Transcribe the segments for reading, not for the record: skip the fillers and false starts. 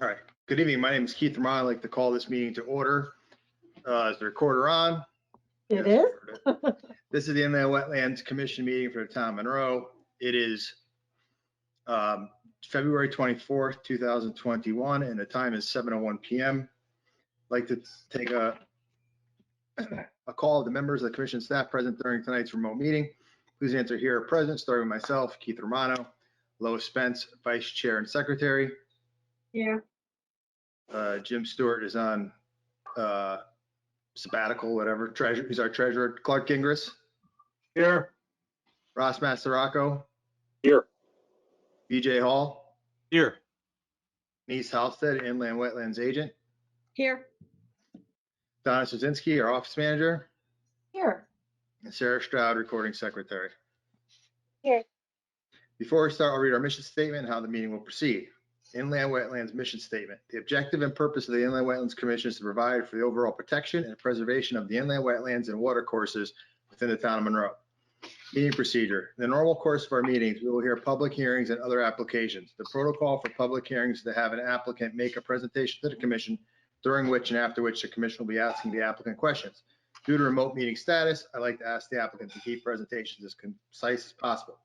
All right. Good evening. My name is Keith Romano. I'd like to call this meeting to order. Is the recorder on? It Yes, is? This is the Inland Wetlands Commission meeting for the town of Monroe. It is February 24th, 2021, and the time is 7:01 p.m. I'd like to take a call of the members of the commission staff present during tonight's remote meeting. Please answer here or present, starting with myself, Keith Romano, Lois Spence, Vice Chair and Secretary. Yeah. Jim Stewart is on sabbatical, whatever. Treasurer, he's our treasurer. Clark Gingras. Here. Ross Masterocco. Here. BJ Hall. Here. Denise Halstead, Inland Wetlands Agent. Here. Donna Suzinski, our Office Manager. Here. And Sarah Stroud, Recording Secretary. Here. Before we start, I'll read our mission statement and how the meeting will proceed. Inland Wetlands Mission Statement. The objective and purpose of the Inland Wetlands Commission is to provide for the overall protection and preservation of the inland wetlands and watercourses within the town of Monroe. Meeting procedure. In the normal course of our meetings, we will hear public hearings and other applications. The protocol for public hearings is to have an applicant make a presentation to the commission, during which and after which the commission will be asking the applicant questions. Due to remote meeting status, I'd like to ask the applicant to keep presentations as concise as possible.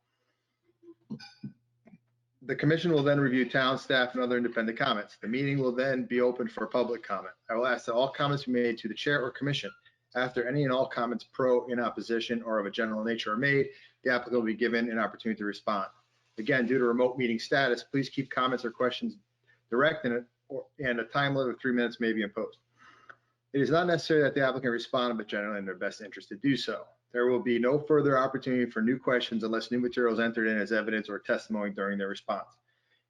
The commission will then review town staff and other independent comments. The meeting will then be open for public comment. I will ask that all comments be made to the chair or commission. After any and all comments pro, in opposition, or of a general nature are made, the applicant will be given an opportunity to respond. Again, due to remote meeting status, please keep comments or questions direct and a time limit of 3 minutes may be imposed. It is not necessary that the applicant respond, but generally in their best interest to do so. There will be no further opportunity for new questions unless new material is entered in as evidence or testimony during their response.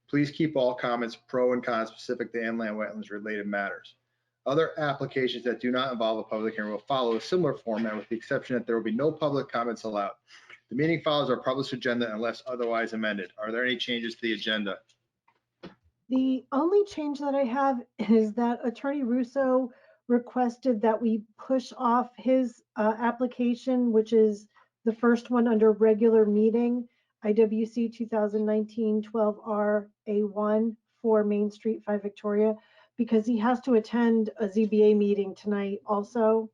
Please keep all comments pro and con specific to inland wetlands related matters. Other applications that do not involve a public hearing will follow a similar format with the exception that there will be no public comments allowed. The meeting follows our published agenda unless otherwise amended. Are there any changes to the agenda? The only change that I have is that Attorney Russo requested that we push off his application, which is the first one under regular meeting, IWC 2019-12R A1 for Main Street 5 Victoria, because he has to attend a ZBA meeting tonight also.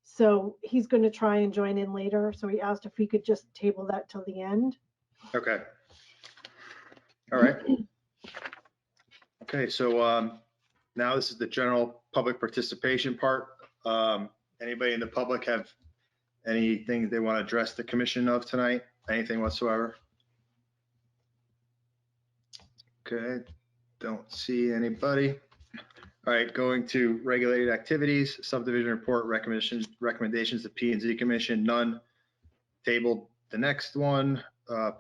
So he's going to try and join in later. So he asked if we could just table that till the end. Okay. All right. Okay, so now this is the general public participation part. Anybody in the public have anything they want to address the commission of tonight? Anything whatsoever? Okay, don't see anybody. All right, going to regulated activities, subdivision report, recommendations to P&Z Commission, none. Tabled the next one,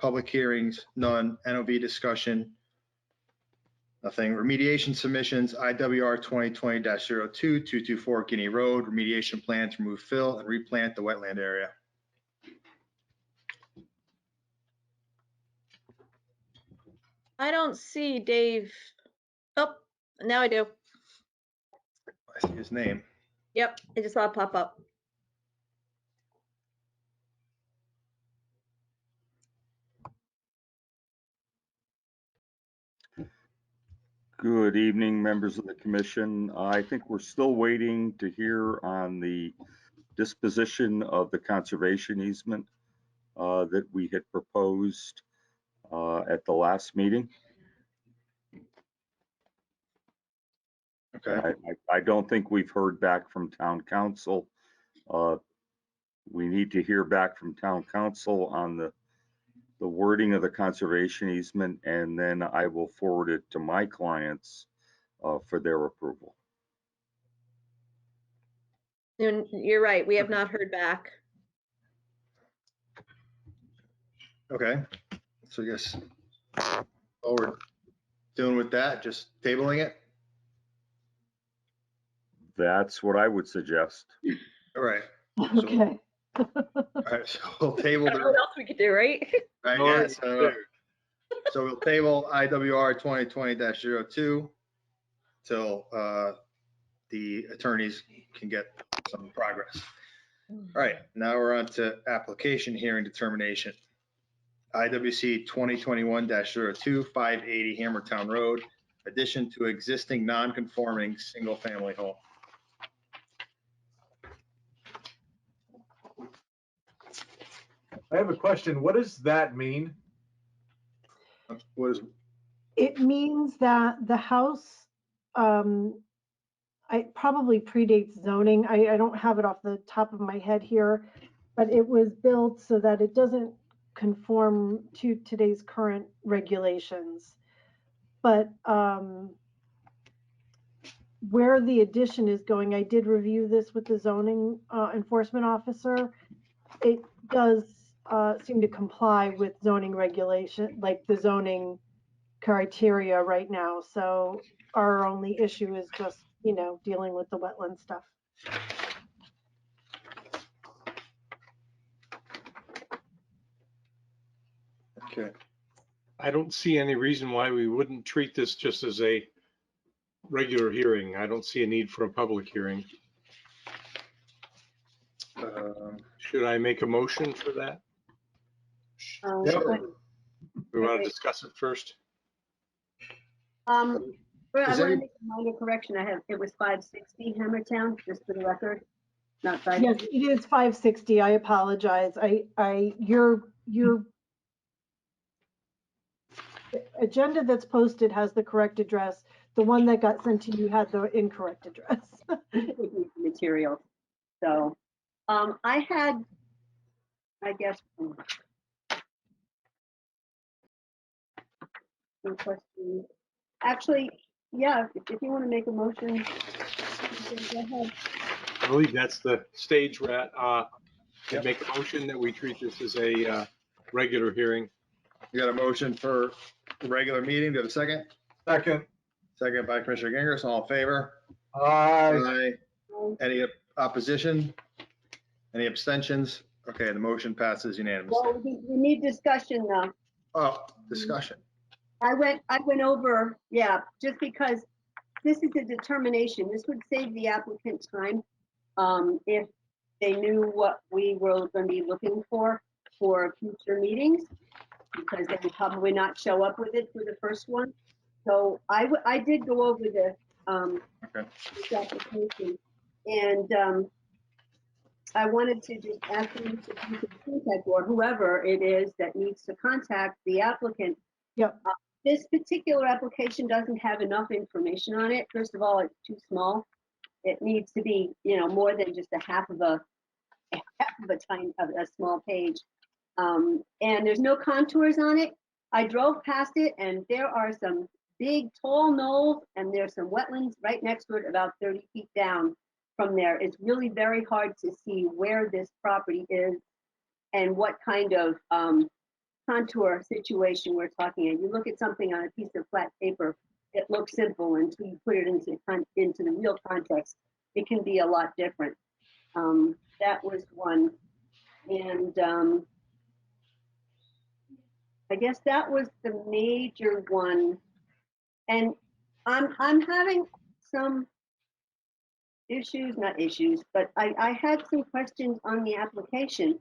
public hearings, none. NOV discussion, nothing. Remediation submissions, IWR 2020-02, 224 Guinea Road, remediation plan to remove fill and replant the wetland area. I don't see Dave. Oh, now I do. I see his name. Yep, I just saw it pop up. Good evening, members of the commission. I think we're still waiting to hear on the disposition of the conservation easement that we had proposed at the last meeting. Okay. I don't think we've heard back from town council. We need to hear back from town council on the wording of the conservation easement, and then I will forward it to my clients for their approval. And you're right, we have not heard back. Okay, so I guess all we're doing with that, just tabling it. That's what I would suggest. All right. Okay. All right, so we'll table I don't know what else we could do, right? right, yeah, so we'll table IWR 2020-02 till the attorneys can get some progress. All right, now we're on to application hearing determination. IWC 2021-02, 580 Hammertown Road, addition to existing non-conforming single-family home. I have a question. What does that mean? What is, It means that the house, it probably predates zoning. I don't have it off the top of my head here, but it was built so that it doesn't conform to today's current regulations. But where the addition is going, I did review this with the zoning enforcement officer. It does seem to comply with zoning regulation, like the zoning criteria right now. So our only issue is just, dealing with the wetland stuff. okay, I don't see any reason why we wouldn't treat this just as a regular hearing. I don't see a need for a public hearing. Should I make a motion for that? Sure. We want to discuss it first? I Is want to any- make a minor correction. It was 560 Hammertown, just for the record, not Yes, 560. it is 560. I apologize. Your agenda that's posted has the correct address. The one that got sent to you had the incorrect address. Material. So, I had, I guess, some questions. Actually, yeah, if you want to make a motion, go ahead. I believe that's the stage we're at. Yep. I'd make a motion that we treat this as a regular hearing. You got a motion for the regular meeting. Do you have a second? Second. Second by Commissioner Gingrich. All in favor? Aye. Any opposition? Any abstentions? Okay, the motion passes unanimously. Well, we need discussion though. Oh, discussion. I went over, yeah, just because this is a determination. This would save the applicant time if they knew what we were going to be looking for future meetings, because they would probably not show up with it for the first one. So I did go over this, this application, and I wanted to just ask them if you could contact, or whoever it is that needs to contact the applicant. Yep. This particular application doesn't have enough information on it. First of all, it's too small. It needs to be, more than just a half of a small page. And there's no contours on it. I drove past it and there are some big tall knolls and there's some wetlands right next to it about 30 feet down from there. It's really very hard to see where this property is and what kind of contour situation we're talking in. You look at something on a piece of flat paper, it looks simple until you put it into the real context. It can be a lot different. That was one. And I guess that was the major one. And I'm having some issues, not issues, but I had some questions on the application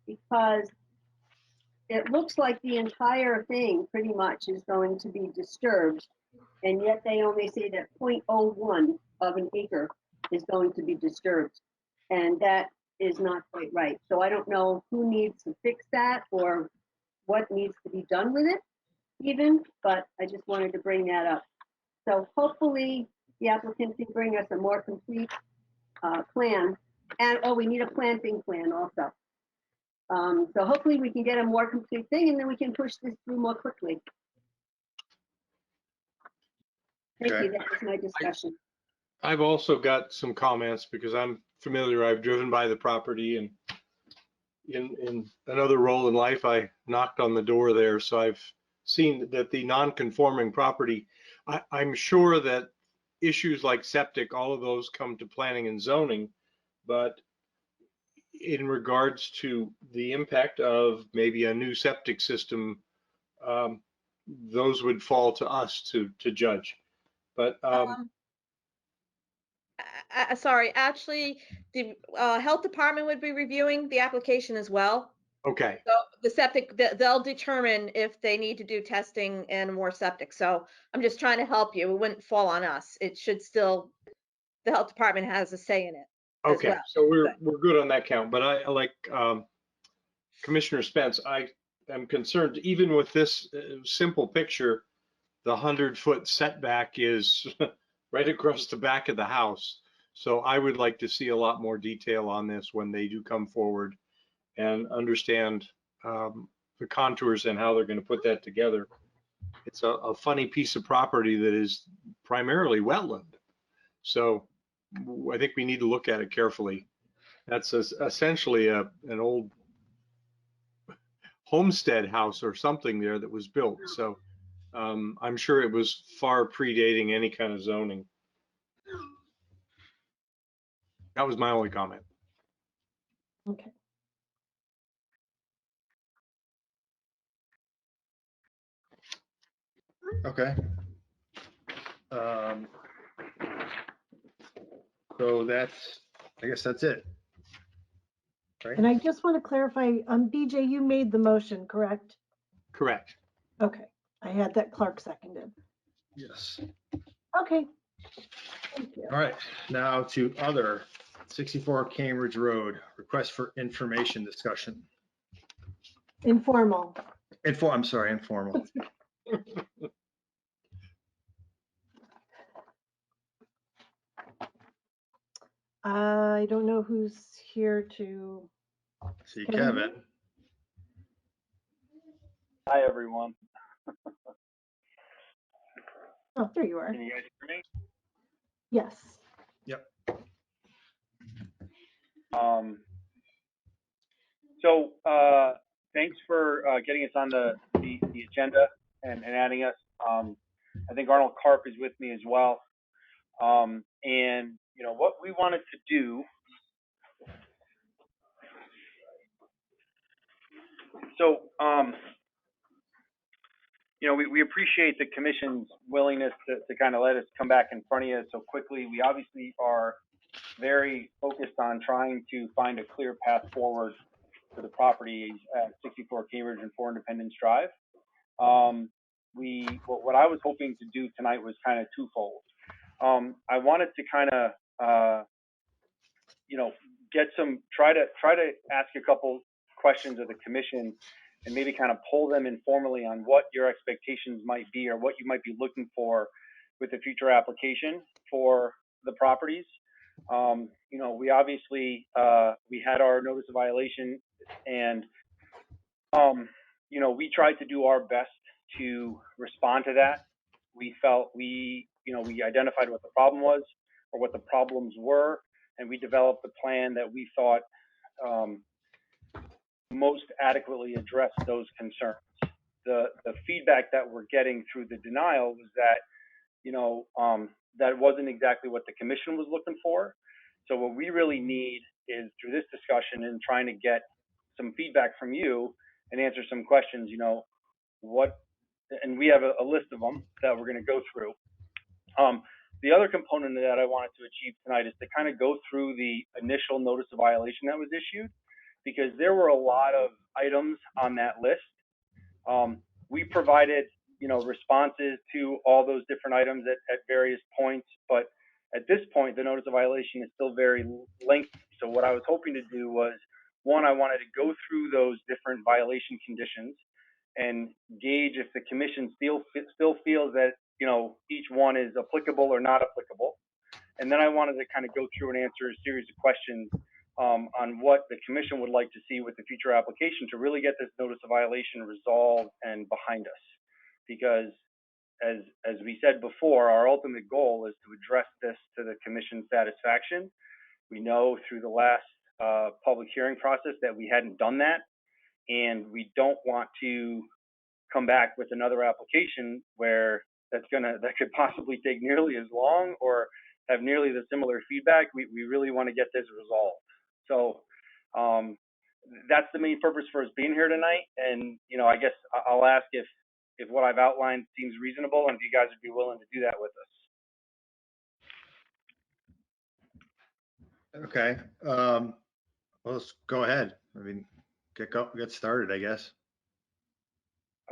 because it looks like the entire thing pretty much is going to be disturbed. And yet they only say that 0.01 of an acre is going to be disturbed. And that is not quite right. So I don't know who needs to fix that or what needs to be done with it even, but I just wanted to bring that up. So hopefully the applicant can bring us a more complete plan. And, oh, we need a planting plan also. So hopefully we can get a more complete thing and then we can push this through more quickly. Thank Okay. you, that was my discussion. I've also got some comments because I'm familiar. I've driven by the property, and in another role in life, I knocked on the door there. So I've seen that the non-conforming property, I'm sure that issues like septic, all of those come to planning and zoning, but in regards to the impact of maybe a new septic system, those would fall to us to judge. But Sorry, actually, the health department would be reviewing the application as well. okay, the septic, they'll determine if they need to do testing and more septic. So I'm just trying to help you. It wouldn't fall on us. It should still, the health department has a say in it as Okay, well. so we're good on that count, but I like Commissioner Spence, I am concerned even with this simple picture, the 100-foot setback is right across the back of the house. So I would like to see a lot more detail on this when they do come forward and understand the contours and how they're going to put that together. It's a funny piece of property that is primarily wetland. So I think we need to look at it carefully. That's essentially an old homestead house or something there that was built. So I'm sure it was far predating any kind of zoning. That was my only comment. Okay. Okay. So that's, I guess that's it. Right? And I just want to clarify, BJ, you made the motion, correct? Correct. Okay, I had that Clark seconded. Yes. Okay. Thank you. All right, now to other 64 Cambridge Road, request for information discussion. Informal. I'm sorry, informal. I don't know who's here to. See Kevin? Kevin. Hi, everyone. Oh, there you are. Can you guys hear me? Yes. Yep. Thanks for getting us on the agenda and adding us. I think Arnold Karp is with me as well. And, you know, what we wanted to do. So, you know, we appreciate the commission's willingness to kind of let us come back in front of you so quickly. We obviously are very focused on trying to find a clear path forward for the property at 64 Cambridge and 4 Independence Drive. What I was hoping to do tonight was kind of twofold. I wanted to kind of, you know, try to ask a couple questions of the commission and maybe kind of pull them informally on what your expectations might be or what you might be looking for with the future application for the properties. You know, we obviously, we had our notice of violation and, you know, we tried to do our best to respond to that. We felt we identified what the problem was or what the problems were, and we developed a plan that we thought most adequately addressed those concerns. The feedback that we're getting through the denial was that, you know, that wasn't exactly what the commission was looking for. So what we really need is through this discussion and trying to get some feedback from you and answer some questions, you know, and we have a list of them that we're going to go through. The other component of that I wanted to achieve tonight is to kind of go through the initial notice of violation that was issued, because there were a lot of items on that list. We provided, you know, responses to all those different items at various points, but at this point, the notice of violation is still very lengthy. So what I was hoping to do was, one, I wanted to go through those different violation conditions and gauge if the commission still feels that, you know, each one is applicable or not applicable. And then I wanted to kind of go through and answer a series of questions on what the commission would like to see with the future application to really get this notice of violation resolved and behind us. Because as we said before, our ultimate goal is to address this to the commission's satisfaction. We know through the last public hearing process that we hadn't done that, and we don't want to come back with another application where that could possibly take nearly as long or have nearly the similar feedback. We really want to get this resolved. So that's the main purpose for us being here tonight. And, you know, I guess I'll ask if what I've outlined seems reasonable and if you guys would be willing to do that with us. Okay. Well, let's go ahead. I mean, get started, I guess.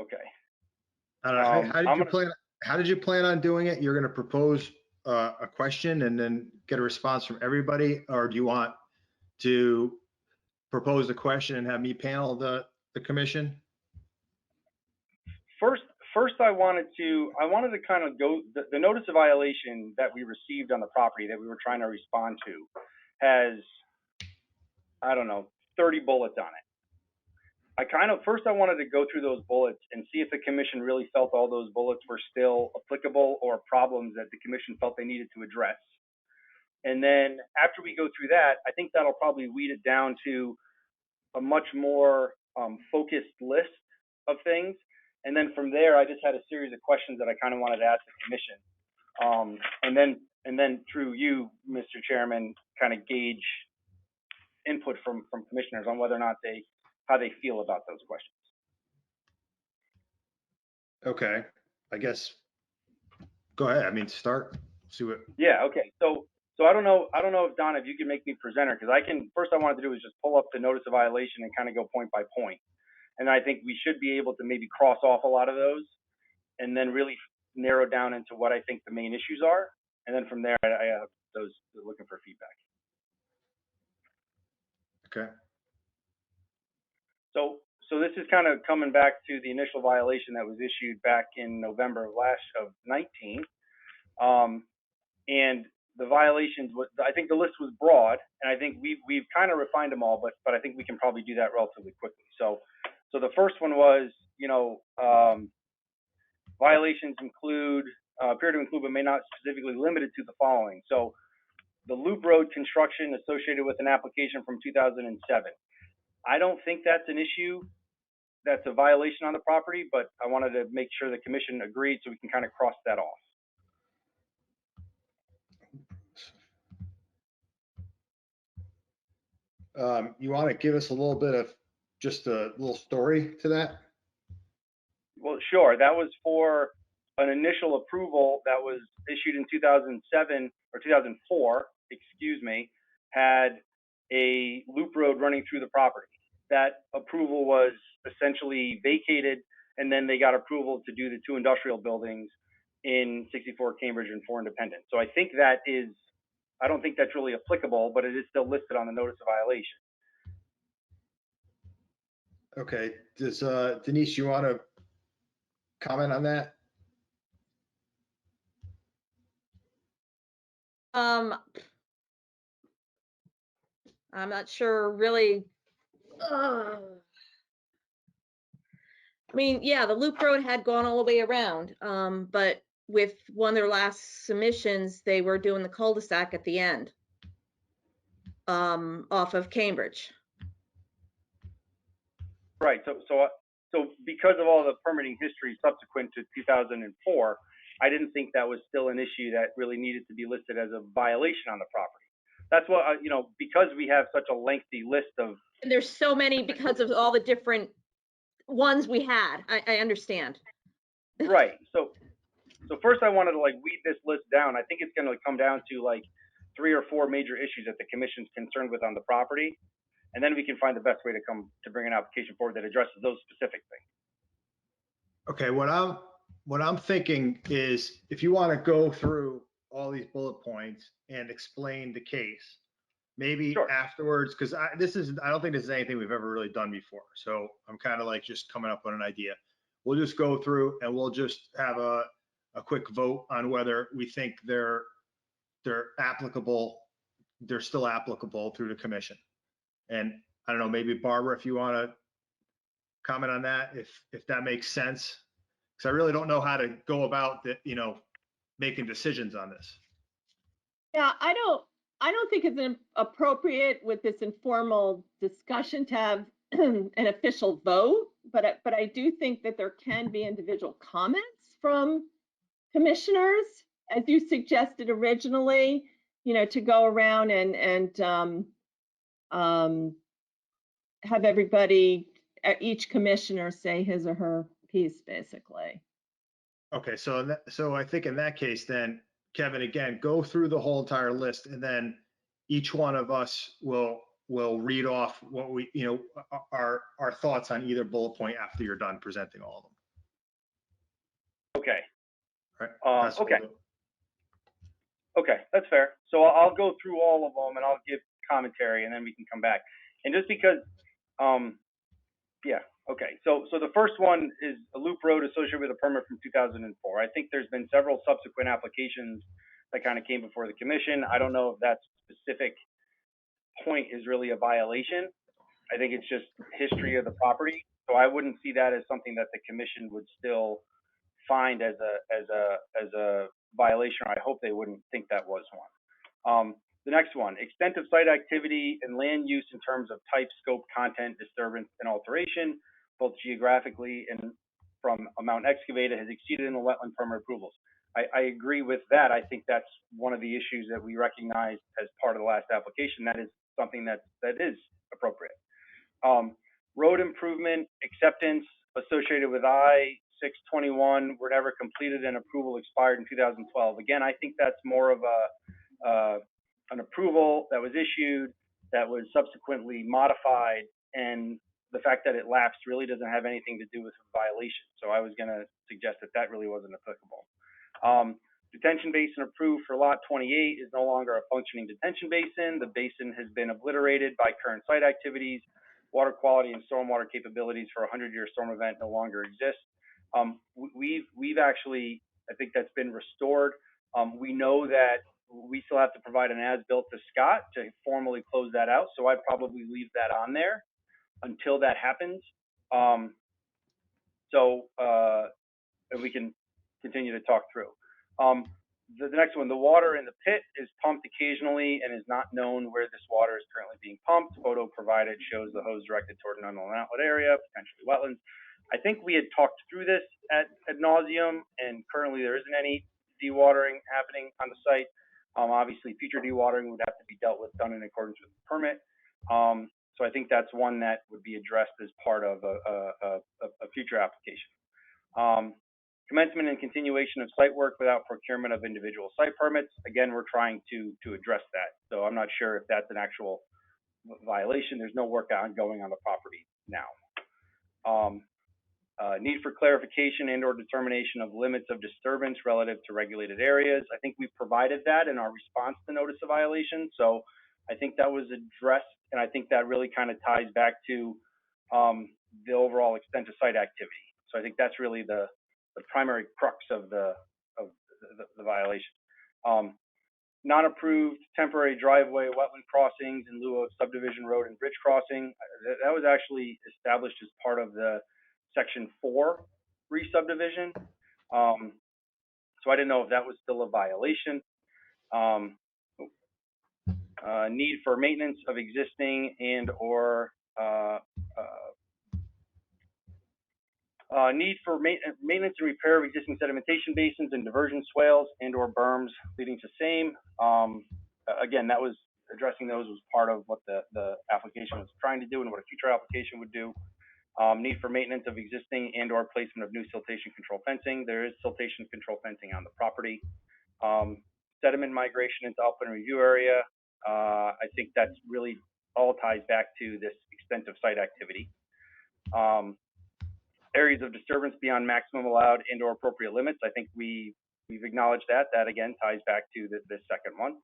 Okay. I don't know. How did I'm you gonna, plan? How did you plan on doing it? You're going to propose a question and then get a response from everybody, or do you want to propose a question and have me panel the commission? first I wanted to kind of go, the notice of violation that we received on the property that we were trying to respond to has, I don't know, 30 bullets on it. I wanted to go through those bullets and see if the commission really felt all those bullets were still applicable or problems that the commission felt they needed to address. And then after we go through that, I think that'll probably weed it down to a much more focused list of things. And then from there, I just had a series of questions that I kind of wanted to ask the commission. And then through you, Mr. Chairman, kind of gauge input from commissioners on whether or not how they feel about those questions. Okay, I guess, go ahead. I mean, start, see what, Yeah, okay. So I don't know if Donna, if you can make me presenter, because first I wanted to do is just pull up the notice of violation and kind of go point by point. And I think we should be able to maybe cross off a lot of those and then really narrow down into what I think the main issues are. And then from there, I have those looking for feedback. okay. So this is kind of coming back to the initial violation that was issued back in November of 19. And the violations, I think the list was broad, and I think we've kind of refined them all, but I think we can probably do that relatively quickly. So the first one was, violations appear to include, but may not specifically limited to the following. So the loop road construction associated with an application from 2007. I don't think that's an issue. That's a violation on the property, but I wanted to make sure the commission agreed so we can kind of cross that off. You want to give us a little bit of just a little story to that? Well, sure. That was for an initial approval that was issued in 2007 or 2004, excuse me, had a loop road running through the property. That approval was essentially vacated, and then they got approval to do the 2 industrial buildings in 64 Cambridge and 4 Independent. So I think I don't think that's really applicable, but it is still listed on the notice of violation. Okay, does Denise, you want to comment on that? I'm not sure really. I mean, yeah, the loop road had gone all the way around, but with one of their last submissions, they were doing the cul-de-sac at the end, off of Cambridge. Right. So because of all the permitting history subsequent to 2004, I didn't think that was still an issue that really needed to be listed as a violation on the property. That's what, because we have such a lengthy list of. And there's so many because of all the different ones we had. I understand. Right. So first I wanted to weed this list down. I think it's going to come down to 3 or 4 major issues that the commission's concerned with on the property. And then we can find the best way to bring an application forward that addresses those specific things. Okay, what I'm thinking is if you want to go through all these bullet points and explain the case, maybe Sure. afterwards, because I don't think this is anything we've ever really done before. So I'm kind of just coming up with an idea. We'll just go through and we'll just have a quick vote on whether we think they're applicable, they're still applicable through the commission. And I don't know, maybe Barbara, if you want to comment on that, if that makes sense, because I really don't know how to go about making decisions on this. Yeah, I don't think it's appropriate with this informal discussion to have an official vote, but I do think that there can be individual comments from commissioners, as you suggested originally, to go around and have everybody, each commissioner say his or her piece, basically. Okay, so I think in that case, then Kevin, again, go through the whole entire list, and then each one of us will we'll read off what we, our thoughts on either bullet point after you're done presenting all of them. Okay. All right? That's what Okay. we'll do. Okay, that's fair. So I'll go through all of them and I'll give commentary and then we can come back. And just because, yeah, okay. So the first one is a loop road associated with a permit from 2004. I think there's been several subsequent applications that kind of came before the commission. I don't know if that specific point is really a violation. I think it's just history of the property. So I wouldn't see that as something that the commission would still find as a violation, or I hope they wouldn't think that was one. The next one, extent of site activity and land use in terms of type, scope, content, disturbance, and alteration, both geographically and from amount excavated, has exceeded in the wetland permit approvals. I agree with that. I think that's one of the issues that we recognized as part of the last application. That is something that is appropriate. Road improvement acceptance associated with I-621 were never completed and approval expired in 2012. Again, I think that's more of an approval that was issued that was subsequently modified, and the fact that it lapsed really doesn't have anything to do with a violation. So I was going to suggest that that really wasn't applicable. Detention basin approved for lot 28 is no longer a functioning detention basin. The basin has been obliterated by current site activities. Water quality and stormwater capabilities for a 100-year storm event no longer exist. We've actually, I think that's been restored. We know that we still have to provide an as-built to Scott to formally close that out. So I'd probably leave that on there until that happens. And we can continue to talk through. The next one, the water in the pit is pumped occasionally and is not known where this water is currently being pumped. Photo provided shows the hose directed toward an unknown outlet area, potentially wetlands. I think we had talked through this ad nauseum, and currently there isn't any dewatering happening on the site. Obviously, future dewatering would have to be dealt with, done in accordance with the permit. So I think that's one that would be addressed as part of a future application. Commencement and continuation of site work without procurement of individual site permits. Again, we're trying to address that. So I'm not sure if that's an actual violation. There's no work ongoing on the property now. Need for clarification and or determination of limits of disturbance relative to regulated areas. I think we've provided that in our response to notice of violation. So I think that was addressed, and I think that really kind of ties back to the overall extent of site activity. So I think that's really the primary crux of the violation. Non-approved temporary driveway, wetland crossings in lieu of subdivision road and bridge crossing. That was actually established as part of the Section 4 re-subdivision. So I didn't know if that was still a violation. Need for maintenance of existing and or need for maintenance and repair of existing sedimentation basins and diversion swales and or berms leading to same. Again, that was addressing those was part of what the application was trying to do and what a future application would do. Need for maintenance of existing and or placement of new siltation control fencing. There is siltation control fencing on the property. Sediment migration into upland review area. I think that's really all ties back to this extent of site activity. Areas of disturbance beyond maximum allowed and or appropriate limits. I think we've acknowledged that. That again ties back to this second one.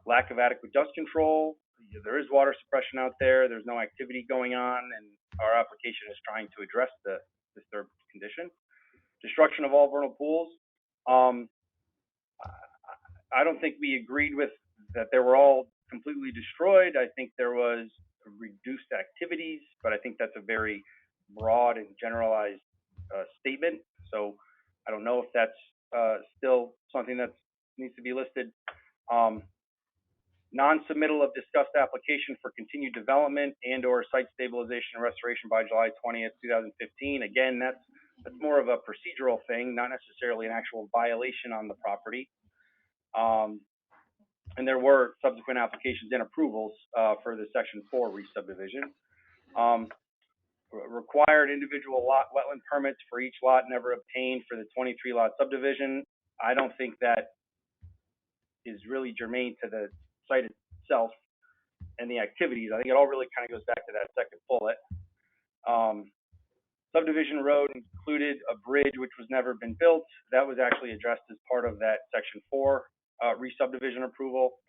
Lack of adequate dust control. There is water suppression out there. There's no activity going on, and our application is trying to address the disturbed condition. Destruction of all vernal pools. I don't think we agreed with that they were all completely destroyed. I think there was reduced activities, but I think that's a very broad and generalized statement. So I don't know if that's still something that needs to be listed. Non-submittal of discussed application for continued development and or site stabilization and restoration by July 20th, 2015. Again, that's more of a procedural thing, not necessarily an actual violation on the property. And there were subsequent applications and approvals for the Section 4 re-subdivision. Required individual lot wetland permits for each lot never obtained for the 23 lot subdivision. I don't think that is really germane to the site itself. and the activities. I think it all really kind of goes back to that second bullet. Subdivision road included a bridge which was never been built. That was actually addressed as part of that section 4 re-subdivision approval.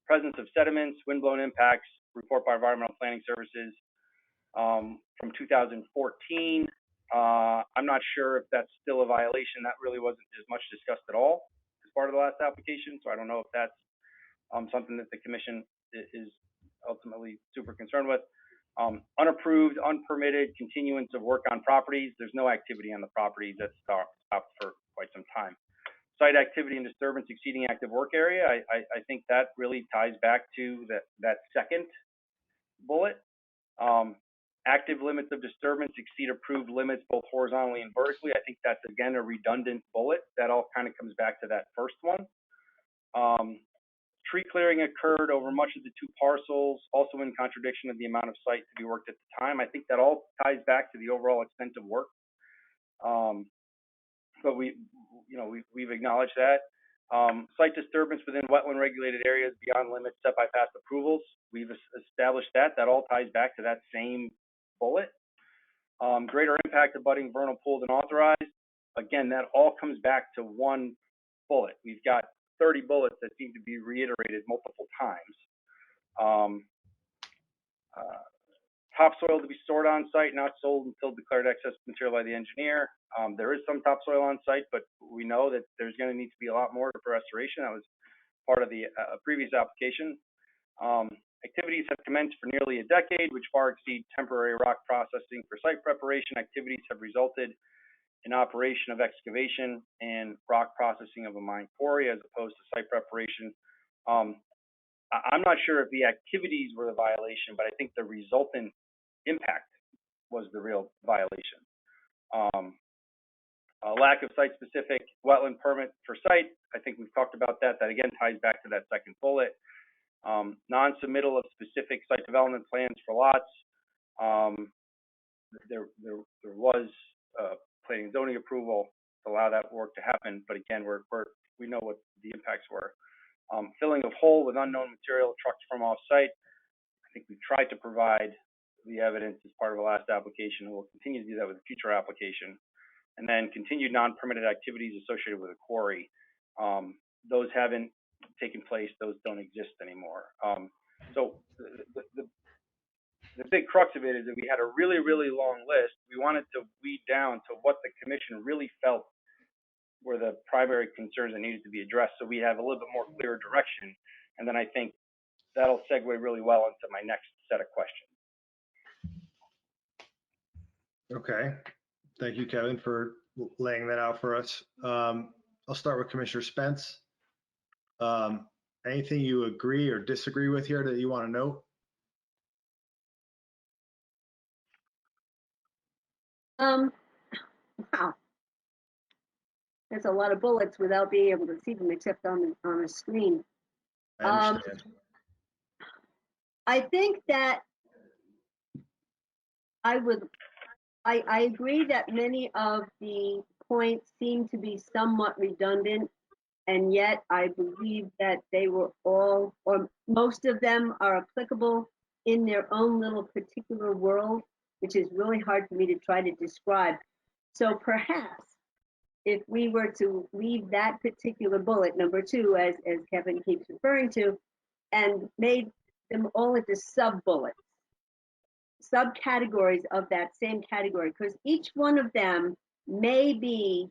Presence of sediments, windblown impacts, report by Environmental Planning Services from 2014. I'm not sure if that's still a violation. That really wasn't as much discussed at all as part of the last application, so I don't know if that's something that the commission is ultimately super concerned with. Unapproved, unpermitted continuance of work on properties. There's no activity on the properties that's stopped for quite some time. Site activity and disturbance exceeding active work area. I think that really ties back to that second bullet. Active limits of disturbance exceed approved limits both horizontally and vertically. I think that's again a redundant bullet. That all kind of comes back to that first one. Tree clearing occurred over much of the 2 parcels, also in contradiction of the amount of site to be worked at the time. I think that all ties back to the overall extent of work. But we've acknowledged that. Site disturbance within wetland regulated areas beyond limits set by past approvals. We've established that. That all ties back to that same bullet. Greater impact of budding vernal pool than authorized. Again, that all comes back to one bullet. We've got 30 bullets that seem to be reiterated multiple times. Topsoil to be stored on site, not sold until declared excess material by the engineer. There is some topsoil on site, but we know that there's going to need to be a lot more for restoration. That was part of the previous application. Activities have commenced for nearly a decade, which far exceed temporary rock processing for site preparation. Activities have resulted in operation of excavation and rock processing of a mine quarry as opposed to site preparation. I'm not sure if the activities were the violation, but I think the resultant impact was the real violation. A lack of site-specific wetland permit for site. I think we've talked about that. That again ties back to that second bullet. Non-submittal of specific site development plans for lots. There was planning and zoning approval to allow that work to happen, but again, we know what the impacts were. Filling of hole with unknown material trucked from off-site. I think we've tried to provide the evidence as part of the last application, and we'll continue to do that with a future application. And then continued non-permitted activities associated with a quarry. Those haven't taken place. Those don't exist anymore. So the big crux of it is that we had a really, really long list. We wanted to weed down to what the commission really felt were the primary concerns that needed to be addressed, so we have a little bit more clear direction. And then I think that'll segue really well into my next set of questions. Okay. Thank you, Kevin, for laying that out for us. I'll start with Commissioner Spence. Anything you agree or disagree with here that you want to note? Wow. That's a lot of bullets without being able to see them except on a screen. I understand. I think that I agree that many of the points seem to be somewhat redundant, and yet I believe that they were all, or most of them are applicable in their own little particular world, which is really hard for me to try to describe. So perhaps if we were to leave that particular bullet, number 2, as Kevin keeps referring to, and made them all into sub-bullets, subcategories of that same category, because each one of them may be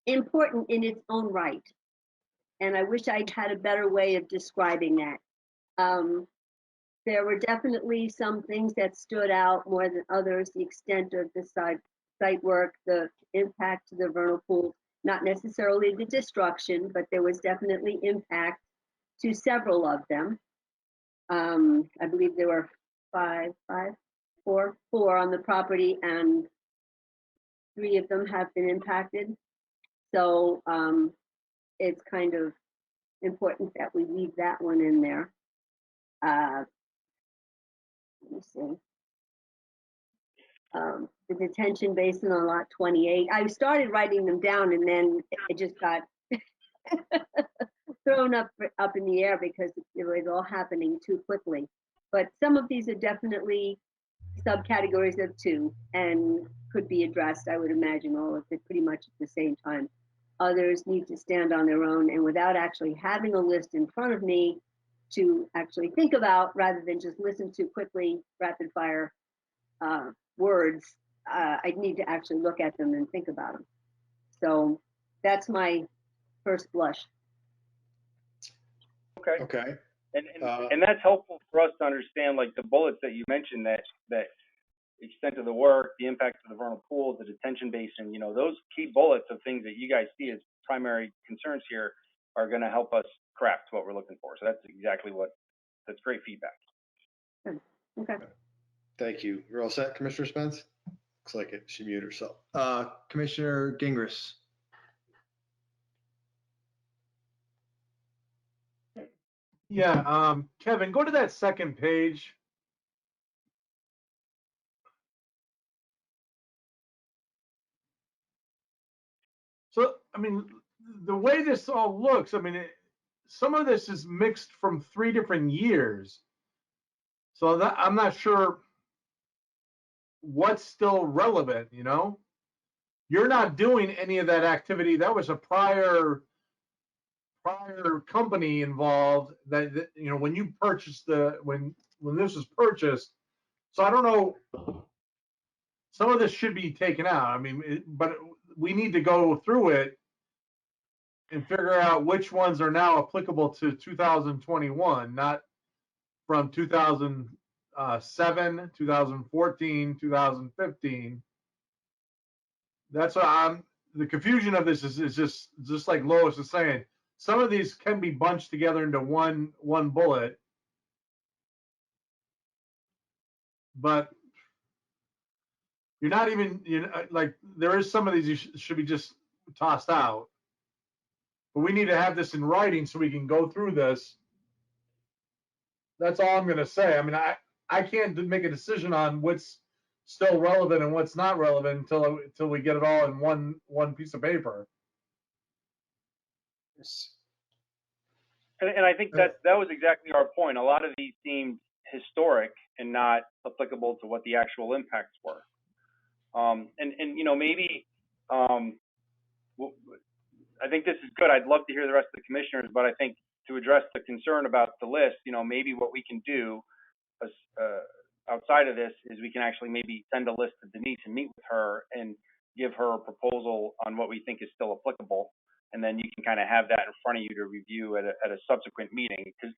important in its own right. And I wish I'd had a better way of describing that. There were definitely some things that stood out more than others, the extent of the site work, the impact to the vernal pool, not necessarily the destruction, but there was definitely impact to several of them. I believe there were four on the property, and 3 of them have been impacted. So it's kind of important that we leave that one in there. Let me see. The detention basin on lot 28. I started writing them down and then it just got thrown up in the air because it was all happening too quickly. But some of these are definitely subcategories of 2 and could be addressed, I would imagine, all of it pretty much at the same time. Others need to stand on their own, and without actually having a list in front of me to actually think about, rather than just listen to quickly rapid fire words, I need to actually look at them and think about them. So that's my first blush. Okay. Okay. And that's helpful for us to understand, like the bullets that you mentioned, that extent of the work, the impact of the vernal pools, the detention basin, those key bullets of things that you guys see as primary concerns here are going to help us craft what we're looking for. So that's exactly that's great feedback. Good. Okay. Thank you. You're all set, Commissioner Spence? Looks like it. She muted herself. Commissioner Gingras. Yeah, Kevin, go to that second page. So, I mean, the way this all looks, I mean, some of this is mixed from 3 different years. So that I'm not sure what's still relevant, You're not doing any of that activity. That was a prior company involved that when you purchased when this was purchased. So I don't know, some of this should be taken out. I mean, but we need to go through it and figure out which ones are now applicable to 2021, not from 2007, 2014, 2015. That's what the confusion of this is just like Lois is saying. Some of these can be bunched together into one bullet, but you're not even, like, there is some of these should be just tossed out. But we need to have this in writing so we can go through this. That's all I'm going to say. I mean, I can't make a decision on what's still relevant and what's not relevant until we get it all in one piece of paper. And I think that was exactly our point. A lot of these seemed historic and not applicable to what the actual impacts were. Maybe I think this is good. I'd love to hear the rest of the commissioners, but I think to address the concern about the list, maybe what we can do outside of this is we can actually maybe send a list to Denise and meet with her and give her a proposal on what we think is still applicable. And then you can kind of have that in front of you to review at a subsequent meeting. Because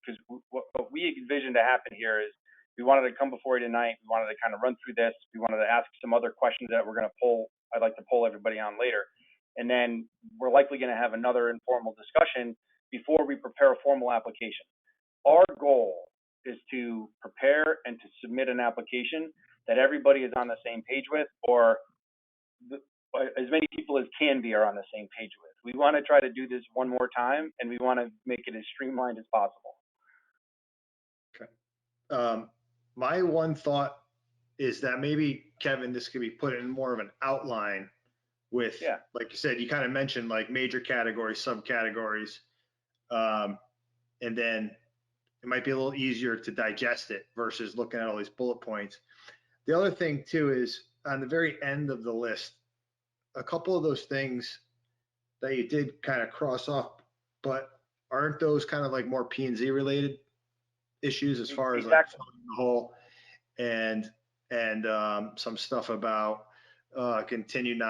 what we envisioned to happen here is we wanted to come before you tonight. We wanted to kind of run through this. We wanted to ask some other questions that we're going to poll. I'd like to poll everybody on later. And then we're likely going to have another informal discussion before we prepare a formal application. Our goal is to prepare and to submit an application that everybody is on the same page with, or as many people as can be are on the same page with. We want to try to do this one more time, and we want to make it as streamlined as possible. Okay. My one thought is that maybe, Kevin, this could be put in more of an outline with, like you said, you kind of mentioned like major categories, subcategories, and then it might be a little easier to digest it versus looking at all these bullet points. The other thing too is on the very end of the list, a couple of those things that you did kind of cross off, but aren't those kind of like more P&Z related issues as far as like the whole and some stuff about continued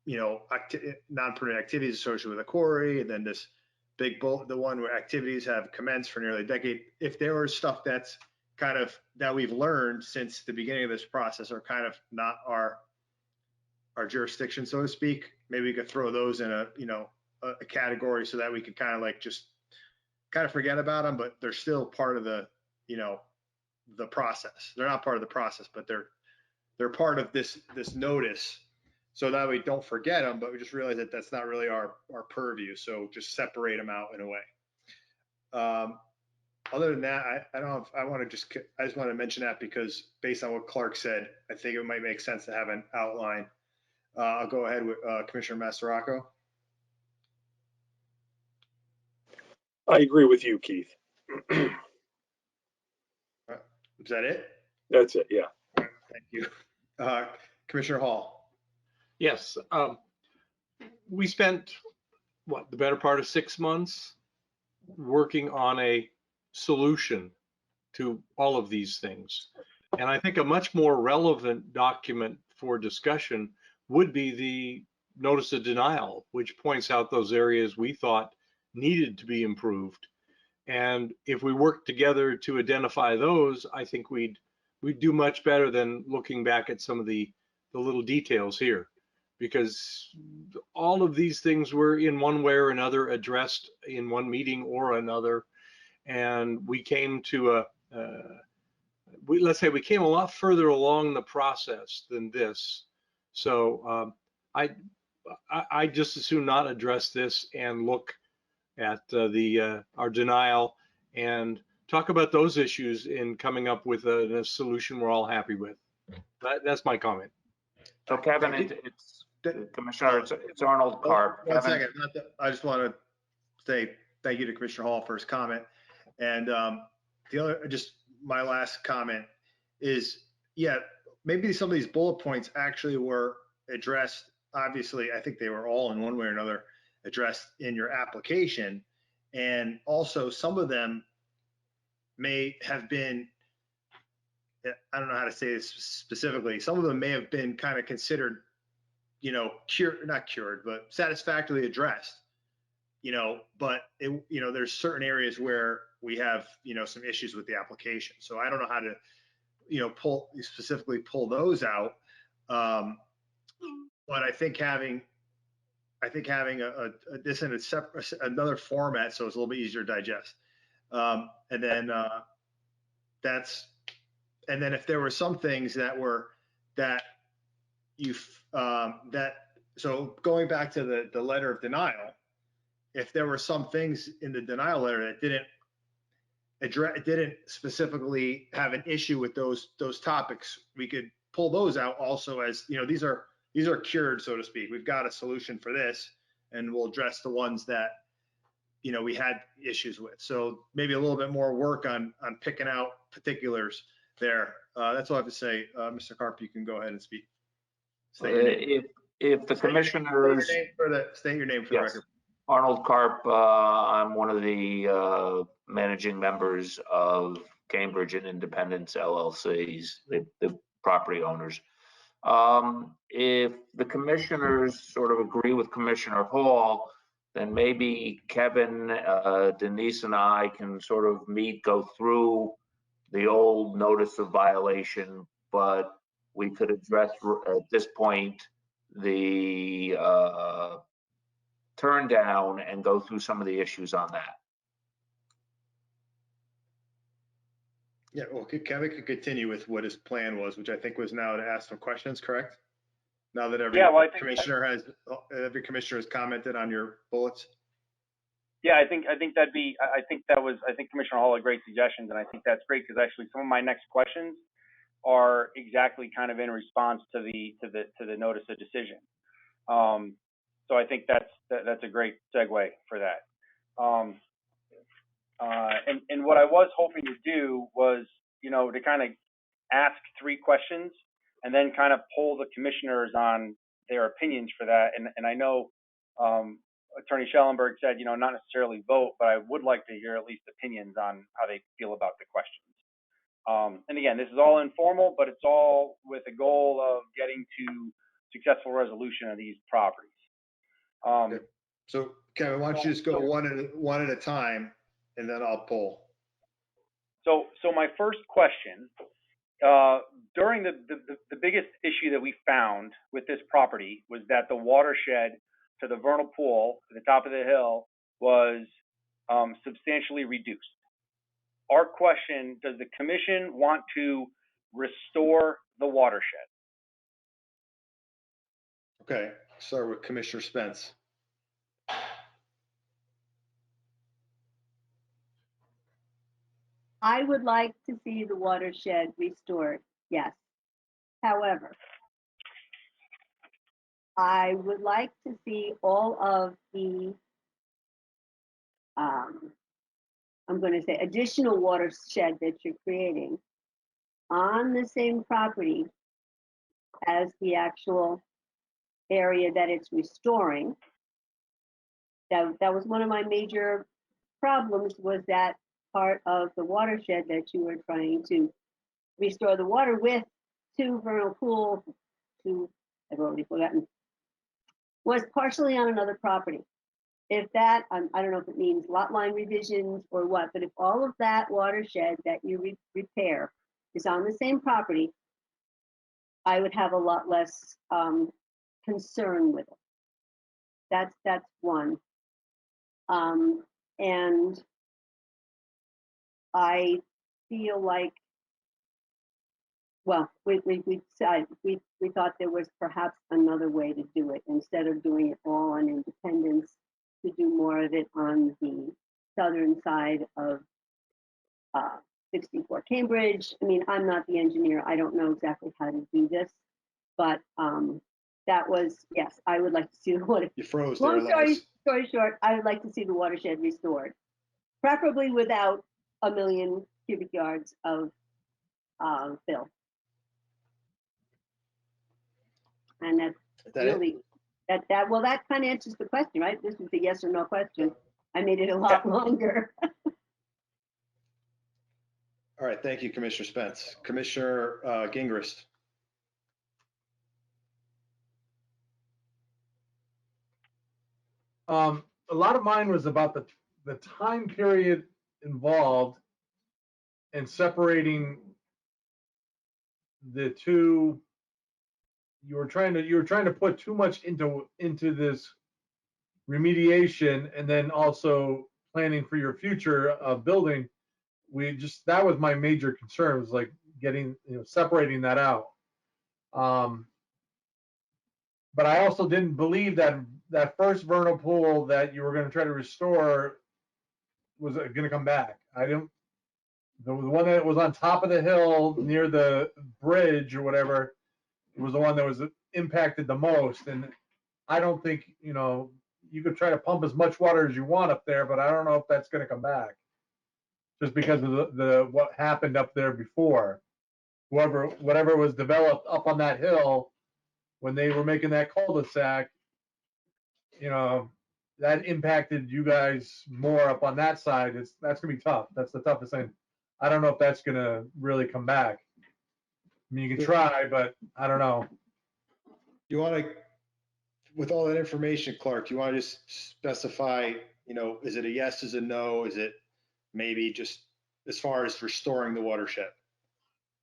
non-permitted activities associated with a quarry, and then this big bullet, the one where activities have commenced for nearly a decade. If there was stuff that's kind of that we've learned since the beginning of this process are kind of not our jurisdiction, so to speak, maybe we could throw those in a category so that we could kind of like just kind of forget about them, but they're still part of the the process. They're not part of the process, but they're part of this notice, so that we don't forget them, but we just realize that that's not really our purview. So just separate them out in a way. Other than that, I don't know if I just want to mention that because based on what Clark said, I think it might make sense to have an outline. I'll go ahead with Commissioner Massaraco. I agree with you, Keith. Is that it? That's it, yeah. Thank you. Commissioner Hall. Yes, we spent, what, the better part of 6 months working on a solution to all of these things. And I think a much more relevant document for discussion would be the notice of denial, which points out those areas we thought needed to be improved. And if we work together to identify those, I think we'd do much better than looking back at some of the little details here, because all of these things were in one way or another addressed in one meeting or another. And we came to let's say we came a lot further along the process than this. So I just as soon not address this and look at our denial and talk about those issues in coming up with a solution we're all happy with. That's my comment. So Kevin, it's Commissioner, it's Arnold Karp. One Kevin? second. I just want to say thank you to Commissioner Hall for his comment. And the other, just my last comment is, yeah, maybe some of these bullet points actually were addressed. Obviously, I think they were all in one way or another addressed in your application. And also some of them may have been, I don't know how to say this specifically, some of them may have been kind of considered, not cured, but satisfactorily addressed, but there's certain areas where we have, some issues with the application. So I don't know how to, specifically pull those out. But I think having this in a separate, another format, so it's a little bit easier to digest. And then if there were some things so going back to the letter of denial, if there were some things in the denial letter that didn't specifically have an issue with those topics, we could pull those out also as, these are cured, so to speak. We've got a solution for this, and we'll address the ones that, we had issues with. So maybe a little bit more work on picking out particulars there. That's all I have to say. Mr. Karp, you can go ahead and speak. If the commissioners. State your name for the record. Arnold Karp, I'm one of the managing members of Cambridge and Independence LLCs, the property owners. If the commissioners sort of agree with Commissioner Hall, then maybe Kevin, Denise, and I can sort of go through the old notice of violation, but we could address at this point the turn down and go through some of the issues on that. Yeah, well, Kevin could continue with what his plan was, which I think was now to ask some questions, correct? Now that every commissioner has commented on your bullets. Yeah, I think Commissioner Hall had great suggestions, and I think that's great because actually some of my next questions are exactly kind of in response to the notice of decision. So I think that's a great segue for that. And what I was hoping to do was, to kind of ask 3 questions and then kind of poll the commissioners on their opinions for that. And I know Attorney Schellenberg said, not necessarily vote, but I would like to hear at least opinions on how they feel about the questions. And again, this is all informal, but it's all with the goal of getting to successful resolution of these properties. Okay. So Kevin, why don't you just go one at a time, and then I'll poll. So my first question, during the biggest issue that we found with this property was that the watershed to the vernal pool at the top of the hill was substantially reduced. Our question, does the commission want to restore the watershed? Okay, start with Commissioner Spence. I would like to see the watershed restored, yes. However, I would like to see all of the I'm going to say additional watershed that you're creating on the same property as the actual area that it's restoring. That was one of my major problems, was that part of the watershed that you were trying to restore the water with to vernal pool to, I've already forgotten, was partially on another property. If that, I don't know if it means lot line revisions or what, but if all of that watershed that you repair is on the same property, I would have a lot less concern with it. That's one. And I feel like, well, we thought there was perhaps another way to do it, instead of doing it all on Independence, to do more of it on the southern side of 64 Cambridge. I mean, I'm not the engineer. I don't know exactly how to do this, but that was, yes, I would like to see the water. You froze there, Long story Lois. short, I would like to see the watershed restored, preferably without 1 million cubic yards of fill. And that's really, that kind of answers the question, right? This is a yes or no question. I made it a lot longer. All right, thank you, Commissioner Spence. Commissioner Gingrist. A lot of mine was about the time period involved in separating the two. You were trying to put too much into this remediation, and then also planning for your future building. That was my major concern, was like getting, separating that out. But I also didn't believe that first vernal pool that you were going to try to restore was going to come back. The one that was on top of the hill near the bridge or whatever was the one that was impacted the most. And I don't think, you could try to pump as much water as you want up there, but I don't know if that's going to come back, just because of the what happened up there before. Whatever was developed up on that hill when they were making that cul-de-sac, that impacted you guys more up on that side. That's gonna be tough. That's the toughest thing. I don't know if that's gonna really come back. I mean, you can try, but I don't know. You want to, with all that information, Clark, you want to just specify, is it a yes, is it a no? Is it maybe just as far as restoring the watershed?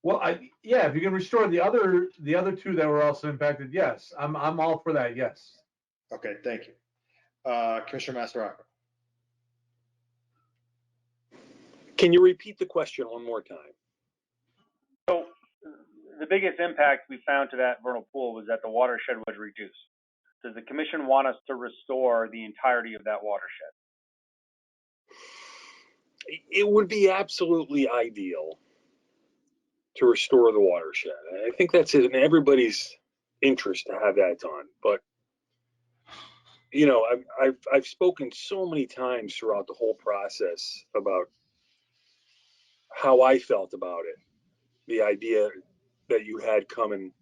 Well, yeah, if you can restore the other two that were also impacted, yes, I'm all for that. Yes. Okay, thank you. Commissioner Massaraco. Can you repeat the question one more time? So the biggest impact we found to that vernal pool was that the watershed was reduced. Does the commission want us to restore the entirety of that watershed? It would be absolutely ideal to restore the watershed. I think that's in everybody's interest to have that done. But I've spoken so many times throughout the whole process about how I felt about it. The idea that you had coming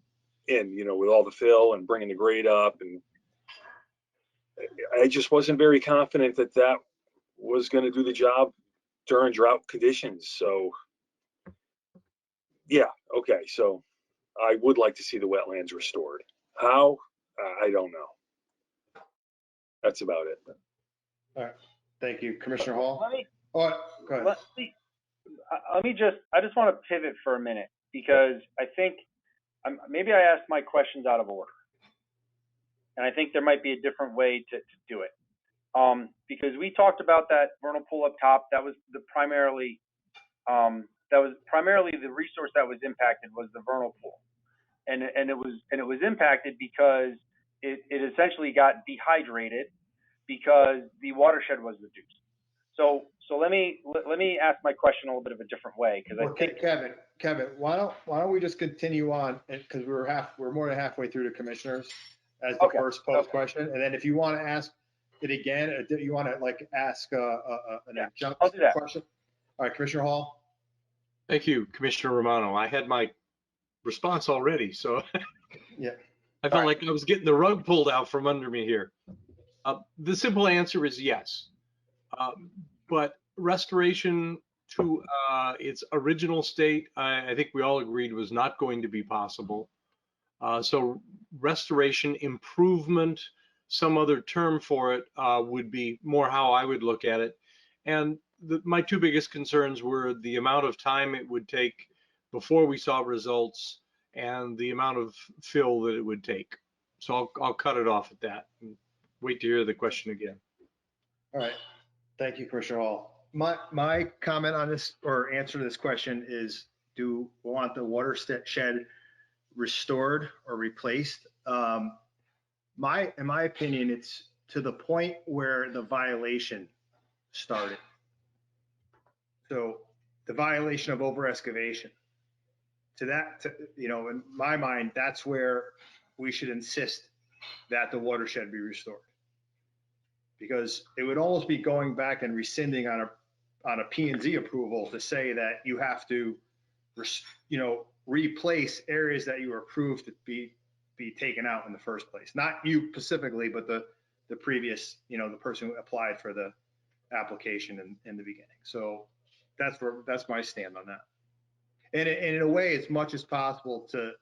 in, with all the fill and bringing the grade up, and I just wasn't very confident that was going to do the job during drought conditions. So yeah, okay. So I would like to see the wetlands restored. How? I don't know. That's about it. All right, thank you. Commissioner Hall? Go ahead. I just want to pivot for a minute, because I think maybe I asked my questions out of order. And I think there might be a different way to do it. Because we talked about that vernal pool up top. That was primarily the resource that was impacted, was the vernal pool. And it was impacted because it essentially got dehydrated because the watershed was reduced. So let me ask my question a little bit of a different way, because I think Kevin, why don't we just continue on, because we're more than halfway through the commissioners as the first post question, and then if you want to ask it again? You want to like ask an Yeah, adjunct I'll do that. question? All right, Commissioner Hall. Thank you, Commissioner Romano. I had my response already, so Yeah. I felt like I was getting the rug pulled out from under me here. The simple answer is yes. But restoration to its original state, I think we all agreed was not going to be possible. So restoration, improvement, some other term for it would be more how I would look at it. And my two biggest concerns were the amount of time it would take before we saw results and the amount of fill that it would take. So I'll cut it off at that and wait to hear the question again. All right. Thank you, Commissioner Hall. My comment on this or answer to this question is, do we want the watershed restored or replaced? In my opinion, it's to the point where the violation started. So the violation of over excavation. In my mind, that's where we should insist that the watershed be restored. Because it would almost be going back and rescinding on a P&Z approval to say that you have to, replace areas that you were approved to be taken out in the first place. Not you specifically, but the previous, the person who applied for the application in the beginning. So that's my stand on that. And in a way, as much as possible to,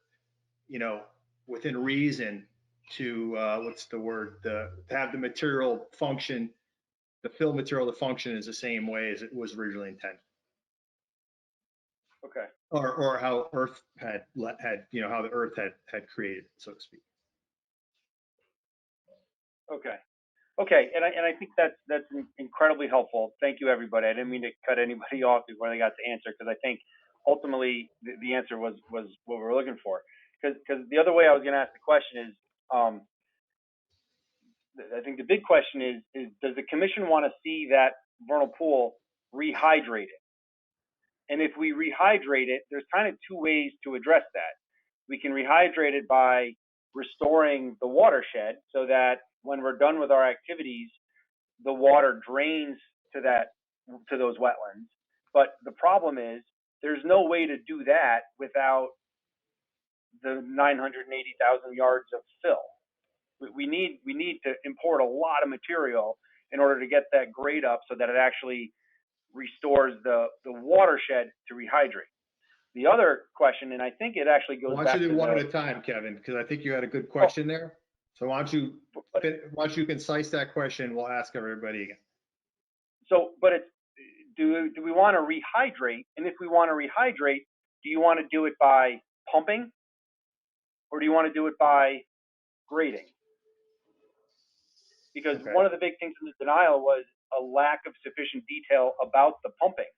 within reason, to to have the material function, the fill material to function is the same way as it was originally intended. Okay. Or how Earth had how the Earth had created it, so to speak. Okay. And I think that's incredibly helpful. Thank you, everybody. I didn't mean to cut anybody off before they got to answer, because I think ultimately the answer was what we're looking for. Because the other way I was going to ask the question is, I think the big question is does the commission want to see that vernal pool rehydrated? And if we rehydrate it, there's kind of two ways to address that. We can rehydrate it by restoring the watershed so that when we're done with our activities, the water drains to those wetlands. But the problem is there's no way to do that without the 980,000 yards of fill. We need to import a lot of material in order to get that grade up so that it actually restores the watershed to rehydrate. The other question, and I think it actually goes back to Why don't you do one at a time, Kevin? Because I think you had a good question there. So why don't you concise that question? We'll ask everybody again. So, but it's, do we want to rehydrate? And if we want to rehydrate, do you want to do it by pumping, or do you want to do it by grading? Because one of the big things in the denial was a lack of sufficient detail about the pumping,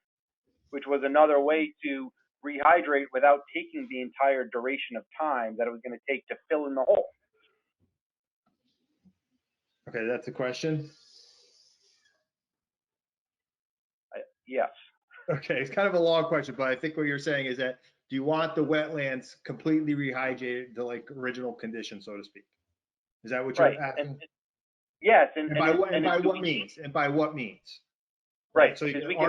which was another way to rehydrate without taking the entire duration of time that it was going to take to fill in the hole. Okay, that's a question. Yes. Okay, it's kind of a long question, but I think what you're saying is that, do you want the wetlands completely rehydrated to like original condition, so to speak? Is that what you're asking? Yes. And by what means? And by what means? Right. So you Because can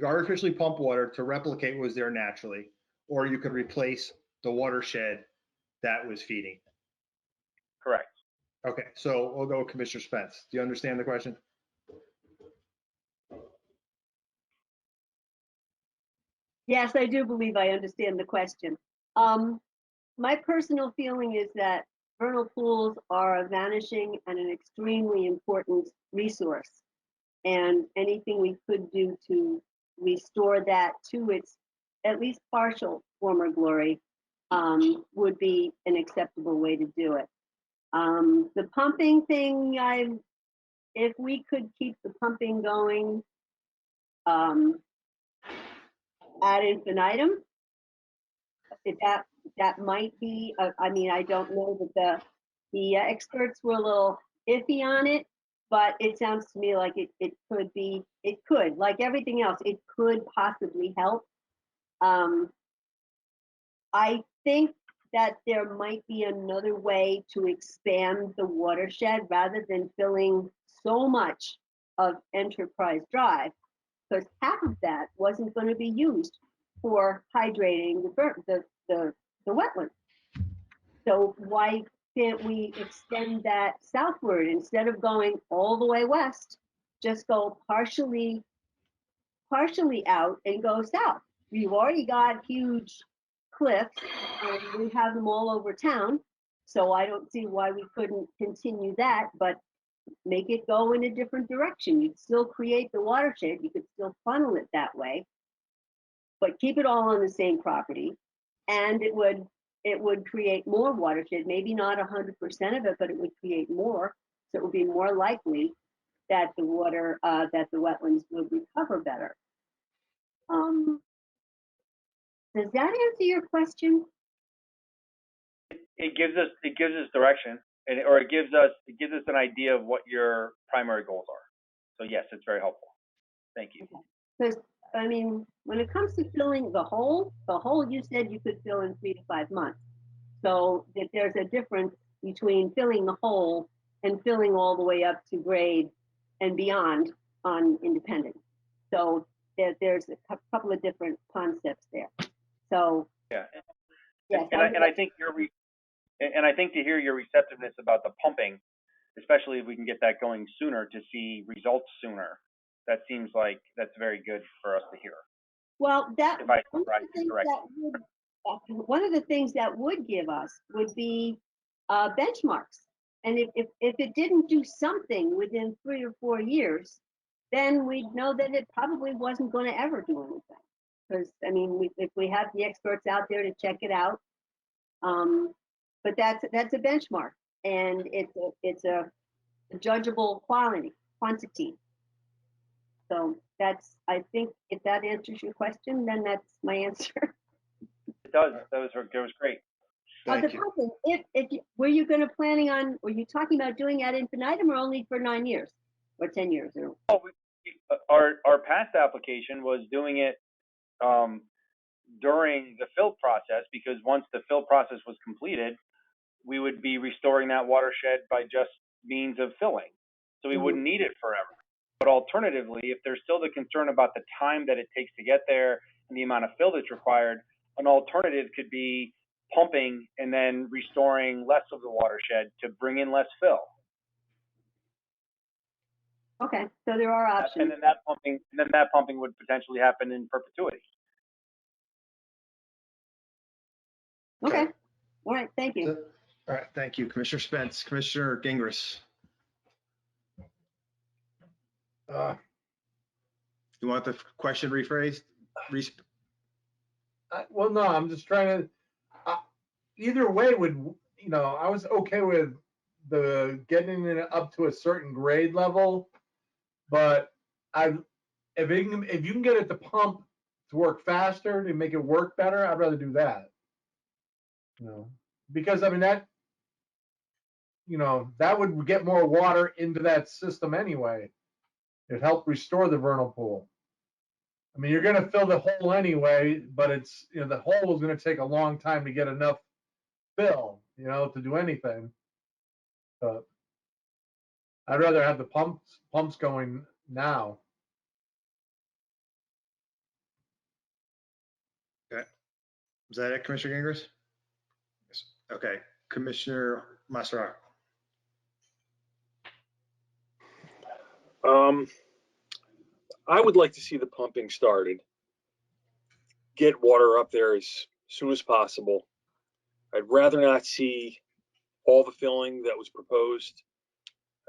artificially pump water to replicate what was there naturally, or you could replace the watershed that was feeding. Correct. Okay, so we'll go with Commissioner Spence. Do you understand the question? Yes, I do believe I understand the question. My personal feeling is that vernal pools are a vanishing and an extremely important resource. And anything we could do to restore that to its at least partial former glory would be an acceptable way to do it. The pumping thing, if we could keep the pumping going ad infinitum, that might be, I mean, I don't know that the experts were a little iffy on it, but it sounds to me like it could, like everything else, it could possibly help. I think that there might be another way to expand the watershed rather than filling so much of Enterprise Drive, because half of that wasn't going to be used for hydrating the wetland. So why can't we extend that southward instead of going all the way west? Just go partially out and go south. We've already got huge cliffs, and we have them all over town. So I don't see why we couldn't continue that, but make it go in a different direction. You'd still create the watershed. You could still funnel it that way, but keep it all on the same property. And it would create more watershed, maybe not 100% of it, but it would create more. So it would be more likely that the wetlands would recover better. Does that answer your question? It gives us direction, or it gives us an idea of what your primary goals are. So yes, it's very helpful. Thank you. Because I mean, when it comes to filling the hole you said you could fill in 3 to 5 months. So that there's a difference between filling the hole and filling all the way up to grade and beyond on Independence. So there's a couple of different concepts there. So yeah, yes, and I think I think to hear your receptiveness about the pumping, especially if we can get that going sooner to see results sooner, that seems like that's very good for us to hear. Well, that if I one of the things that would give us would be benchmarks. And if it didn't do something within 3 or 4 years, then we'd know that it probably wasn't going to ever do anything. Because I mean, if we have the experts out there to check it out, but that's a benchmark, and it's a judgeable quantity. So that's, I think, if that answers your question, then that's my answer. It does. That was great. Thank you. Pumping, were you talking about doing ad infinitum or only for 9 years or 10 years? Oh, our past application was doing it during the fill process, because once the fill process was completed, we would be restoring that watershed by just means of filling. So we wouldn't need it forever. But alternatively, if there's still the concern about the time that it takes to get there and the amount of fill that's required, an alternative could be pumping and then restoring less of the watershed to bring in less fill. Okay, so there are options. And then that pumping would potentially happen in perpetuity. Okay. All right, thank you. All right, thank you, Commissioner Spence. Commissioner Gingras. You want the question rephrased? Well, no, I'm just trying to, either way would, I was okay with the getting it up to a certain grade level, but if you can get it to pump to work faster, to make it work better, I'd rather do that. Because I mean that would get more water into that system anyway. It'd help restore the vernal pool. I mean, you're going to fill the hole anyway, but it's, the hole is going to take a long time to get enough fill, to do anything. But I'd rather have the pumps going now. Okay. Is that it, Commissioner Gingras? Yes. Okay. Commissioner Massaro. I would like to see the pumping started. Get water up there as soon as possible. I'd rather not see all the filling that was proposed.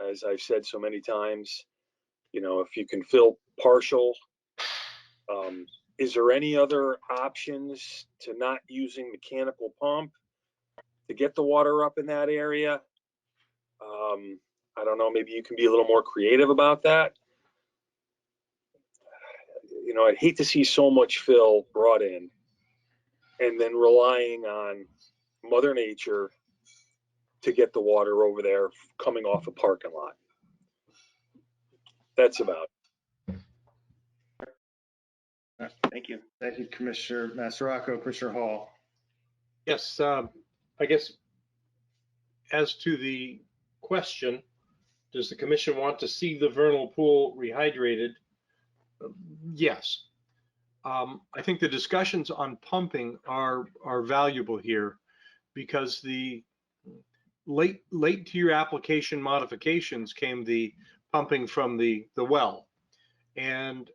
As I've said so many times, if you can fill partial, is there any other options to not using mechanical pump to get the water up in that area? I don't know, maybe you can be a little more creative about that. I'd hate to see so much fill brought in and then relying on Mother Nature to get the water over there coming off a parking lot. That's about it. Thank you. Thank you, Commissioner Massaro. Commissioner Hall. Yes, I guess as to the question, does the commission want to see the vernal pool rehydrated? Yes. I think the discussions on pumping are valuable here because the late to your application modifications came the pumping from the well, and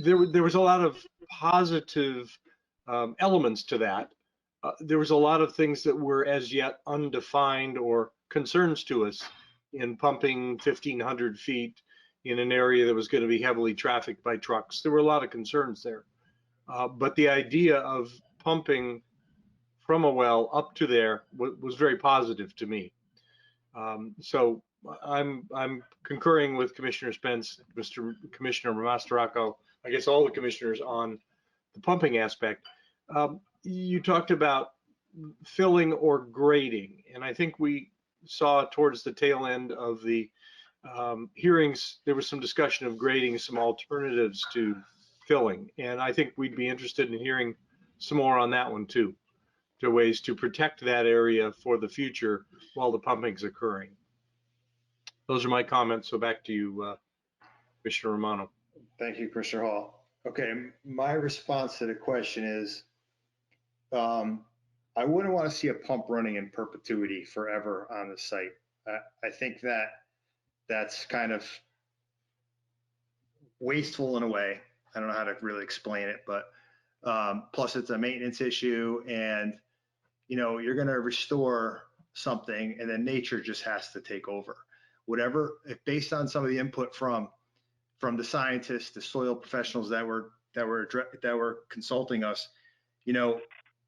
there was a lot of positive elements to that. There was a lot of things that were as yet undefined or concerns to us in pumping 1,500 feet in an area that was going to be heavily trafficked by trucks. There were a lot of concerns there. But the idea of pumping from a well up to there was very positive to me. So I'm concurring with Commissioner Spence, Commissioner Mastracco, I guess all the commissioners on the pumping aspect. You talked about filling or grading, and I think we saw towards the tail end of the hearings, there was some discussion of grading some alternatives to filling. And I think we'd be interested in hearing some more on that one too, to ways to protect that area for the future while the pumping's occurring. Those are my comments. So back to you, Commissioner Romano. Thank you, Commissioner Hall. Okay, my response to the question is, I wouldn't want to see a pump running in perpetuity forever on the site. I think that that's kind of wasteful in a way. I don't know how to really explain it, but plus it's a maintenance issue, and you're going to restore something, and then nature just has to take over. Whatever, based on some of the input from the scientists, the soil professionals that were consulting us,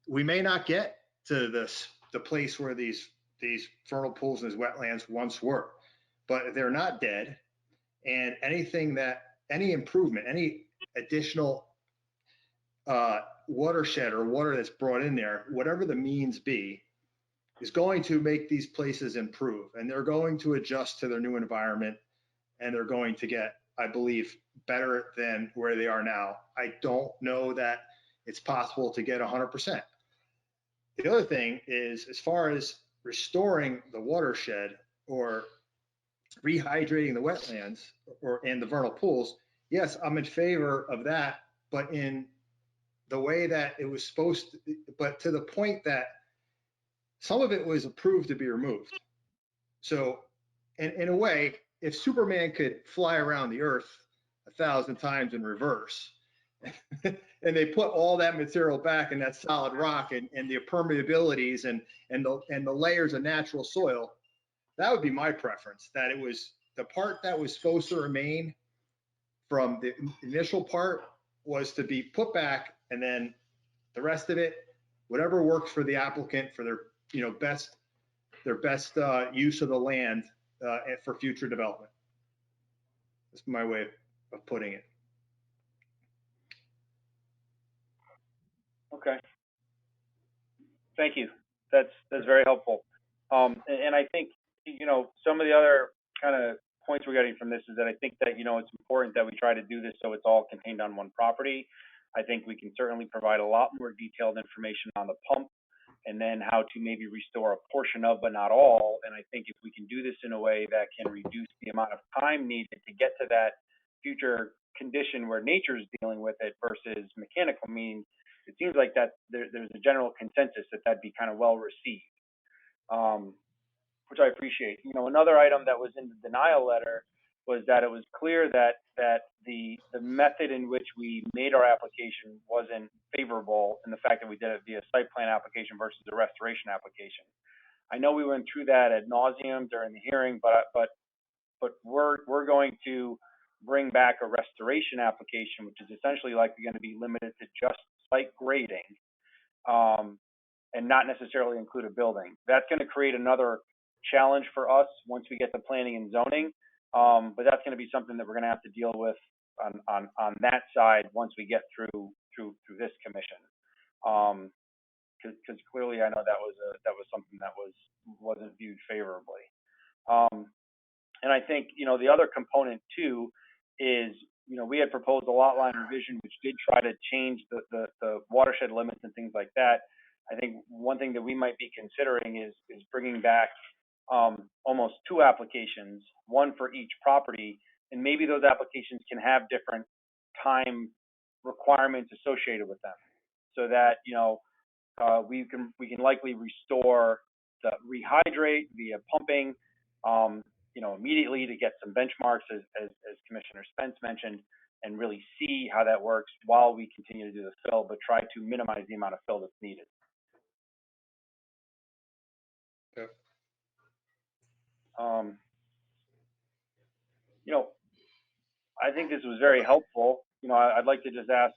we may not get to the place where these vernal pools and these wetlands once were, but they're not dead. And any improvement, any additional watershed or water that's brought in there, whatever the means be, is going to make these places improve, and they're going to adjust to their new environment, and they're going to get, I believe, better than where they are now. I don't know that it's possible to get 100%. The other thing is, as far as restoring the watershed or rehydrating the wetlands and the vernal pools, yes, I'm in favor of that, but in the way that it was supposed to, but to the point that some of it was approved to be removed. So in a way, if Superman could fly around the earth 1,000 times in reverse, and they put all that material back in that solid rock and the permeabilities and the layers of natural soil, that would be my preference. That it was the part that was supposed to remain from the initial part was to be put back, and then the rest of it, whatever works for the applicant for their best use of the land for future development. That's my way of putting it. Okay. Thank you. That's very helpful. And I think, some of the other kind of points we're getting from this is that I think that, it's important that we try to do this so it's all contained on one property. I think we can certainly provide a lot more detailed information on the pump, and then how to maybe restore a portion of, but not all. And I think if we can do this in a way that can reduce the amount of time needed to get to that future condition where nature is dealing with it versus mechanical means, it seems like that there's a general consensus that that'd be kind of well received, which I appreciate. Another item that was in the denial letter was that it was clear that the method in which we made our application wasn't favorable, in the fact that we did it via site plan application versus a restoration application. I know we went through that ad nauseum during the hearing, but we're going to bring back a restoration application, which is essentially likely going to be limited to just site grading, and not necessarily include a building. That's going to create another challenge for us once we get to planning and zoning. But that's going to be something that we're going to have to deal with on that side once we get through this commission. Because clearly, I know that was something that wasn't viewed favorably. And I think the other component too is we had proposed a lot line revision which did try to change the watershed limits and things like that. I think one thing that we might be considering is bringing back almost 2 applications, one for each property, and maybe those applications can have different time requirements associated with them, so that we can likely restore the rehydrate via pumping, immediately to get some benchmarks as Commissioner Spence mentioned, and really see how that works while we continue to do the fill, but try to minimize the amount of fill that's needed. Okay. I think this was very helpful. I'd like to just ask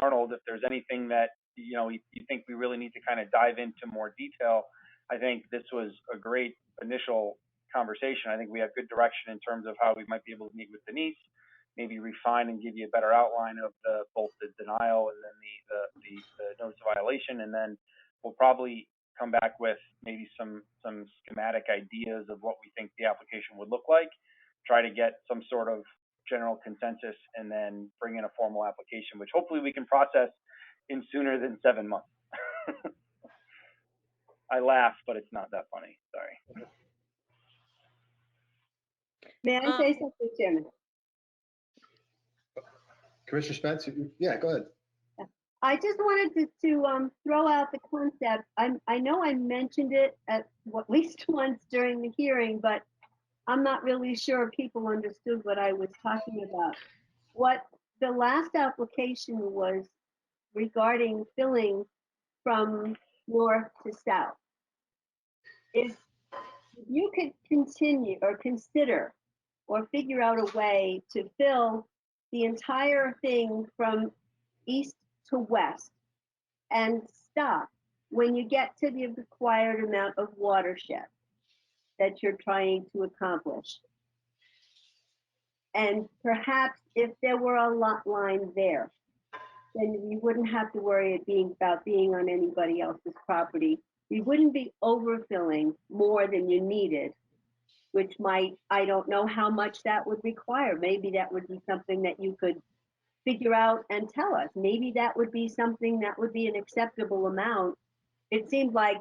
Arnold if there's anything that, you think we really need to kind of dive into more detail. I think this was a great initial conversation. I think we have good direction in terms of how we might be able to meet with Denise, maybe refine and give you a better outline of both the denial and then the notice of violation. And then we'll probably come back with maybe some schematic ideas of what we think the application would look like, try to get some sort of general consensus, and then bring in a formal application, which hopefully we can process in sooner than 7 months. I laugh, but it's not that funny. Sorry. May I say something, Chairman? Commissioner Spence, yeah, go ahead. I just wanted to throw out the concept. I know I mentioned it at least once during the hearing, but I'm not really sure people understood what I was talking about. What the last application was regarding filling from north to south. If you could continue or consider or figure out a way to fill the entire thing from east to west and stop when you get to the required amount of watershed that you're trying to accomplish. And perhaps if there were a lot line there, then you wouldn't have to worry about being on anybody else's property. You wouldn't be overfilling more than you needed, which might, I don't know how much that would require. Maybe that would be something that you could figure out and tell us. Maybe that would be something that would be an acceptable amount. It seemed like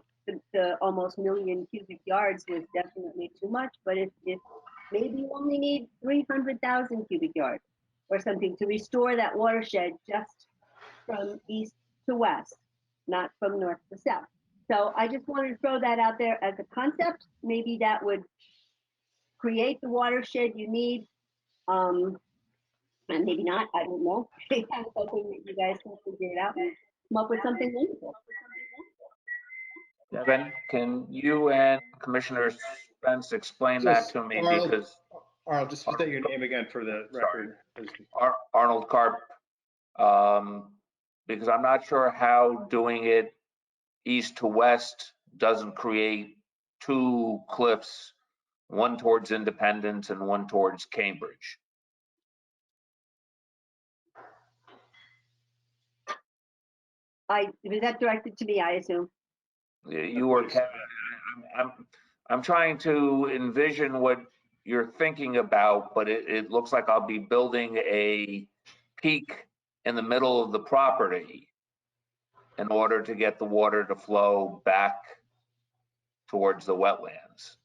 the almost million cubic yards was definitely too much, but if maybe you only need 300,000 cubic yards or something to restore that watershed just from east to west, not from north to south. So I just wanted to throw that out there as a concept. Maybe that would create the watershed you need. And maybe not, I don't know. Maybe that's something that you guys can figure it out and come up with something wonderful. Devin, can you and Commissioner Spence explain that to me? Because Arnold, just state your name again for the record. Arnold Karp, because I'm not sure how doing it east to west doesn't create 2 cliffs, one towards Independence and one towards Cambridge. Was that directed to me, I assume? You were, I'm trying to envision what you're thinking about, but it looks like I'll be building a peak in the middle of the property in order to get the water to flow back towards the wetlands.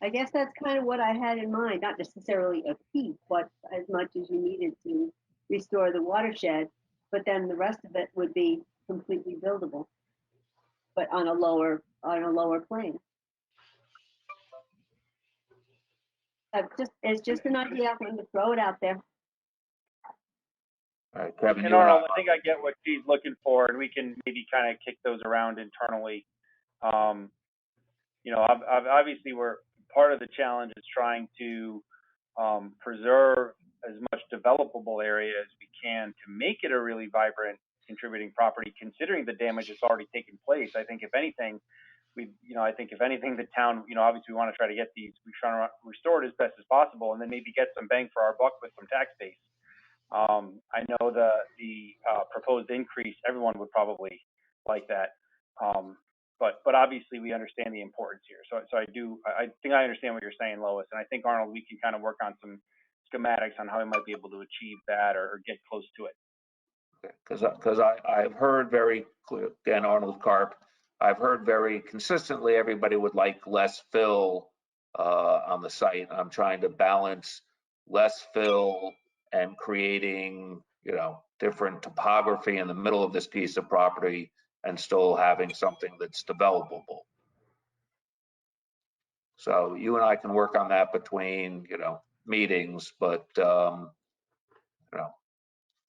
I guess that's kind of what I had in mind, not necessarily a peak, but as much as you needed to restore the watershed, but then the rest of it would be completely buildable, but on a lower plane. It's just an idea. I'm going to throw it out there. All right, Kevin, And Arnold, I think I get what she's looking for, and we can maybe kind of kick those around internally. Obviously, we're part of the challenge is trying to preserve as much developable area as we can to make it a really vibrant, contributing property, considering the damage that's already taken place. I think if anything, the town, obviously we want to try to get these, we try to restore it as best as possible, and then maybe get some bang for our buck with some tax base. I know the proposed increase, everyone would probably like that. But obviously we understand the importance here. So I think I understand what you're saying, Lois. And I think, Arnold, we can kind of work on some schematics on how we might be able to achieve that or get close to it. Because I've heard very clear, again, Arnold Carp, I've heard very consistently, everybody would like less fill on the site. I'm trying to balance less fill and creating, different topography in the middle of this piece of property and still having something that's developable. So you and I can work on that between, meetings, but,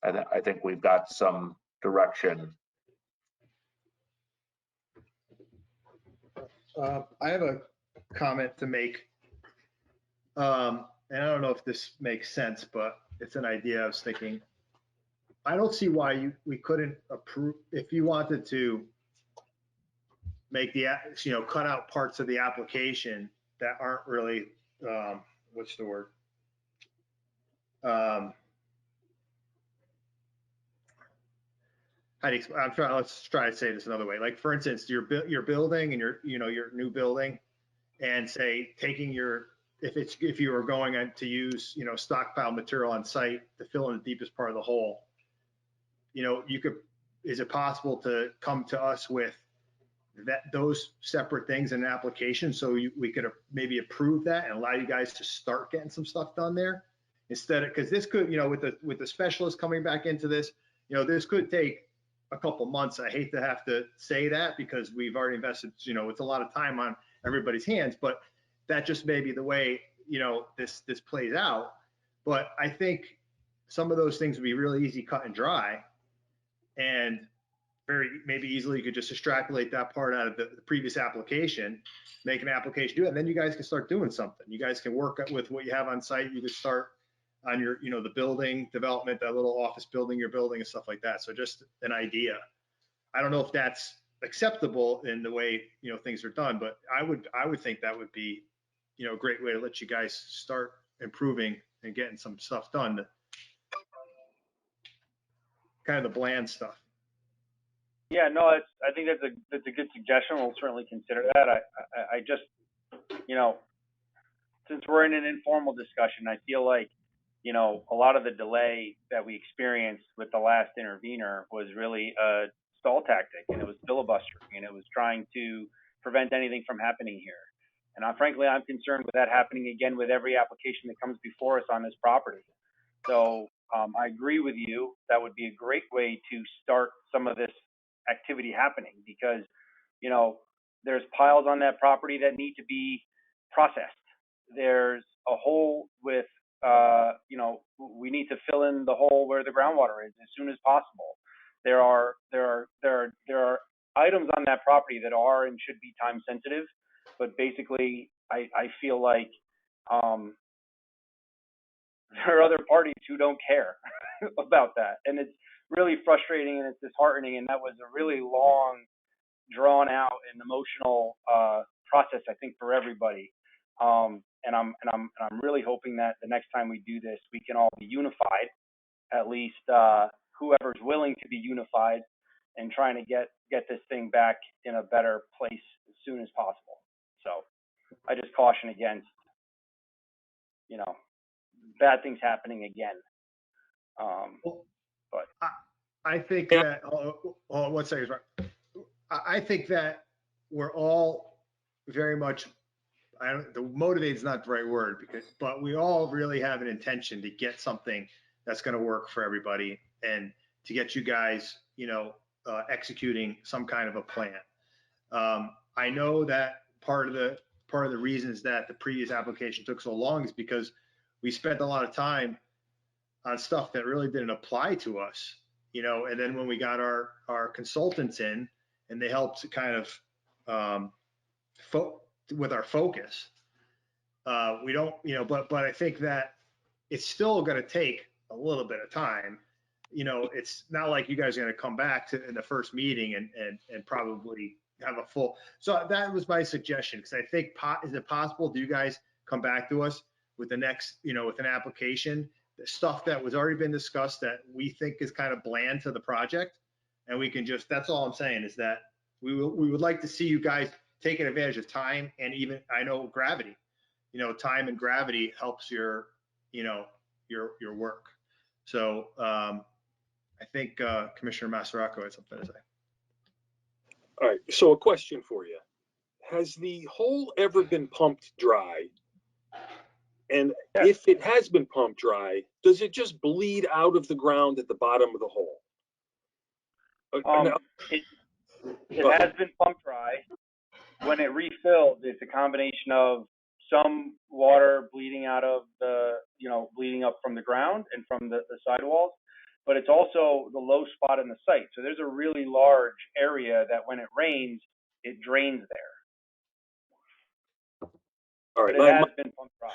I think we've got some direction. I have a comment to make. And I don't know if this makes sense, but it's an idea I was thinking. I don't see why we couldn't approve, if you wanted to make cut out parts of the application that aren't really, what's the word? Let's try to say this another way. Like, for instance, your building and your new building, and say taking if you were going to use stockpile material on site to fill in the deepest part of the hole, is it possible to come to us with those separate things in an application, so we could maybe approve that and allow you guys to start getting some stuff done there, instead of, because this could, with the specialist coming back into this, this could take a couple months. I hate to have to say that because we've already invested, it's a lot of time on everybody's hands, but that just may be the way, this plays out. But I think some of those things would be really easy, cut and dry, and maybe easily you could just extrapolate that part out of the previous application, make an application, do it, and then you guys can start doing something. You guys can work with what you have on site. You could start on your, the building development, that little office building you're building and stuff like that. So just an idea. I don't know if that's acceptable in the way, things are done, but I would think that would be, a great way to let you guys start improving and getting some stuff done. Kind of the bland stuff. Yeah, no, I think that's a good suggestion. We'll certainly consider that. I just, since we're in an informal discussion, I feel like, a lot of the delay that we experienced with the last intervener was really a stall tactic, and it was filibustering, and it was trying to prevent anything from happening here. And frankly, I'm concerned with that happening again with every application that comes before us on this property. So I agree with you. That would be a great way to start some of this activity happening, because, there's piles on that property that need to be processed. There's a hole with, we need to fill in the hole where the groundwater is as soon as possible. There are items on that property that are and should be time sensitive, but basically I feel like there are other parties who don't care about that, and it's really frustrating and it's disheartening. And that was a really long, drawn out and emotional process, I think, for everybody. And I'm really hoping that the next time we do this, we can all be unified, at least whoever's willing to be unified, and trying to get this thing back in a better place as soon as possible. So I just caution against, bad things happening again. But I think that, one second, I think that we're all very much, motivated is not the right word, but we all really have an intention to get something that's going to work for everybody, and to get you guys, executing some kind of a plan. I know that part of the reasons that the previous application took so long is because we spent a lot of time on stuff that really didn't apply to us, and then when we got our consultants in and they helped kind of with our focus, we don't, but I think that it's still going to take a little bit of time. It's not like you guys are going to come back in the first meeting and probably have a full. So that was my suggestion, because I think, is it possible, do you guys come back to us with the next, with an application, the stuff that was already been discussed that we think is kind of bland to the project, and we can just, that's all I'm saying, is that we would like to see you guys taking advantage of time, and even, I know, gravity, time and gravity helps your, your work. So I think Commissioner Massaraco had something to say. All right, so a question for you. Has the hole ever been pumped dry? And Yes. if it has been pumped dry, does it just bleed out of the ground at the bottom of the hole? Now- It Go has ahead. been pumped dry. When it refills, it's a combination of some water bleeding out of the, bleeding up from the ground and from the sidewalls, but it's also the low spot in the site. So there's a really large area that when it rains, it drains there. All right, But it has been pumped dry.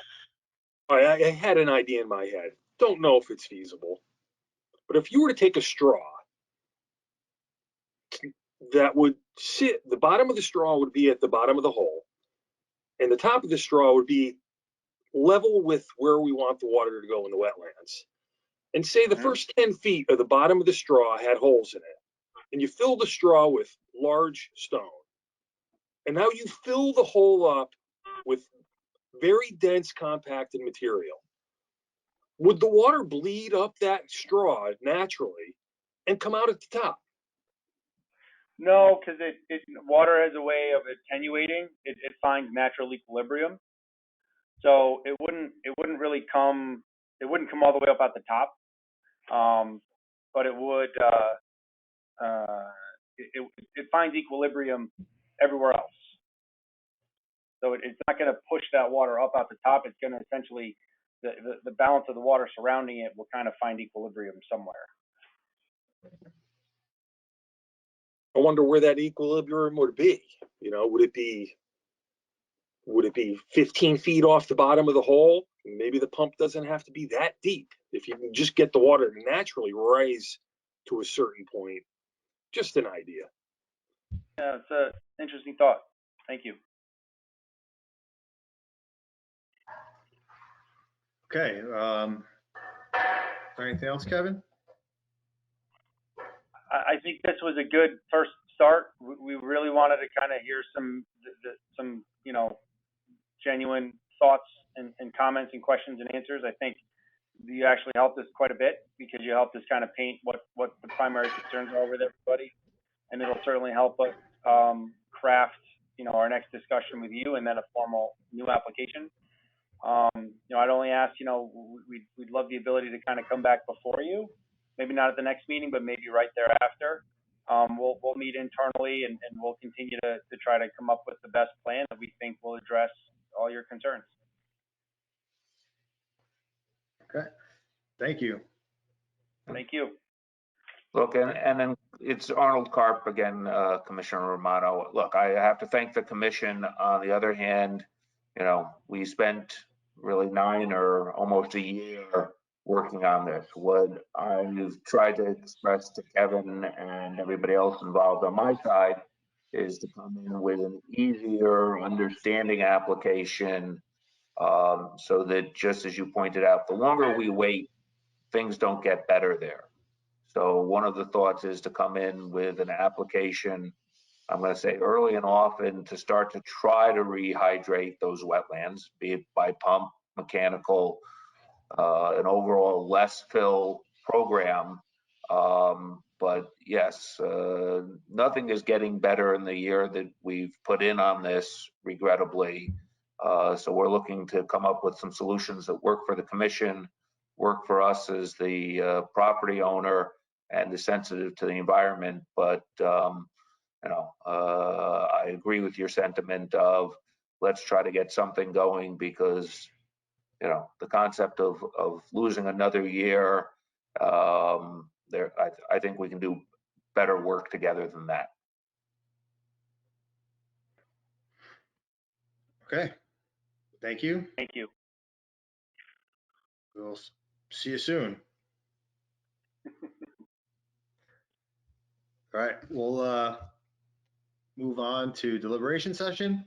all right, I had an idea in my head. Don't know if it's feasible, but if you were to take a straw that would sit, the bottom of the straw would be at the bottom of the hole, and the top of the straw would be level with where we want the water to go in the wetlands. And say the first 10 feet of the bottom of the straw had holes in it, and you fill the straw with large stone. And now you fill the hole up with very dense compacted material. Would the water bleed up that straw naturally and come out at the top? No, because water has a way of attenuating. It finds natural equilibrium. So it wouldn't really come. It wouldn't come all the way up at the top. But it would. It finds equilibrium everywhere else. So it's not going to push that water up at the top. It's going to essentially the balance of the water surrounding it will kind of find equilibrium somewhere. I wonder where that equilibrium would be. Would it be 15 feet off the bottom of the hole? Maybe the pump doesn't have to be that deep. If you can just get the water to naturally rise to a certain point. Just an idea. Yeah, it's an interesting thought. Thank you. Okay. Is there anything else, Kevin? I think this was a good first start. We really wanted to kind of hear some genuine thoughts and comments and questions and answers. I think you actually helped us quite a bit because you helped us kind of paint what the primary concerns are with everybody, and it'll certainly help us craft our next discussion with you and then a formal new application. I'd only ask, we'd love the ability to kind of come back before you, maybe not at the next meeting, but maybe right thereafter. We'll meet internally and we'll continue to try to come up with the best plan that we think will address all your concerns. Okay. Thank you. Thank you. Look, and then it's Arnold Karp again, Commissioner Romano. Look, I have to thank the commission. On the other hand, we spent really 9 or almost a year working on this. What I've tried to express to Kevin and everybody else involved on my side is to come in with an easier understanding application, so that, just as you pointed out, the longer we wait, things don't get better there. So one of the thoughts is to come in with an application, I'm going to say early and often, to start to try to rehydrate those wetlands, be it by pump, mechanical, an overall less fill program. But yes, nothing is getting better in the year that we've put in on this, regrettably. So we're looking to come up with some solutions that work for the commission, work for us as the property owner and the sensitive to the environment. But I agree with your sentiment of let's try to get something going, because the concept of losing another year, I think we can do better work together than that. Okay. Thank you. Thank you. We'll see you soon. All right, we'll move on to deliberation session.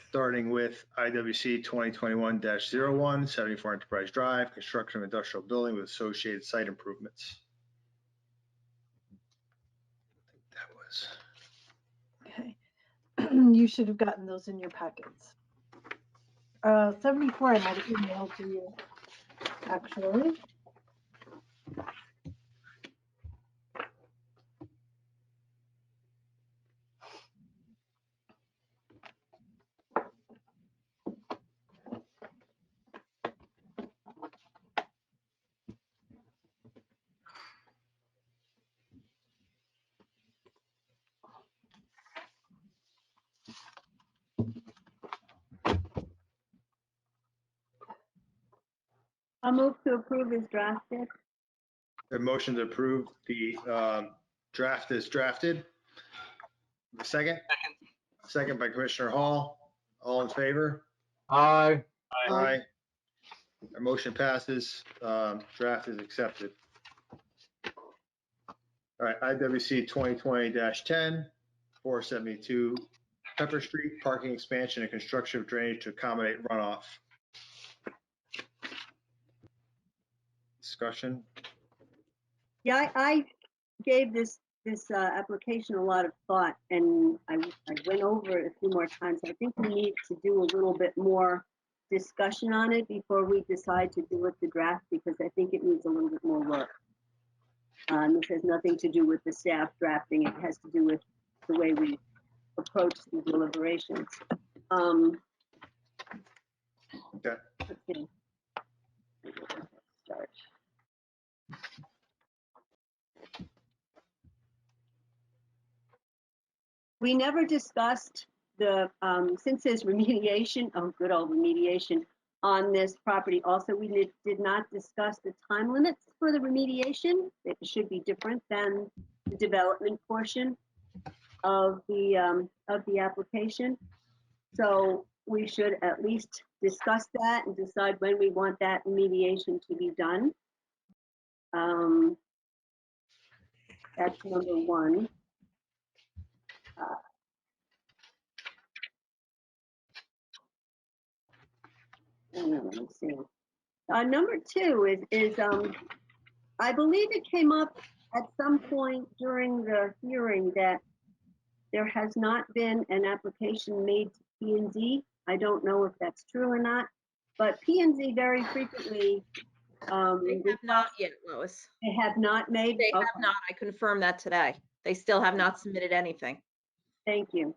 Starting with IWC 2021-01, 74 Enterprise Drive, construction of industrial building with associated site improvements. I think that was. Okay. You should have gotten those in your packets. 74 I might have emailed to you. actually. I'll move to approve as drafted. A motion to approve the draft is drafted. A second? Second by Commissioner Hall. All in favor? Aye. Aye. Our motion passes. Draft is accepted. All right, IWC 2020-10, 472 Pepper Street, parking expansion and construction of drainage to accommodate runoff. Discussion? Yeah, I gave this application a lot of thought, and I went over it a few more times. I think we need to do a little bit more discussion on it before we decide to do it the draft, because I think it needs a little bit more work. This has nothing to do with the staff drafting. It has to do with the way we approach the deliberations. Okay. Let's see. Start. We never discussed the, since there's remediation, oh, good old remediation on this property. Also, we did not discuss the time limits for the remediation. It should be different than the development portion of the application. So we should at least discuss that and decide when we want that remediation to be done. That's number one. Let me see. Number two is I believe it came up at some point during the hearing that there has not been an application made to P&Z. I don't know if that's true or not, but P&Z very frequently. They have not yet, Lois. They have not made. They Okay. have not. I confirmed that today. They still have not submitted anything. Thank you.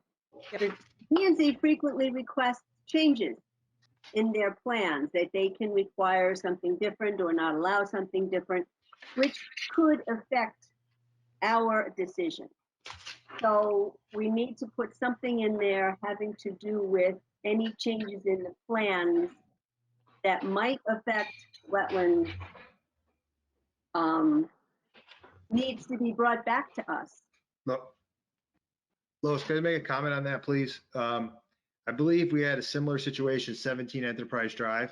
Yep. P&Z frequently requests changes in their plans, that they can require something different or not allow something different, which could affect our decision. So we need to put something in there having to do with any changes in the plans that might affect wetlands, needs to be brought back to us. Lois, can I make a comment on that, please? I believe we had a similar situation, 17 Enterprise Drive,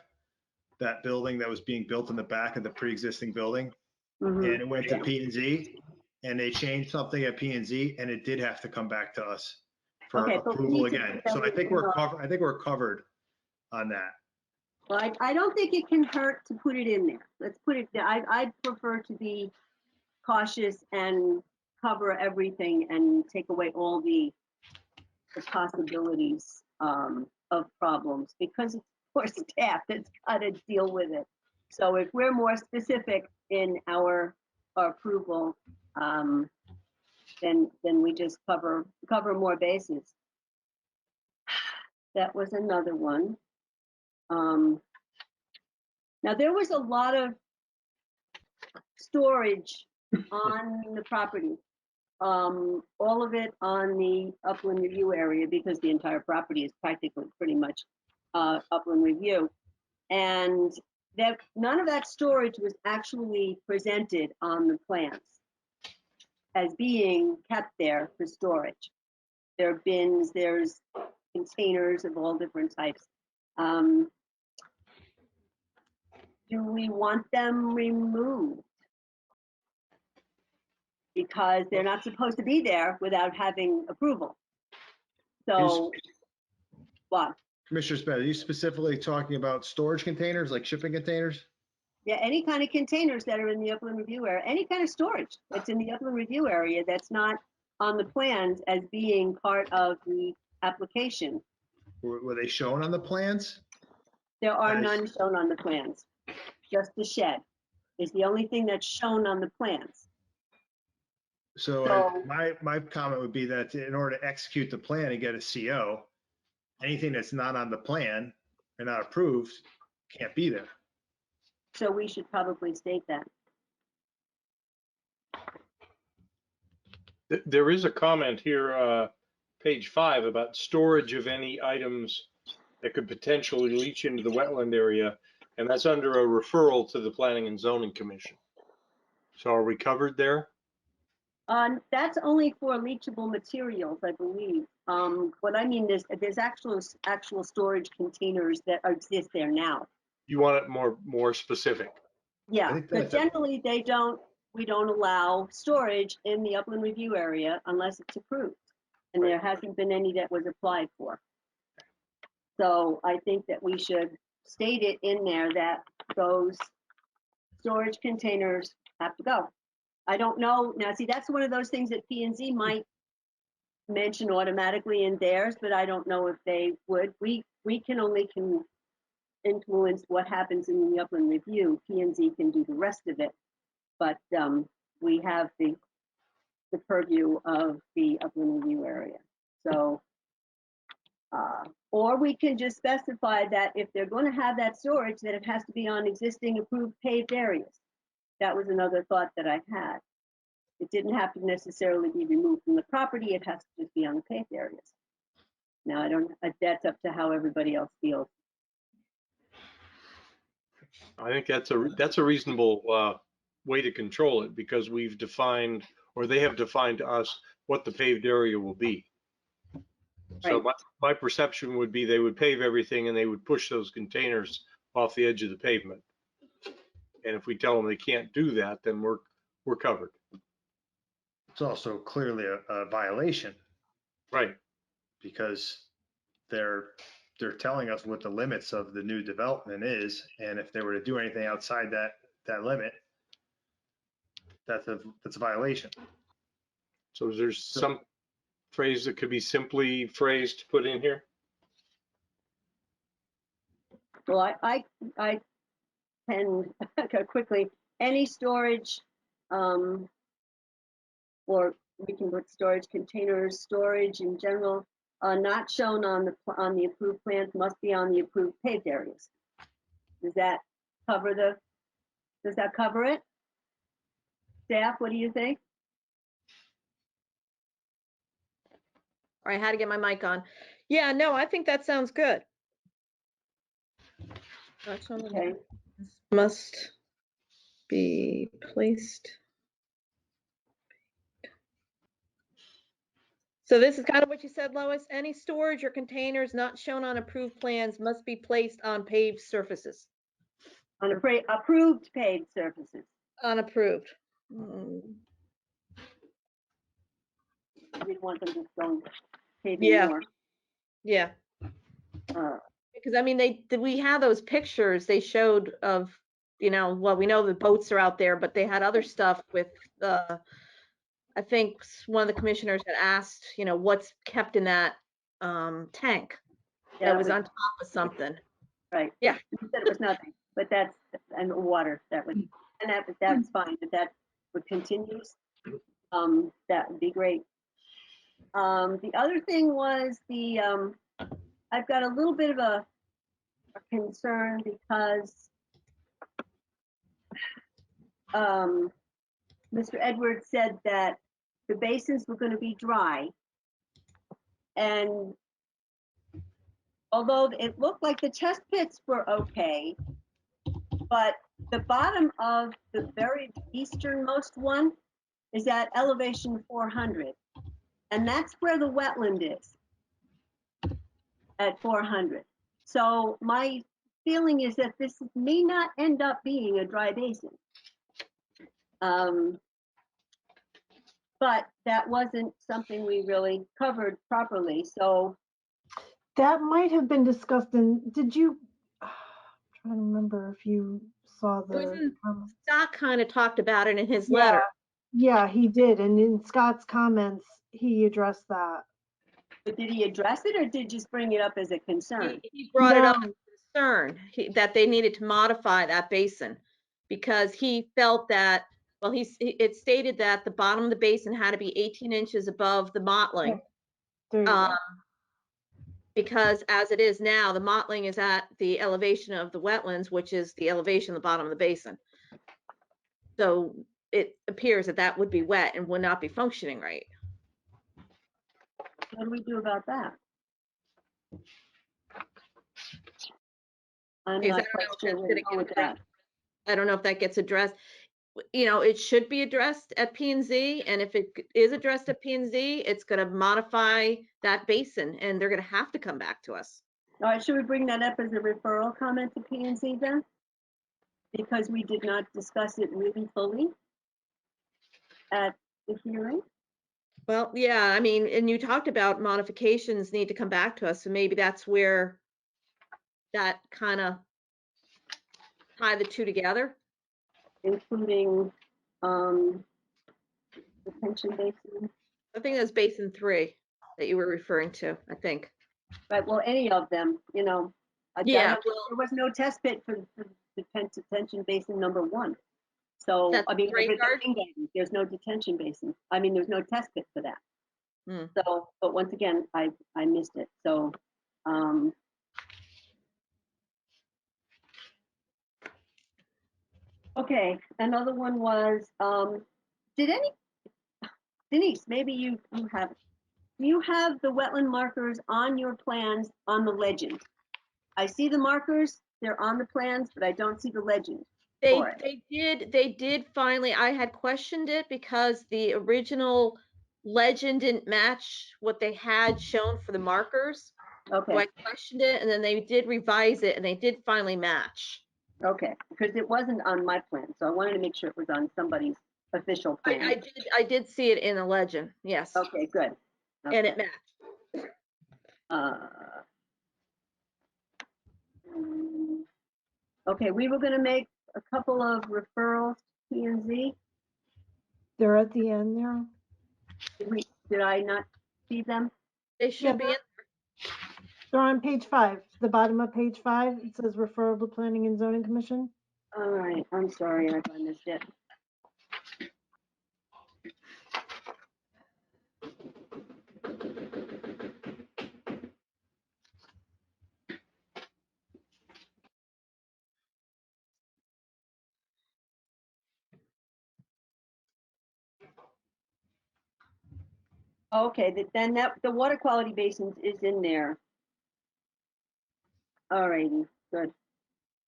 that building that was being built in the back of the pre-existing building. Mhm. And it went to P&Z, and they changed something at P&Z, and it did have to come back to us for Okay, but we approval need to again. put that So I think in we're the- covered. I think we're covered on that. Well, I don't think it can hurt to put it in there. Let's put it, I'd prefer to be cautious and cover everything and take away all the possibilities of problems, because it's for staff that's got to deal with it. So if we're more specific in our approval, then we just cover more bases. That was another one. Now there was a lot of storage on the property. All of it on the upland review area, because the entire property is practically pretty much upland review. And that none of that storage was actually presented on the plans as being kept there for storage. There are bins, there's containers of all different types. Do we want them removed? Because they're not supposed to be there without having approval. So, what? Commissioner Spence, are you specifically talking about storage containers, like shipping containers? Yeah, any kind of containers that are in the upland review area, any kind of storage that's in the upland review area that's not on the plans as being part of the application. Were they shown on the plans? There are Nice. none shown on the plans. Just the shed is the only thing that's shown on the plans. So So- my comment would be that in order to execute the plan and get a CO, anything that's not on the plan or not approved can't be there. So we should probably state that. There is a comment here, page 5, about storage of any items that could potentially leach into the wetland area, and that's under a referral to the Planning and Zoning Commission. So are we covered there? That's only for leachable materials, I believe. What I mean is there's actual storage containers that exist there now. You want it more specific? Yeah, think but that's a- generally we don't allow storage in the upland review area unless it's approved. And there hasn't been any that was applied for. So I think that we should state it in there that those storage containers have to go. I don't know, now see, that's one of those things that P and Z might mention automatically in theirs, but I don't know if they would. We can only influence what happens in the upland review. P and Z can do the rest of it. But we have the purview of the upland review area. So, or we can just specify that if they're going to have that storage, that it has to be on existing approved paved areas. That was another thought that I had. It didn't have to necessarily be removed from the property. It has to just be on the paved areas. Now, I don't, that's up to how everybody else feels. I think that's a reasonable way to control it, because we've defined, or they have defined to us, what the paved area will be. So my perception would be they would pave everything and they would push those containers off the edge of the pavement. And if we tell them they can't do that, then we're covered. It's also clearly a violation Right. because they're telling us what the limits of the new development is. And if they were to do anything outside that limit, that's a violation. So is there some phrase that could be simply phrased to put in here? Well, I can quickly, any storage, or we can put storage containers, storage in general, not shown on the approved plans must be on the approved paved areas. Does that cover it? Staff, what do you think? All right, how to get my mic on. Yeah, no, I think that sounds good. Okay. Must be placed. So this is kind of what you said, Lois. Any storage or containers not shown on approved plans must be placed on paved surfaces. On approved paved surfaces. Unapproved. We want them just going paving Yeah. more. Yeah. Because I mean, we have those pictures they showed of, well, we know the boats are out there, but they had other stuff with I think one of the commissioners had asked, what's kept in that tank that was on top of something. Right. Yeah. You said it was nothing, but and the water, that's fine, but that would continue. That would be great. The other thing was I've got a little bit of a concern because Mr. Edwards said that the basins were going to be dry. And although it looked like the test pits were okay, but the bottom of the very easternmost one is at elevation 400. And that's where the wetland is, at 400. So my feeling is that this may not end up being a dry basin. But that wasn't something we really covered properly, so. That might have been discussed in, did you, I'm trying to remember if you saw Scott kind of talked about it in his Yeah. letter. Yeah, he did. And in Scott's comments, he addressed that. But did he address it or did he just bring it up as a concern? He brought it up concern that they needed to modify that basin because he felt that, well, it stated that the bottom of the basin had to be 18 inches above the mottling. There you go. Because as it is now, the mottling is at the elevation of the wetlands, which is the elevation of the bottom of the basin. So it appears that that would be wet and would not be functioning right. What do we do about that? I'm Because not quite sure where to go with that. I don't know if that gets addressed. You know, it should be addressed at P&Z, and if it is addressed at P&Z, it's going to modify that basin, and they're going to have to come back to us. All right, should we bring that up as a referral comment to P&Z then? Because we did not discuss it really fully at the hearing. Well, yeah, I mean, and you talked about modifications need to come back to us, so maybe that's where that kind of tie the two together. Including detention basin. I think that's basin 3 that you were referring to, I think. Right, well, any of them, you know. Yeah, There was no test pit for detention basin number 1. So, That's I mean, if it's a Graveyard? rain garden, there's no detention basin. I mean, there's no test pit for that. So, but once again, I missed it. So, okay, another one was, Denise, maybe you have it. You have the wetland markers on your plans on the legend. I see the markers, they're on the plans, but I don't see the legend. They did finally, I had questioned it because the original legend didn't match what they had shown for the markers. Okay. So I questioned it, and then they did revise it, and they did finally match. Okay, because it wasn't on my plan, so I wanted to make sure it was on somebody's official plan. I did see it in the legend, yes. Okay, good. Okay. And it matched. Okay, we were gonna make a couple of referrals to P&Z. They're at the end there. Did I not see them? They should be in. They're on page 5, the bottom of page 5. It says referral to Planning and Zoning Commission. All right, I'm sorry if I missed it. Okay, then the water quality basins is in there. All righty, good.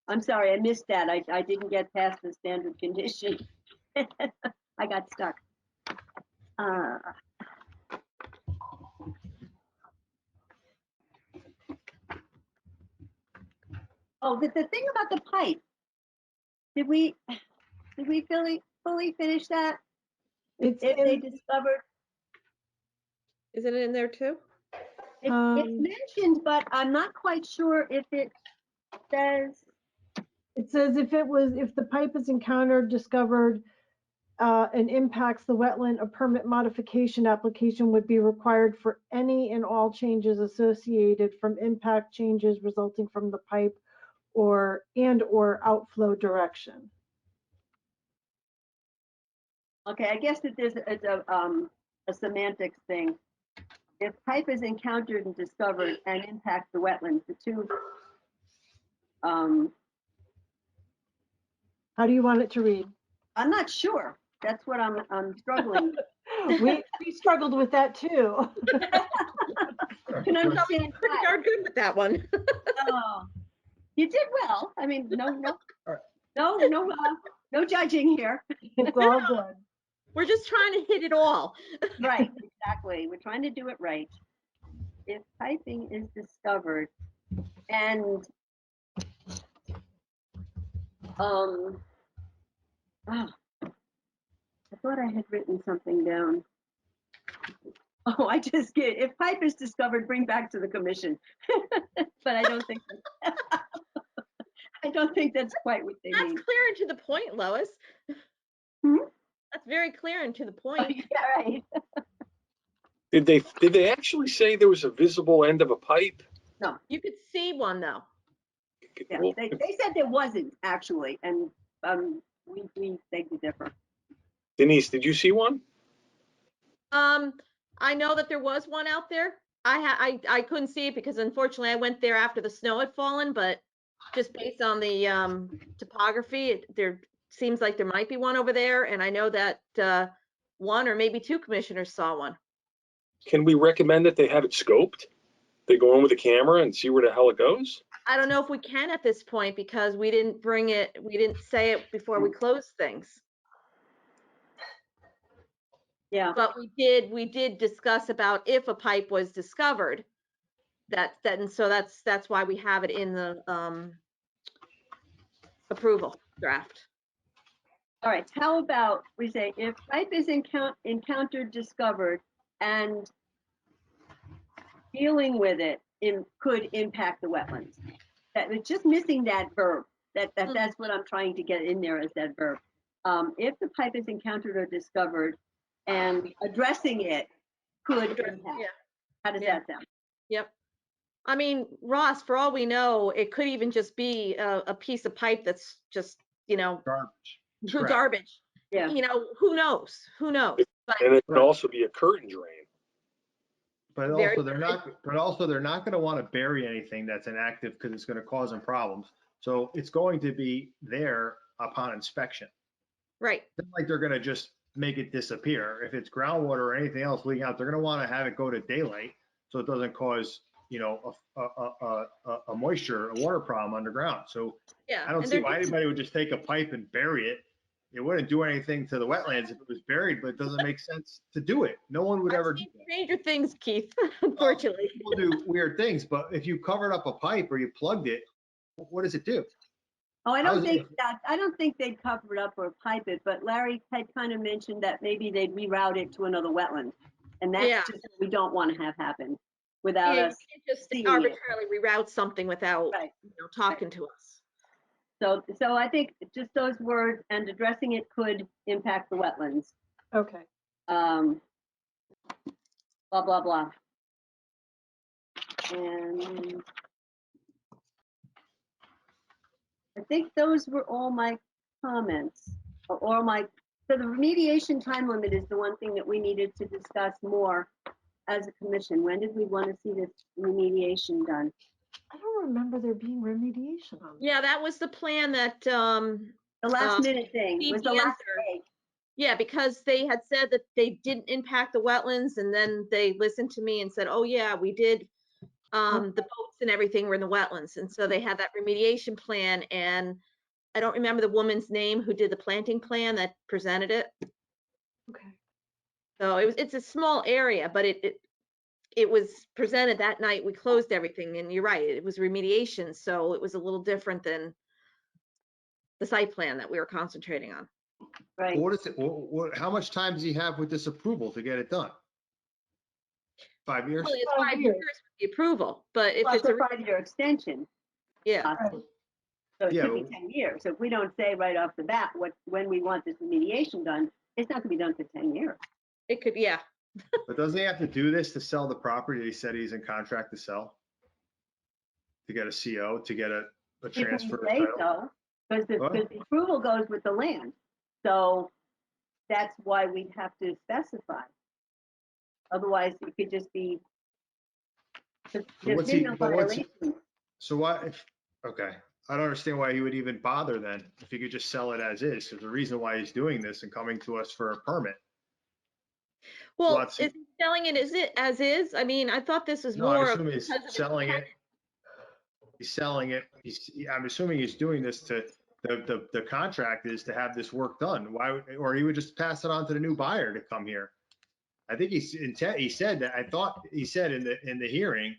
I'm sorry, I missed that. I didn't get past the standard condition. I got stuck. Oh, the thing about the pipe. Did we fully finish that? If they discovered. Is it in there too? It's mentioned, but I'm not quite sure if it says. It says if the pipe is encountered, discovered, and impacts the wetland, a permit modification application would be required for any and all changes associated from impact changes resulting from the pipe or outflow direction. Okay, I guess that it's a semantics thing. If pipe is encountered and discovered and impacts the wetlands, the two. How do you want it to read? I'm not sure. That's what I'm struggling with. We struggled with that too. Can understand pretty darn good with that one. Oh, you did well. I mean, no judging here. It's all good. We're just trying to hit it all. Right, exactly. We're trying to do it right. If piping is discovered and oh, I thought I had written something down. Oh, I just get, if pipe is discovered, bring back to the commission. But I don't think that's quite what they mean. That's clear and to the point, Lois. That's very clear and to the point. Yeah, right. Did they actually say there was a visible end of a pipe? No. You could see one though. Yeah, Well, they said there wasn't actually, and we beg to differ. Denise, did you see one? I know that there was one out there. I couldn't see it because unfortunately I went there after the snow had fallen, but just based on the topography, there seems like there might be one over there, and I know that one or maybe two commissioners saw one. Can we recommend that they have it scoped? They go in with a camera and see where the hell it goes? I don't know if we can at this point because we didn't say it before we closed things. Yeah, But we did discuss about if a pipe was discovered, and so that's why we have it in the approval draft. all right, how about we say if pipe is encountered, discovered, and dealing with it could impact the wetlands. That was just missing that verb. That's what I'm trying to get in there as that verb. If the pipe is encountered or discovered and addressing it could impact. Yeah. How does that sound? Yep. I mean, Ross, for all we know, it could even just be a piece of pipe that's just, Garbage. true Scrap. garbage. Yeah. Who knows? Who knows? But And it could also be a curtain drain. But Very also they're not going to want to bury anything that's inactive because it's going to cause them problems. So it's going to be there upon inspection. right. It's not like they're going to just make it disappear. If it's groundwater or anything else leaking out, they're going to want to have it go to daylight so it doesn't cause, a water problem underground. So Yeah. I don't and see they're why doing- anybody would just take a pipe and bury it. It wouldn't do anything to the wetlands if it was buried, but it doesn't make sense to do it. No one would I've ever do seen that. stranger things, Keith, unfortunately. People do weird things, but if you covered up a pipe or you plugged it, what does it do? Oh, I How's don't think they'd cover it up or pipe it, but Larry had kind of mentioned that maybe they'd reroute it to another wetland. And that's Yeah. just what we don't want to have happen without Yeah, you us. can't just seeing it. arbitrarily reroute something without, Right. talking to us. So I think just those words and addressing it could impact the wetlands. Okay. Blah, blah, blah. And I think those were all my comments, so the remediation time limit is the one thing that we needed to discuss more as a commission. When did we want to see this remediation done? I don't remember there being remediation on that. Yeah, that was the plan that, The last minute thing was the last answered. day. yeah, because they had said that they didn't impact the wetlands and then they listened to me and said, oh yeah, we did. The boats and everything were in the wetlands. And so they had that remediation plan, and I don't remember the woman's name who did the planting plan that presented it. Okay. So it's a small area, but it was presented that night. We closed everything, and you're right, it was remediation, so it was a little different than the site plan that we were concentrating on. Right. What is it? How much time does he have with this approval to get it done? 5 years? Well, it's 5 5 years. years with the approval, but if Plus it's a 5-year extension. yeah, possible. So it Yeah, could be 10 years. So if we don't say right off the bat when we want this remediation done, it's not gonna be done for 10 years. it could, yeah. But doesn't he have to do this to sell the property that he said he's in contract to sell? To get a CO, to get a If we transfer of say title? so, because What? the approval goes with the land. So that's why we'd have to specify. Otherwise, it could just be. There's what's been he- no but what's he- violation. So why, okay, I don't understand why he would even bother then, if he could just sell it as is. There's a reason why he's doing this and coming to us for a permit. Well, Lots is of- he selling it as is? I mean, I thought this was No, I'm more of assuming he's because of his selling it. tenant. He's selling it. I'm assuming he's doing this the contract is to have this work done. Or he would just pass it on to the new buyer to come here. I think he said that, I thought he said in the hearing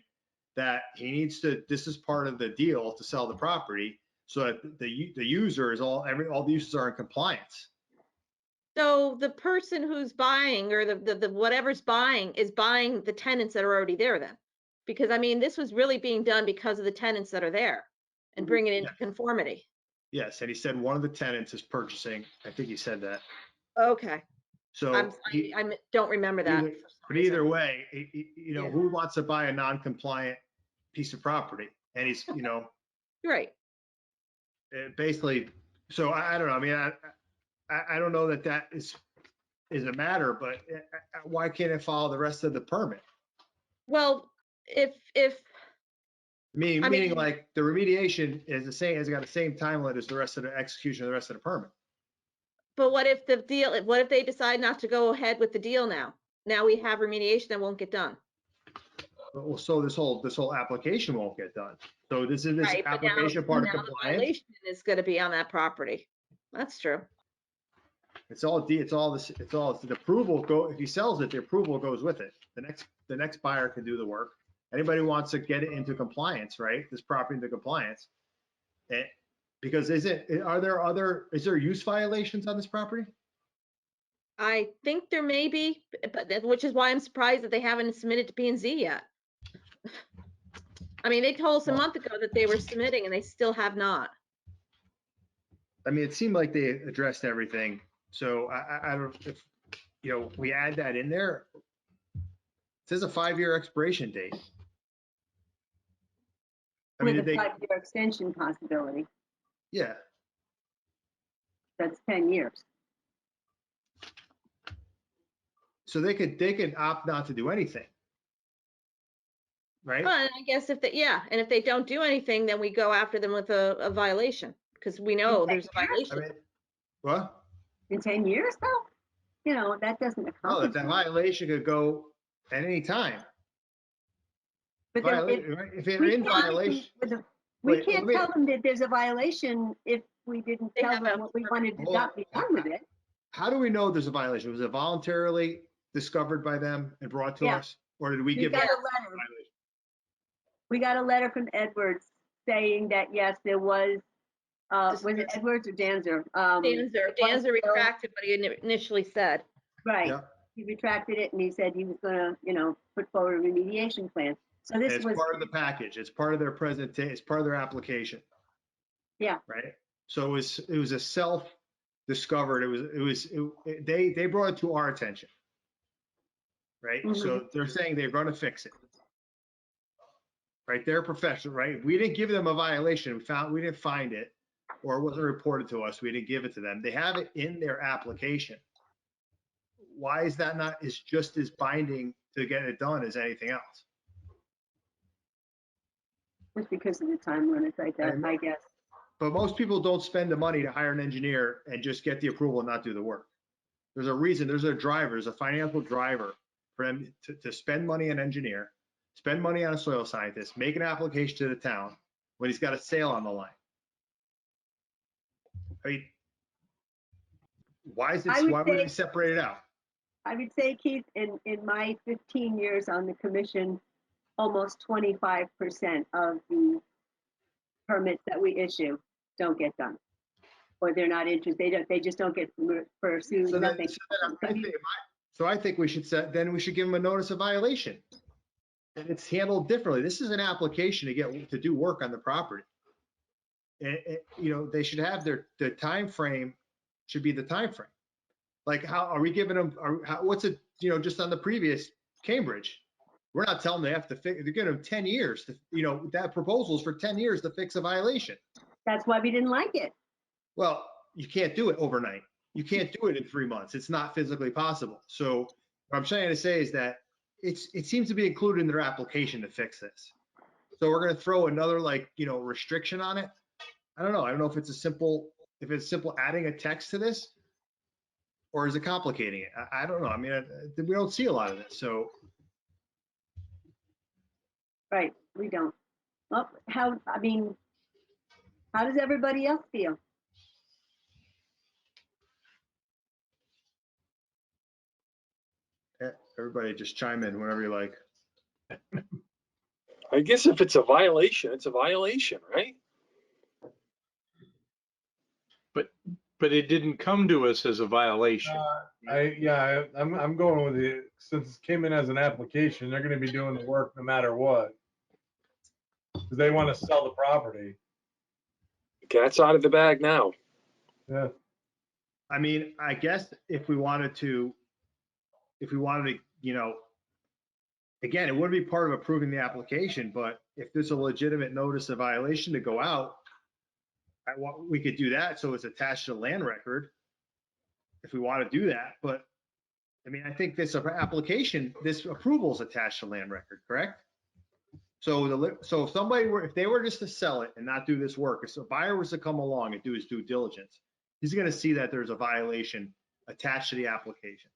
that he needs to, this is part of the deal to sell the property so that the user is all the users are in compliance. So the person who's buying, or the whatever's buying, is buying the tenants that are already there then. Because I mean, this was really being done because of the tenants that are there and bringing it into conformity. Yes, and he said one of the tenants is purchasing, I think he said that. Okay, So I don't remember that. either- for some but reason. either way, Yeah. who wants to buy a non-compliant piece of property? And he's, You're right. basically, so I don't know. I mean, I don't know that that is a matter, but why can't it follow the rest of the permit? Well, if, Meaning, I meaning mean- like the remediation is the same, has got the same timeline as the rest of the execution of the rest of the permit. but what if what if they decide not to go ahead with the deal now? Now we have remediation that won't get done. Well, so this whole application won't get done. So this Right, but now, application part of now the compliance. violation is gonna be on that property. That's true. It's all the approval if he sells it, the approval goes with it. The next buyer can do the work. Anybody who wants to get it into compliance, right? This property into compliance. Because is there use violations on this property? I think there may be, but which is why I'm surprised that they haven't submitted to P and Z yet. I mean, they told us a month ago that they were submitting and they still have not. I mean, it seemed like they addressed everything. So I don't, if, we add that in there. It says a 5-year expiration date. I mean, With did a they, 5-year extension possibility, yeah. that's 10 years. So they could opt not to do anything. Right? Well, and I guess if they, yeah, and if they don't do anything, then we go after them with a violation, because we know In 10 there's a years? I violation. mean, what? In 10 years though, that doesn't No, accomplish. that it. violation could go at any time. But then If they're we in can't- violation. we Wait, can't let me- tell them that there's a violation if we didn't They tell have them a what we permit. wanted to Well, not be done with it. How do we know there's a violation? Was it voluntarily discovered by them and brought to Yeah. us? Or did we We give them got a a letter. violation? We got a letter from Edwards saying that, yes, there was it Edwards or Danzer? Danzer retracted what he initially said. Right. Yeah. He retracted it and he said he was gonna, put forward a remediation plan. So And this it's was, part of the package. It's part of their presentation. It's part of their application. Yeah. Right? So it was a self-discovered, they brought it to our attention. Right? So they're saying they're gonna fix it. Right? They're professional, right? We didn't give them a violation. We didn't find it, or it wasn't reported to us. We didn't give it to them. They have it in their application. Why is that not just as binding to get it done as anything else? just because of the time limits, I guess. But most people don't spend the money to hire an engineer and just get the approval and not do the work. There's a reason, there's a driver, there's a financial driver for them to spend money on an engineer, spend money on a soil scientist, make an application to the town when he's got a sale on the line. I mean, why would we separate it out? I would say, Keith, in my 15 years on the commission, almost 25% of the permits that we issue don't get done. Or they're not interested, they just don't get pursued, nothing. So I think we should we should give them a notice of violation. And it's handled differently. This is an application to do work on the property. And, they should have the time frame should be the time frame. Like, how are we giving them, what's it, just on the previous Cambridge? We're not telling them they have to fix, they're giving them 10 years to, that proposal's for 10 years to fix a violation. That's why we didn't like it. Well, you can't do it overnight. You can't do it in 3 months. It's not physically possible. So what I'm trying to say is that it seems to be included in their application to fix this. So we're going to throw another restriction on it. I don't know. I don't know if it's simple adding a text to this, or is it complicating it? I don't know. I mean, we don't see a lot of this. So. Right, we don't. Well, how does everybody else feel? Everybody just chime in whenever you like. I guess if it's a violation, it's a violation, right? But it didn't come to us as a violation. I'm going with it. Since it came in as an application, they're gonna be doing the work no matter what. Because they want to sell the property. The cat's out of the bag now. Yeah. I mean, I guess if we wanted to, again, it wouldn't be part of approving the application, but if there's a legitimate notice of violation to go out, We could do that, so it's attached to the land record, if we want to do that, but, I mean, I think this application, this approval is attached to land record, correct? So so if somebody were, if they were just to sell it and not do this work, if a buyer was to come along and do his due diligence, he's gonna see that there's a violation attached to the application.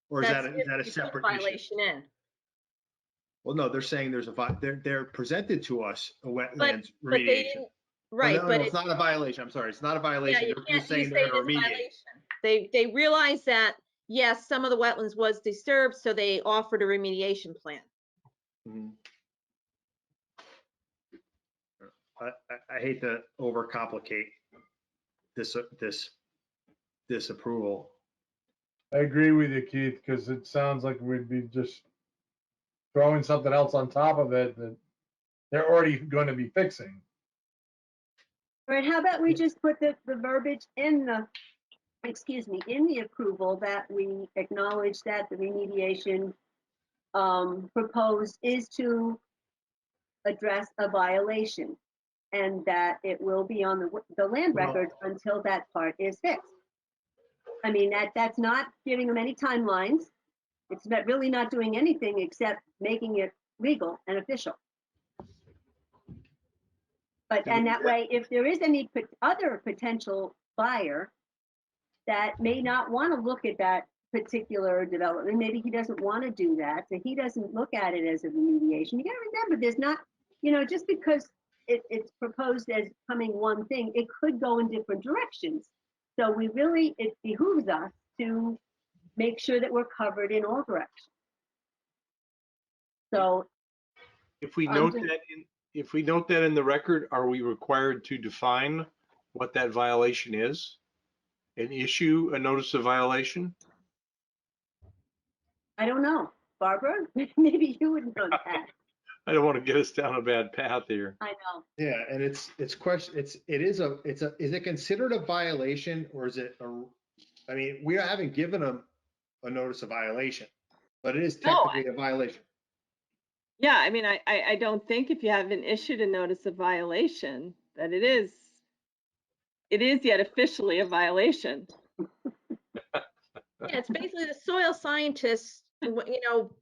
Or is That's that, if is that a we put separate issue? violation in. Well, no, they're saying there's they're presented to us a wetlands But they remediation. didn't, Oh, right, no, but no, it's not a violation. I'm sorry, it's not a yeah, violation. you They're can't just saying use they're it gonna as a remediate. violation. They realized that, yes, some of the wetlands was disturbed, so they offered a remediation plan. Mhm. I hate to overcomplicate this approval. I agree with you, Keith, because it sounds like we'd be just throwing something else on top of it that they're already going to be fixing. All right, how about we just put the verbiage in the, excuse me, in the approval that we acknowledge that the remediation proposed is to address a violation and that it will be on the land Well- record until that part is fixed. I mean, that's not giving them any timelines. It's really not doing anything except making it legal and official. But, and that way, if there is any other potential buyer that may not want to look at that particular development, maybe he doesn't want to do that, so he doesn't look at it as a remediation. You gotta remember, there's not, just because it's proposed as coming one thing, it could go in different directions. So it behooves us to make sure that we're covered in all directions. So If we I'm note just- that if we note that in the record, are we required to define what that violation is and issue a notice of violation? I don't know, Barbara, maybe you would know that. I don't want to get us down a bad path here. I know. Yeah, and it's question, is it considered a violation or is it I mean, we haven't given them a notice of violation, but it is No, technically a violation. Yeah, I mean, I don't think if you haven't issued a notice of violation, that it is yet officially a violation. Yeah, it's basically the soil scientists,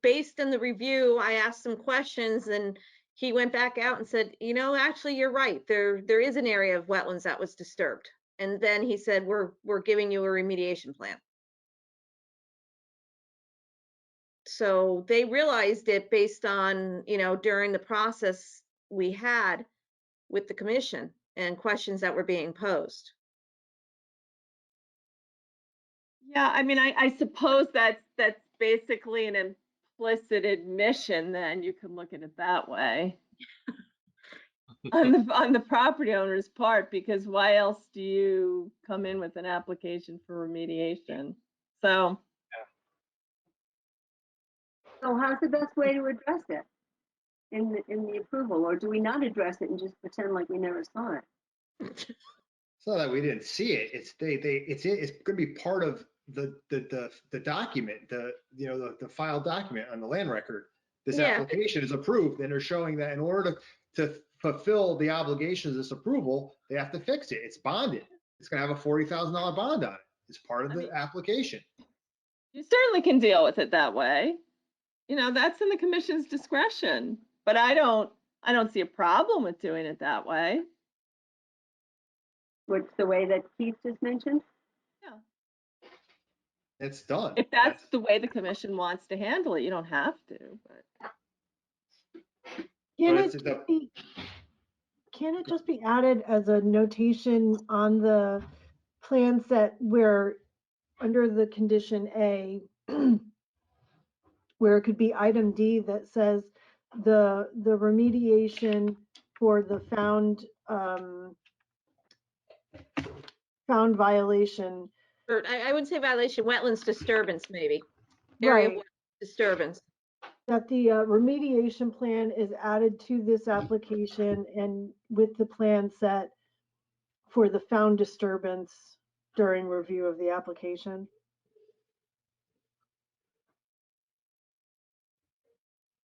based on the review, I asked some questions and he went back out and said, actually, you're right. There is an area of wetlands that was disturbed. And then he said, we're giving you a remediation plan. So they realized it based on, during the process we had with the commission and questions that were being posed. Yeah, I mean, I suppose that's basically an implicit admission, then you can look at it that way. On the property owner's part, because why else do you come in with an application for remediation? So So how's the best way to address it in the approval, or do we not address it and just pretend like we never saw it? It's not that we didn't see it. It's gonna be part of the document, the file document on the land record. This Yeah. application is approved and they're showing that in order to fulfill the obligations of this approval, they have to fix it. It's bonded. It's gonna have a $40,000 bond on it. It's part of the application. you certainly can deal with it that way. That's in the commission's discretion, but I don't see a problem with doing it that way. What's the way that Keith just mentioned? It's done. If that's the way the commission wants to handle it, you don't have to, but. Can But can it just be added as a notation on the plan set where, under the condition A, where it could be item D that says the remediation for the found violation. Or I wouldn't say violation, wetlands disturbance, maybe. Area of Right. wetlands disturbance. That the remediation plan is added to this application and with the plan set for the found disturbance during review of the application.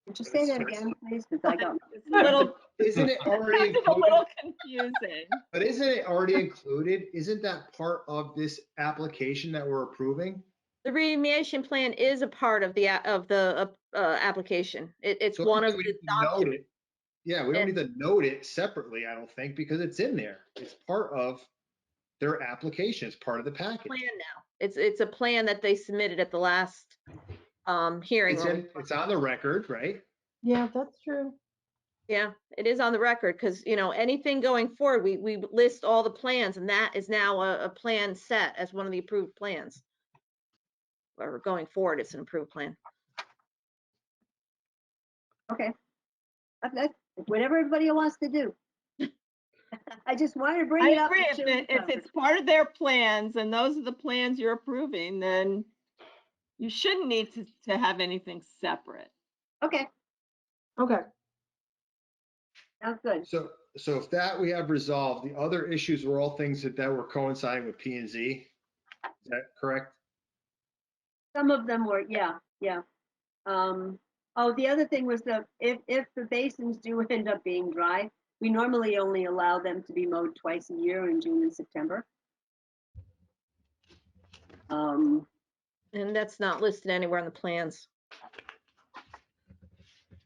Would you say that again, please? Because I got. It's a little, Isn't it already it's a included? little confusing. But isn't it already included? Isn't that part of this application that we're approving? The remediation plan is a part of the, application. It's So I one don't of think we the need to note documents. it. Yeah, we don't And- need to note it separately, I don't think, because it's in there. It's part of their application. It's part of the package. Plan now. It's a plan that they submitted at the last, hearing. It's on the record, right? Yeah, that's true. Yeah, it is on the record because, anything going forward, we list all the plans and that is now a plan set as one of the approved plans. Or going forward, it's an approved plan. Okay. That's whatever everybody wants to do. I just wanted to bring I it up. agree. to If show you it- if covered. it's part of their plans and those are the plans you're approving, then you shouldn't need to have anything separate. Okay, Okay. sounds good. So if that we have resolved, the other issues were all things that were coinciding with P and Z. Is that correct? Some of them were, yeah. Oh, the other thing was if the basins do end up being dry, we normally only allow them to be mowed twice a year in June and September. And that's not listed anywhere on the plans.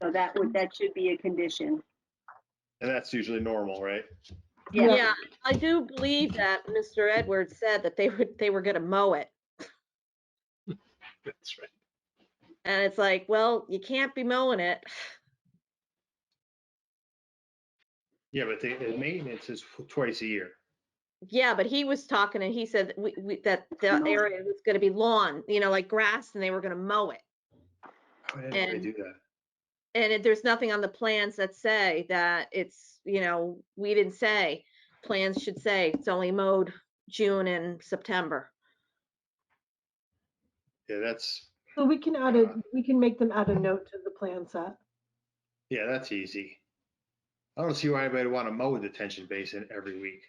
So that should be a condition. And that's usually normal, right? Yeah. Yeah, I do believe that Mr. Edwards said that they were gonna mow it. That's right. And it's like, well, you can't be mowing it. Yeah, but the maintenance is twice a year. Yeah, but he was talking and he said that the Mow it. area was gonna be lawn, like grass, and they were gonna mow it. Why didn't they And do that? there's nothing on the plans that say that it's, we didn't say, plans should say it's only mowed June and September. Yeah, that's So we can we can make them add a note to the plan set. that's easy. I don't see why anybody would want to mow a detention basin every week.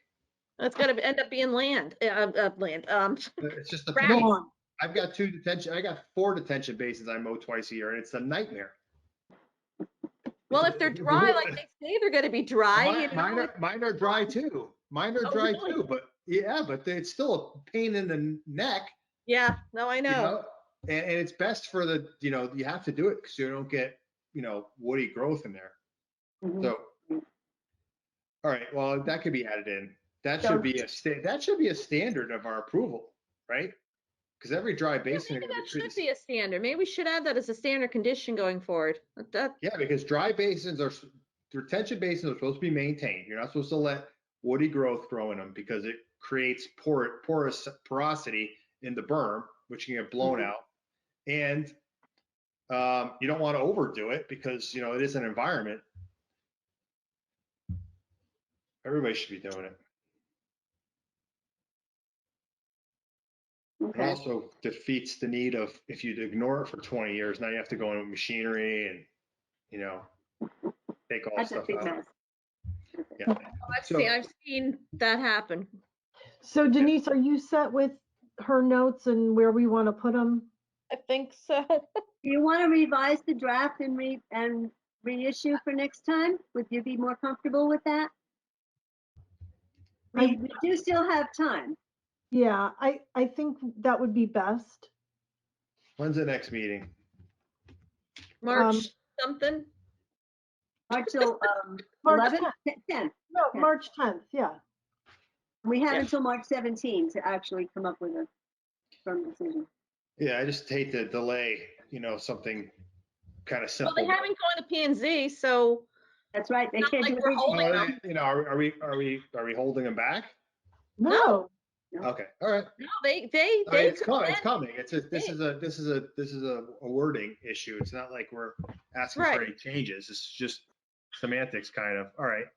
It's gonna end up being land. It's just the Right. pain. Lawn. I got 4 detention basins I mow twice a year, and it's a nightmare. Well, if they're dry, like they say they're gonna be dry, Mine are dry too. Mine are Oh, dry really? too, but it's still a pain in the neck, Yeah, no, I you know. know? And it's best for you have to do it because you don't get, woody growth in there. Mhm. So, all right, well, that could be added in. That So- should be a standard of our approval, right? Because every dry basin. Maybe are gonna that treat should this- be a standard. Maybe we should add that as a standard condition going forward. Yeah, because dry basins retention basins are supposed to be maintained. You're not supposed to let woody growth grow in them because it creates porosity in the berm, which can get blown out. And you don't want to overdo it because, it is an environment. Everybody should be doing it. It Okay. also defeats the need of, if you ignore it for 20 years, now you have to go in with machinery and, take all That's a stuff big out. mess. Yeah. I've seen that happen. So Denise, are you set with her notes and where we want to put them? I think so. Do you want to revise the draft and reissue for next time? Would you be more comfortable with that? We do still have time. Yeah, I think that would be best. When's the next meeting? March something. March till March 11th, 10th. 10th. No, Yeah. March 10th, yeah. We have Yeah. until March 17 to actually come up with a firm decision. Yeah, I just hate to delay, something kind of Well, simple. they haven't gone to P and Z, so That's right. They Not can't like do we're anything. holding Oh, them. are we holding them back? No, Okay, all right. no, they I mean, it's could coming. It's send- coming. This is a wording issue. It's not like we're asking for Right. any changes. It's just semantics, kind of. All right. I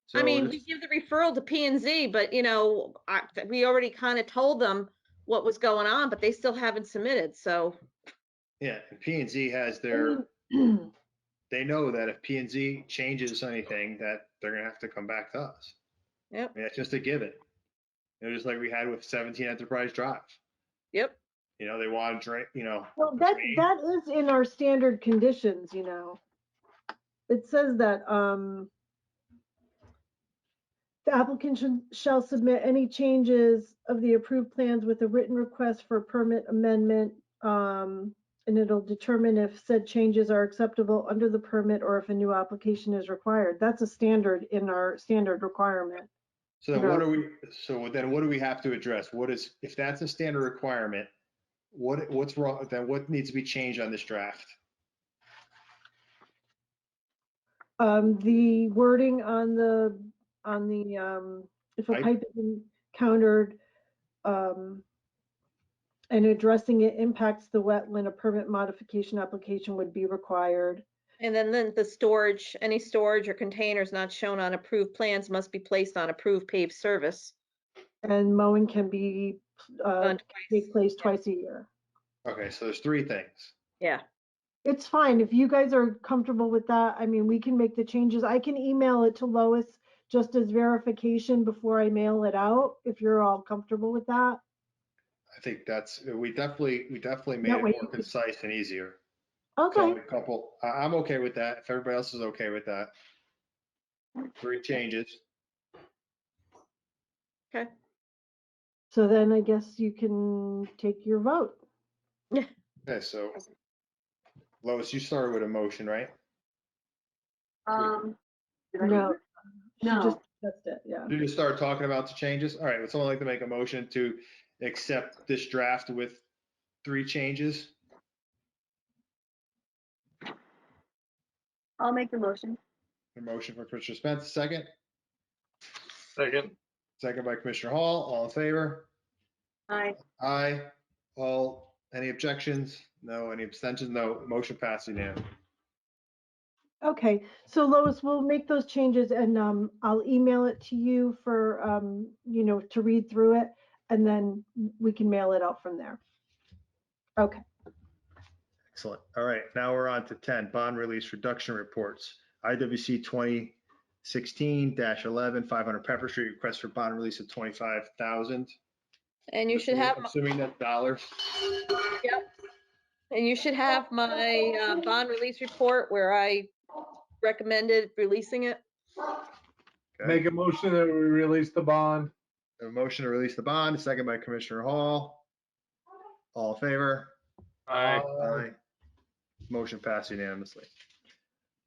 So mean, we'll we just- give the referral to P and Z, but we already kind of told them what was going on, but they still haven't submitted. So yeah, and P and Z has I their. mean, They know that if P and Z changes anything, that they're gonna have to come back to us. Yep. I mean, that's just a given. Just like we had with 17 Enterprise Drive. yep. They want to drink, Well, that is in our standard conditions, It says that, the applicant shall submit any changes of the approved plans with a written request for permit amendment. And it'll determine if said changes are acceptable under the permit or if a new application is required. That's a standard in our standard requirement. So then what do we have to address? If that's a standard requirement, what's wrong? Then what needs to be changed on this draft? The wording on the, if a Pipe? pipe is encountered, and addressing it impacts the wetland, a permit modification application would be required. And then the storage, any storage or containers not shown on approved plans must be placed on approved paved service. And mowing can be, Done take place twice a year. Okay, so there's three things. Yeah. It's fine. If you guys are comfortable with that, I mean, we can make the changes. I can email it to Lois just as verification before I mail it out, if you're all comfortable with that. I think we definitely made That it way more you could- concise and easier. Okay. So I'm okay with that. If everybody else is okay with that. 3 changes. Okay. So then I guess you can take your vote. Okay, so Lois, you started with a motion, right? Did I do No. that? She No. just discussed it, yeah. You just started talking about the changes? All right, would someone like to make a motion to accept this draft with 3 changes? I'll make the motion. A motion for Commissioner Spence, second. Second. Second by Commissioner Hall. All in favor? Aye. Aye. Any objections? No. Any abstentions? No. Motion passed unanimously. Okay, so Lois, we'll make those changes and I'll email it to you for, to read through it, and then we can mail it out from there. Okay. Excellent. All right, now we're on to 10, bond release reduction reports. IWC 2016-11, 500 Pepper Street, request for bond release of 25,000. And you should have, Assuming that's dollars. and you should have my bond release report where I recommended releasing it. Okay. Make a motion that we release the bond. A motion to release the bond, second by Commissioner Hall. All in favor? Aye. Aye. Motion passed unanimously.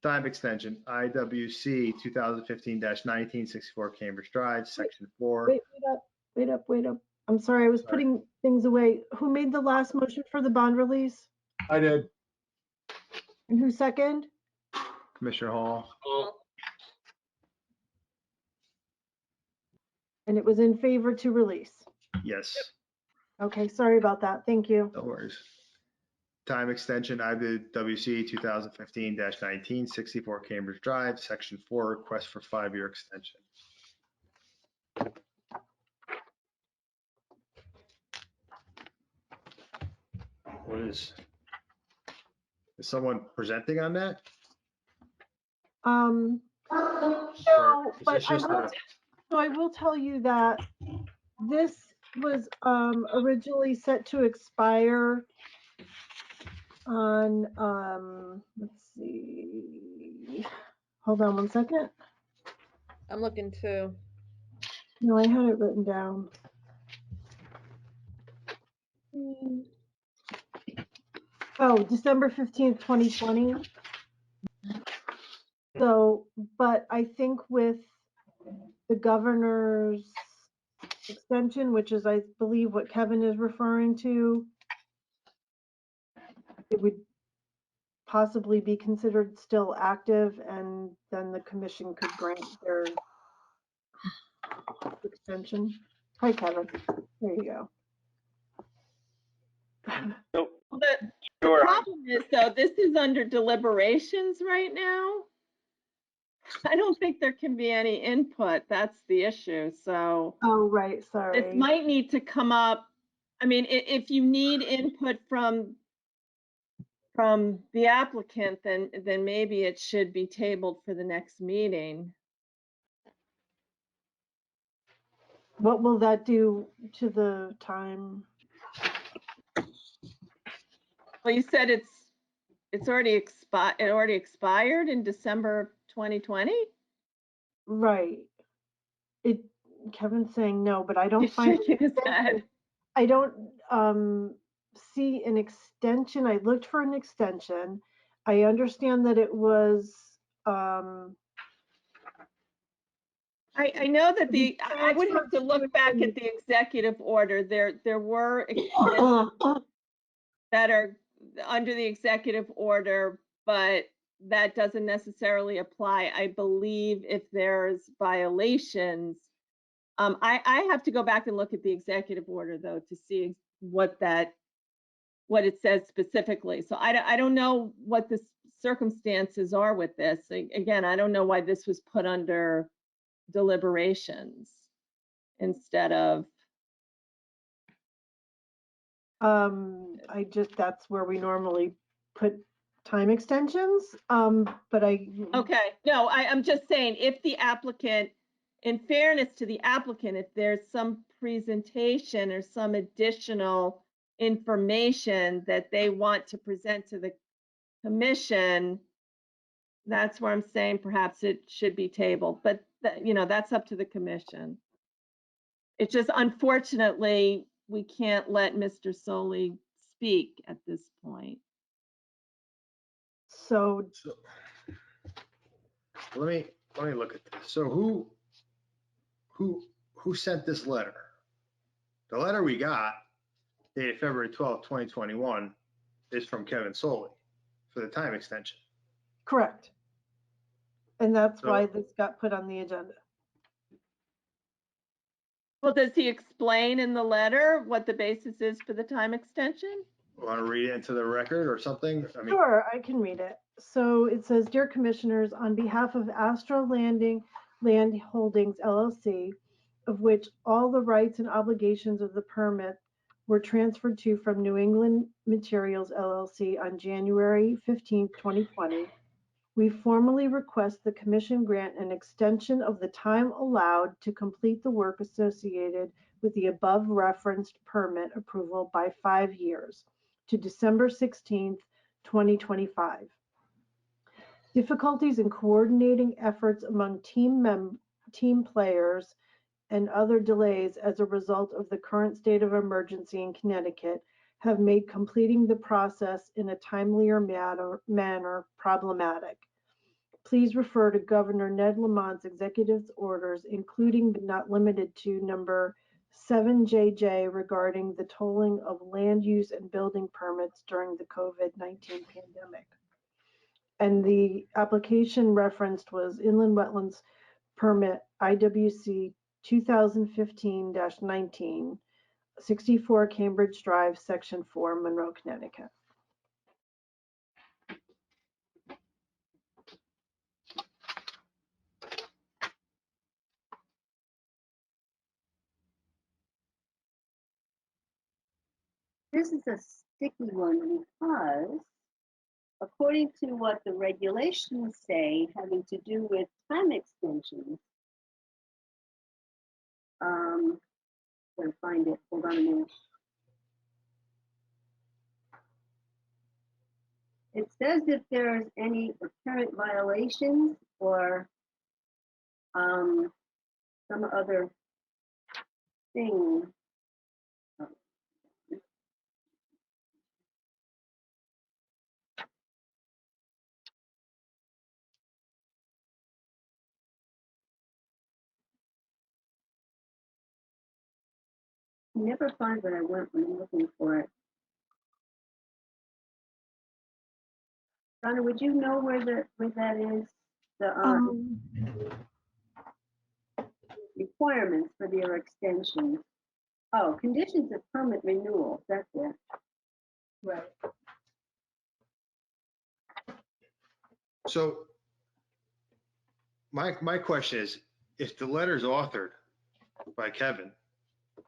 Time extension, IWC 2015-1964 Cambridge Drive, Section 4. Wait up. I'm sorry, I was putting things away. Who made the last motion for the bond release? I did. And who second? Commissioner Hall. And it was in favor to release. Yes. Okay, sorry about that. Thank you. No worries. Time extension, IWC 2015-1964 Cambridge Drive, Section 4, request for 5-year extension. What is someone presenting on that? No, Or is but this just I will tell you that this was originally set to expire on, let's see, hold on one second. I'm looking too. No, I had it written down. Oh, December 15th, 2020. So, but I think with the governor's extension, which is, I believe, what Kevin is referring to, it would possibly be considered still active, and then the commission could grant their extension. Hi, Kevin. There you go. So, Well, the sure, problem is, though, this is under deliberations right now. I don't think there can be any input. That's the issue. So Oh, right, this sorry. might need to come up. I mean, if you need input from the applicant, then maybe it should be tabled for the next meeting. What will that do to the time? Well, you said it's already expired. It already expired in December of 2020. Right. Kevin's saying no, but I don't He's find shaking his head. I don't see an extension. I looked for an extension. I understand that it was I know that I would have to transferred look back to at the executive order. There were extensions that are under the executive order, but that doesn't necessarily apply. I believe if there's violations, I have to go back and look at the executive order though to see what it says specifically. So I don't know what the circumstances are with this. Again, I don't know why this was put under deliberations instead of. that's where we normally put time extensions. But Okay, no, I'm just saying if the applicant, in fairness to the applicant, if there's some presentation or some additional information that they want to present to the commission, that's where I'm saying perhaps it should be tabled, but that's up to the commission. It's just unfortunately, we can't let Mr. Solly speak at this point. so Let me look at this. So who sent this letter? The letter we got dated February 12th, 2021 is from Kevin Soley for the time extension. correct. And that's So- why this got put on the agenda. Well, does he explain in the letter what the basis is for the time extension? Want to read it into the record or something? I mean, Sure, I can read it. So it says, Dear Commissioners, on behalf of Astro Landing Land Holdings LLC, of which all the rights and obligations of the permit were transferred to from New England Materials LLC on January 15, 2020, we formally request the Commission grant an extension of the time allowed to complete the work associated with the above referenced permit approval by 5 years to December 16th, 2025. Difficulties in coordinating efforts among team players and other delays as a result of the current state of emergency in Connecticut have made completing the process in a timelier manner problematic. Please refer to Governor Ned Lamont's executive orders, including but not limited to number 7JJ regarding the tolling of land use and building permits during the COVID-19 pandemic. And the application referenced was Inland Wetlands Permit IWC 2015-19, 64 Cambridge Drive, Section 4, Monroe, Connecticut. This is a sticky one because according to what the regulations say having to do with time extensions, gotta find it, hold on a minute. It says if there's any apparent violations or some other thing. Never find what I want when I'm looking for it. Donna, would you know where that is? The requirements for their extension. Oh, conditions of permit renewal. That's it. Right. so my question is, if the letter's authored by Kevin,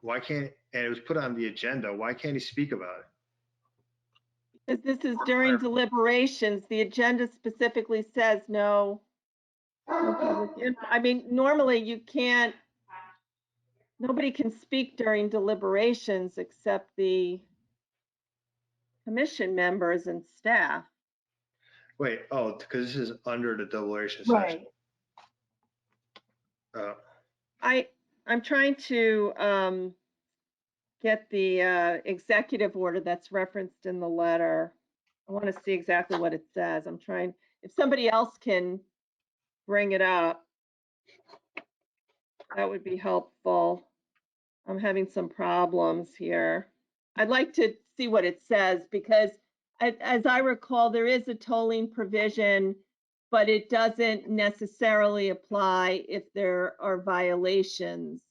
why can't, and it was put on the agenda, why can't he speak about it? Because this is during deliberations, the agenda specifically says no public input. I mean, normally you can't, nobody can speak during deliberations except the commission members and staff. Wait, oh, because this is under the deliberation Right. session. I'm trying to get the executive order that's referenced in the letter. I want to see exactly what it says. I'm trying, if somebody else can bring it up, that would be helpful. I'm having some problems here. I'd like to see what it says because as I recall, there is a tolling provision, but it doesn't necessarily apply if there are violations.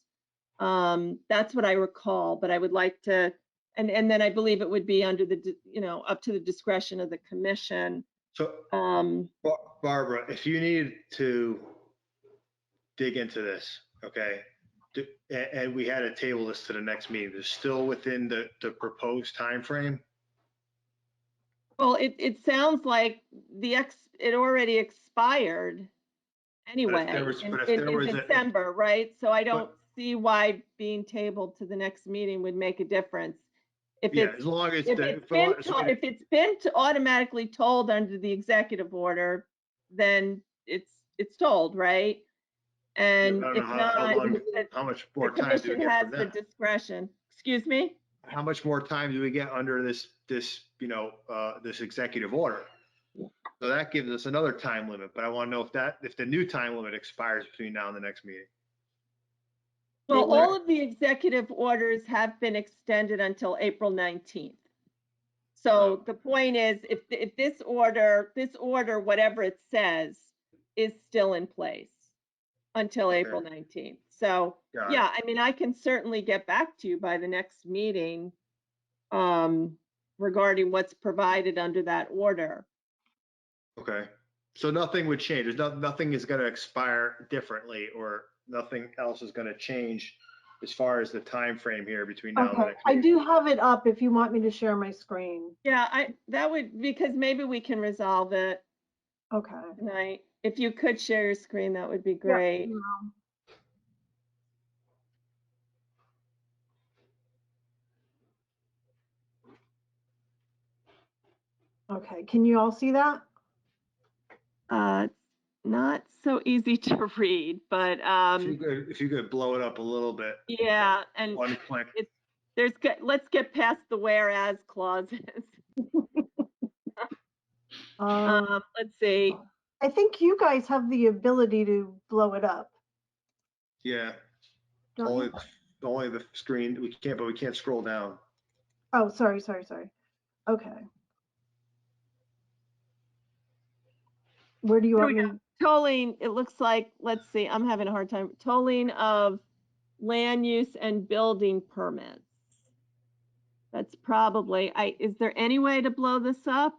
That's what I recall, but I would like to, and then I believe it would be under the, up to the discretion of the commission. So Barbara, if you need to dig into this, okay, and we had to table this to the next meeting, it's still within the proposed timeframe? Well, it sounds like it already expired anyway in December, right? So I don't see why being tabled to the next meeting would make a difference. Yeah, as long as If it's been automatically told under the executive order, then it's told, right? And if not, how much the more time do we commission get has from the that? discretion. Excuse me? How much more time do we get under this executive order? So that gives us another time limit, but I want to know if the new time limit expires between now and the next meeting. Well, all of the executive orders have been extended until April 19th. So the point is, if this order, whatever it says, is still in place until April 19th. So yeah, I mean, I can certainly get back to you by the next meeting regarding what's provided under that order. Okay, so nothing would change. Nothing is going to expire differently, or nothing else is going to change as far as the time frame here between now and the next meeting. I do have it up if you want me to share my screen. Yeah, that would, because maybe we can resolve it Okay. tonight. If you could share your screen, that would be great. Yeah. Okay, can you all see that? It's not so easy to read, but If you could blow it up a little bit. yeah, and one click. let's get past the whereas clauses. Let's see. I think you guys have the ability to blow it up. Yeah, Don't only the screen we can't scroll down. Oh, sorry. Okay. Where do you want me? Tolling, it looks like, let's see, I'm having a hard time. Tolling of land use and building permits. That's probably, is there any way to blow this up?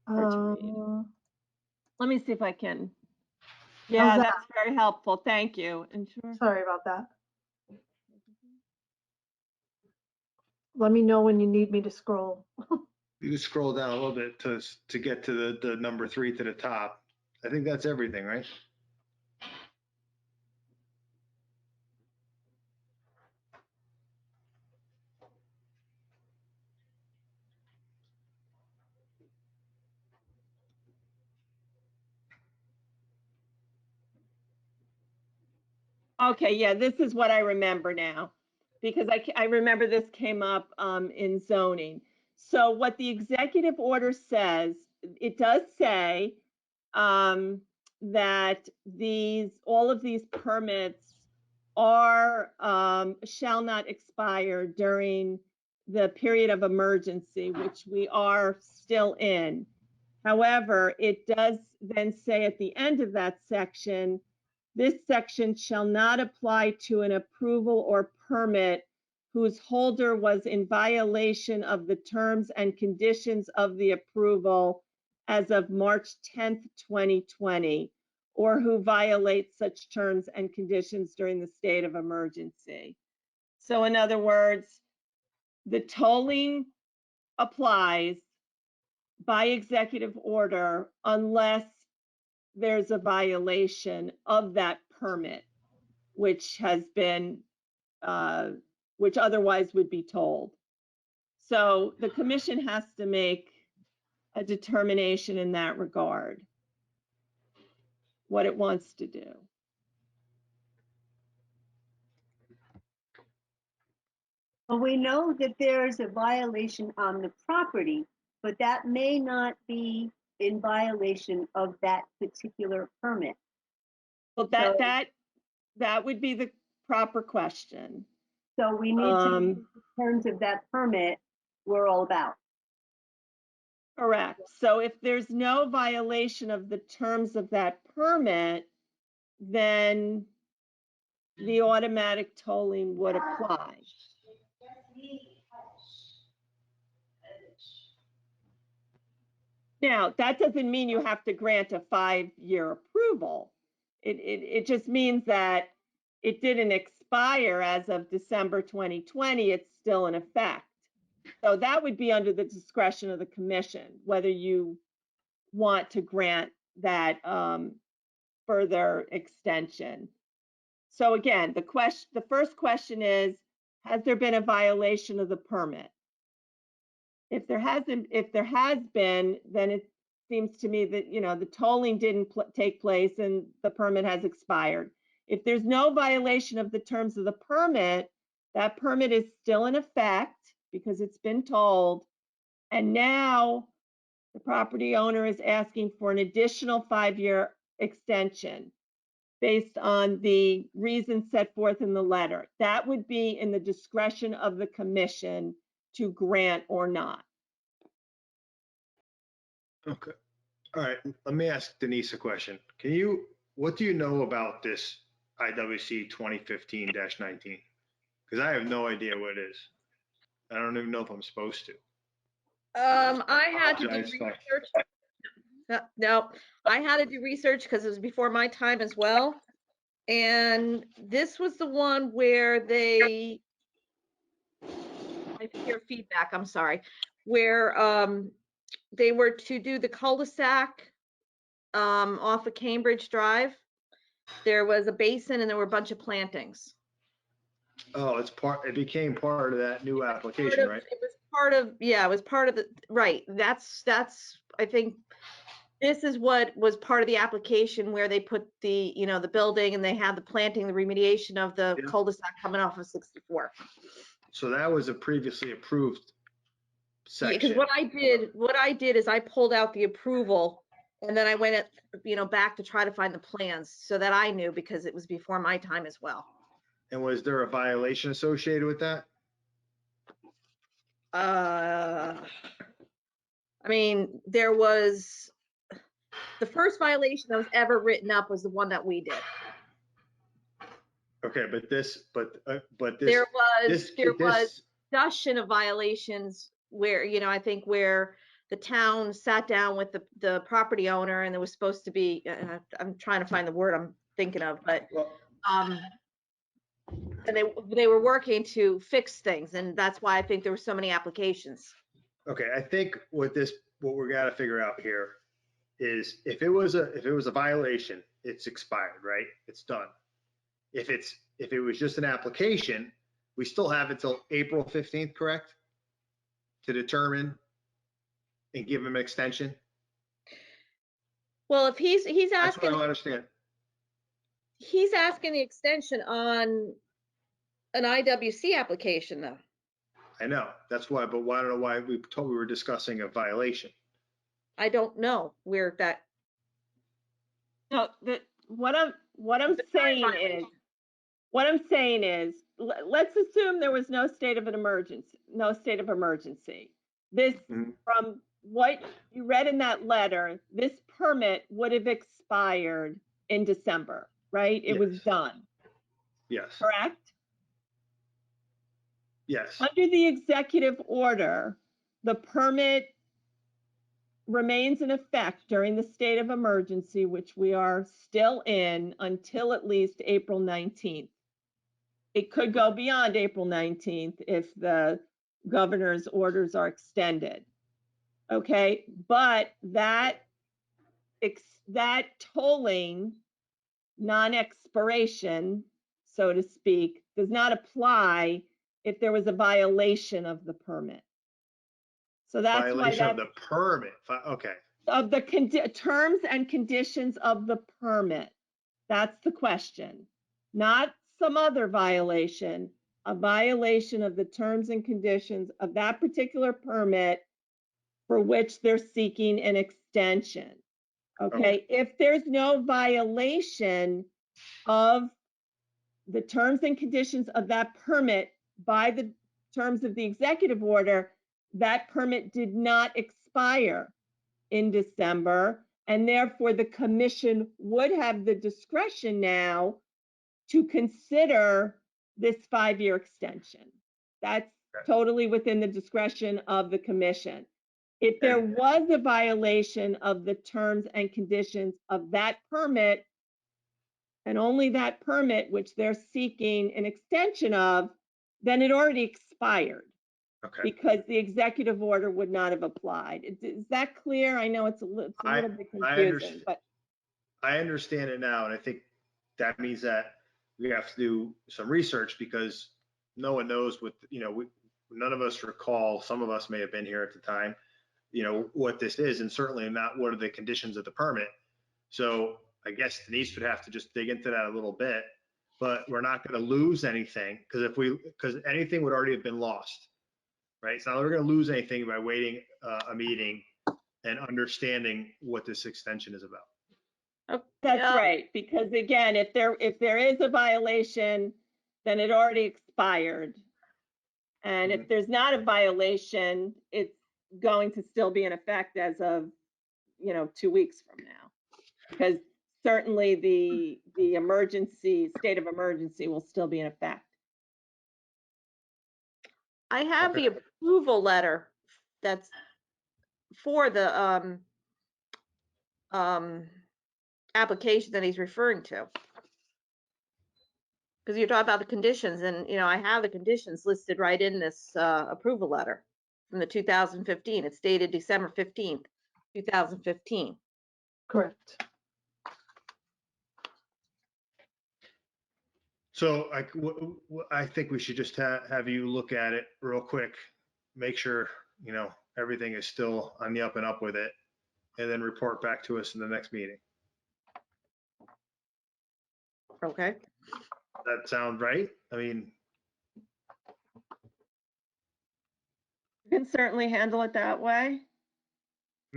Or to read? Let me see if I can. Yeah, that's very helpful. Thank you. And Sorry about that. Let me know when you need me to scroll. You can scroll down a little bit to get to the number 3 to the top. I think that's everything, right? Okay, yeah, this is what I remember now, because I remember this came up in zoning. So what the executive order says, it does say that all of these permits shall not expire during the period of emergency, which we are still in. However, it does then say at the end of that section, this section shall not apply to an approval or permit whose holder was in violation of the terms and conditions of the approval as of March 10th, 2020, or who violates such terms and conditions during the state of emergency. So in other words, the tolling applies by executive order unless there's a violation of that permit, which has been, which otherwise would be tolled. So the commission has to make a determination in that regard, what it wants to do. Well, we know that there's a violation on the property, but that may not be in violation of that particular permit. Well, So- that would be the proper question. So we need to know the terms of that permit we're all about. Correct. So if there's no violation of the terms of that permit, then the automatic tolling would apply. Now, that doesn't mean you have to grant a 5-year approval. It just means that it didn't expire as of December 2020. It's still in effect. So that would be under the discretion of the commission, whether you want to grant that further extension. So again, the first question is, has there been a violation of the permit? If there has been, then it seems to me that, the tolling didn't take place and the permit has expired. If there's no violation of the terms of the permit, that permit is still in effect because it's been tolled. And now the property owner is asking for an additional 5-year extension based on the reasons set forth in the letter. That would be in the discretion of the commission to grant or not. Okay. All right. Let me ask Denise a question. What do you know about this IWC 2015-19? Because I have no idea what it is. I don't even know if I'm supposed to. I had to do Apologize if I- research. No, I had to do research because it was before my time as well. And this was the one where I hear feedback, I'm sorry, where they were to do the cul-de-sac off of Cambridge Drive. There was a basin and there were a bunch of plantings. Oh, it became part of that new application, right? It was part of the, right. That's, I think, this is what was part of the application where they put the, the building and they had the planting, the remediation of the Yeah. cul-de-sac coming off of 64. So that was a previously approved Because section. what I did is I pulled out the approval and then I went, back to try to find the plans so that I knew because it was before my time as well. And was there a violation associated with that? I mean, there was, the first violation that was ever written up was the one that we did. Okay, but this. There was this- discussion of violations where, I think where the town sat down with the property owner and there was supposed to be, I'm trying to find the word I'm thinking of, but, Well, and they were working to fix things. And that's why I think there were so many applications. okay, I think what we're gotta figure out here is if it was a violation, it's expired, right? It's done. If it was just an application, we still have until April 15th, correct? To determine and give him an extension? Well, if he's That's what I asking, don't understand. he's asking the extension on an IWC application though. I know, that's why, but I don't know why we were discussing a violation. I don't know where that, No, what I'm saying is, let's assume there was no state of emergency. This, Mhm. from what you read in that letter, this permit would have expired in December, right? It was Yes. done, Yes, correct? yes. Under the executive order, the permit remains in effect during the state of emergency, which we are still in until at least April 19th. It could go beyond April 19th if the governor's orders are extended. Okay, but that tolling non-expiration, so to speak, does not apply if there was a violation of the permit. So that's why Violation of that, the permit. Okay. of the terms and conditions of the permit. That's the question. Not some other violation, a violation of the terms and conditions of that particular permit for which they're seeking an extension. Okay, if there's no violation of the terms and conditions of that permit by the terms of the executive order, that permit did not expire in December, and therefore the commission would have the discretion now to consider this 5-year extension. That's totally within the discretion of the commission. If there was a violation of the terms and conditions of that permit, and only that permit which they're seeking an extension of, then it already expired Okay. because the executive order would not have applied. Is that clear? I know it's a little bit confusing, but I understand it now, and I think that means that we have to do some research because no one knows what, none of us recall, some of us may have been here at the time, what this is, and certainly not what are the conditions of the permit. So I guess Denise would have to just dig into that a little bit, but we're not going to lose anything because anything would already have been lost, right? So we're going to lose anything by waiting a meeting and understanding what this extension is about. that's right. Because again, if there is a violation, then it already expired. And if there's not a violation, it's going to still be in effect as of, 2 weeks from now. Because certainly the state of emergency will still be in effect. I have the approval letter that's for the application that he's referring to. Because you're talking about the conditions, and I have the conditions listed right in this approval letter from the 2015. It's dated December 15th, 2015. Correct. So I think we should just have you look at it real quick, make sure, everything is still on the up and up with it, and then report back to us in the next meeting. Okay. That sound right? I mean, You can certainly handle it that way.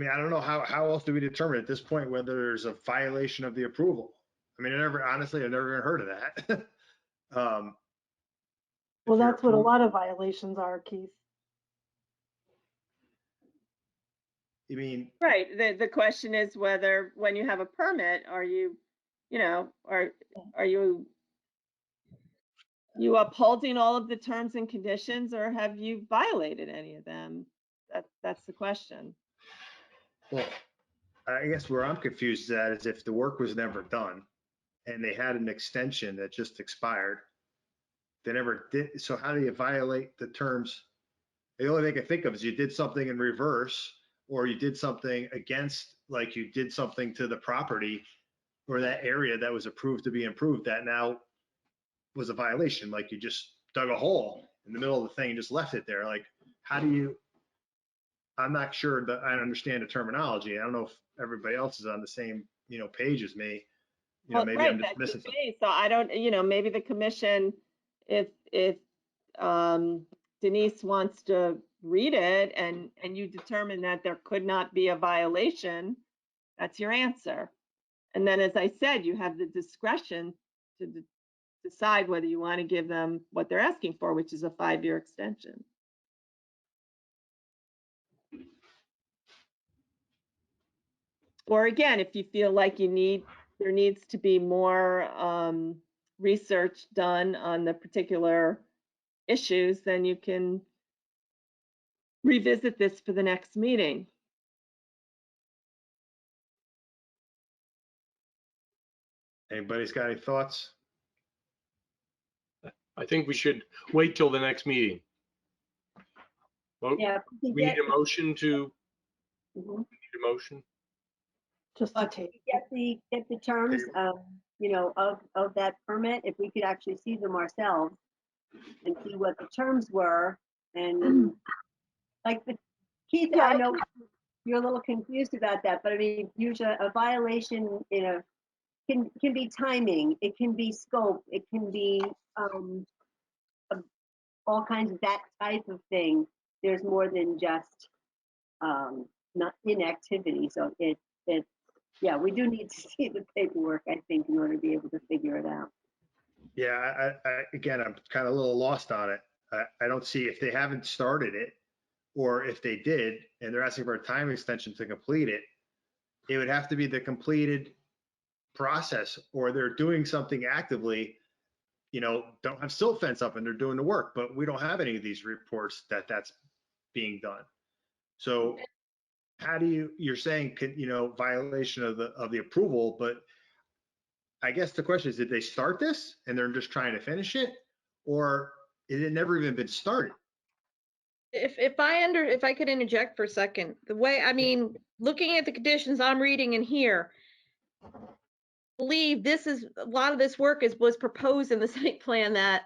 I don't know how else do we determine at this point whether there's a violation of the approval? I've honestly never even heard of that. Well, that's what a lot of violations are, Keith. You mean? Right. The question is whether when you have a permit, are you upholding all of the terms and conditions, or have you violated any of them? That's the question. Well, I guess where I'm confused at is if the work was never done and they had an extension that just expired, they never did. So how do you violate the terms? The only thing I can think of is you did something in reverse, or you did something against, like you did something to the property or that area that was approved to be improved that now was a violation. Like you just dug a hole in the middle of the thing and just left it there. Like, how do you, I'm not sure that I understand the terminology. I don't know if everybody else is on the same, page as me. Maybe right, I'm just missing something. So I don't, maybe the commission, if Denise wants to read it and you determine that there could not be a violation, that's your answer. And then, as I said, you have the discretion to decide whether you want to give them what they're asking for, which is a 5-year extension. Or again, if you feel like there needs to be more research done on the particular issues, then you can revisit this for the next meeting. Anybody's got any thoughts? I think we should wait till the next meeting. Vote. Yeah. We need a motion to, Mhm. we need a motion. Just to But take. get the terms of that permit, if we could actually see them ourselves and see what the terms were, and like Keith, Yeah, I know you're a little confused about that, but I mean, usually a violation, can be timing, it can be scope, it can be all kinds of that type of thing. There's more than just not inactivity. So yeah, we do need to see the paperwork, I think, in order to be able to figure it out. Yeah, again, I'm kind of a little lost on it. I don't see if they haven't started it, or if they did and they're asking for a time extension to complete it, it would have to be the completed process, or they're doing something actively, don't have silt fence up and they're doing the work, but we don't have any of these reports that that's being done. So how do you're saying, violation of the approval, but I guess the question is, did they start this and they're just trying to finish it, or it had never even been started? If I could interject for a second, the way, I mean, looking at the conditions I'm reading in here, I believe a lot of this work was proposed in the site plan that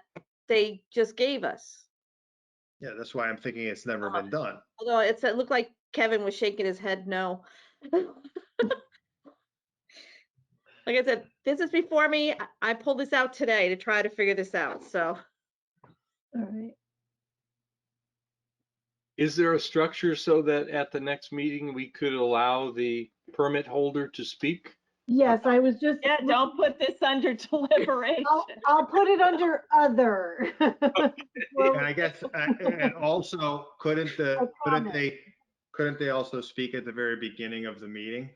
they just gave us. Yeah, that's why I'm thinking it's never been done. Although it looked like Kevin was shaking his head no. Like I said, this is before me. I pulled this out today to try to figure this out, so. all right. Is there a structure so that at the next meeting, we could allow the permit holder to speak? Yes, I was just. Yeah, don't put this under deliberation. I'll put it under other. And I guess, and also, couldn't comment. they also speak at the very beginning of the meeting?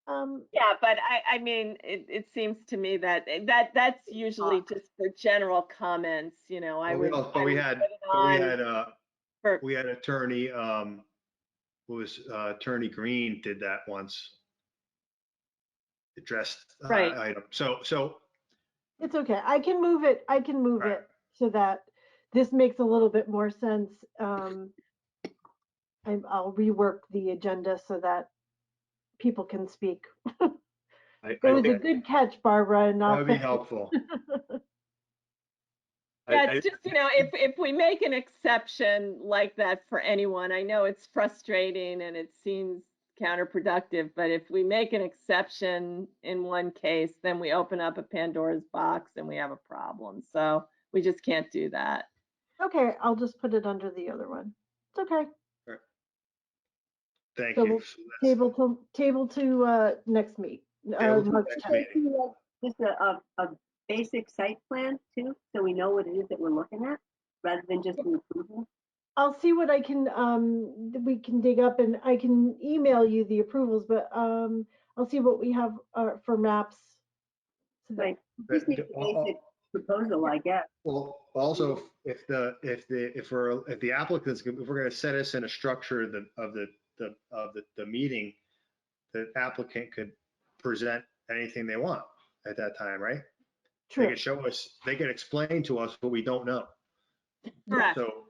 Yeah, but I mean, it seems to me that's usually just for general comments, we had attorney, Attorney Green did that once. Addressed Right. item. So It's okay. I can move it. Right. It so that this makes a little bit more sense. I'll rework the agenda so that people can speak. It was a good catch, Barbara, and that I'll would be fix it. helpful. Yeah, it's just, if we make an exception like that for anyone, I know it's frustrating and it seems counterproductive, but if we make an exception in one case, then we open up a Pandora's box and we have a problem. So we just can't do that. Okay, I'll just put it under the other one. It's okay. Thank So you. we'll table to next meet. Table to March next 10th. meeting. Just a basic site plan too, so we know what it is that we're looking at, rather than just an approval. I'll see what I can, we can dig up, and I can email you the approvals, but I'll see what we have for maps. So that- Right, just need a basic proposal, I guess. Well, also, if the applicants, if we're going to set us in a structure of the meeting, the applicant could present anything they want at that time, right? They True. could show us, they could explain to us what we don't know. Correct. So,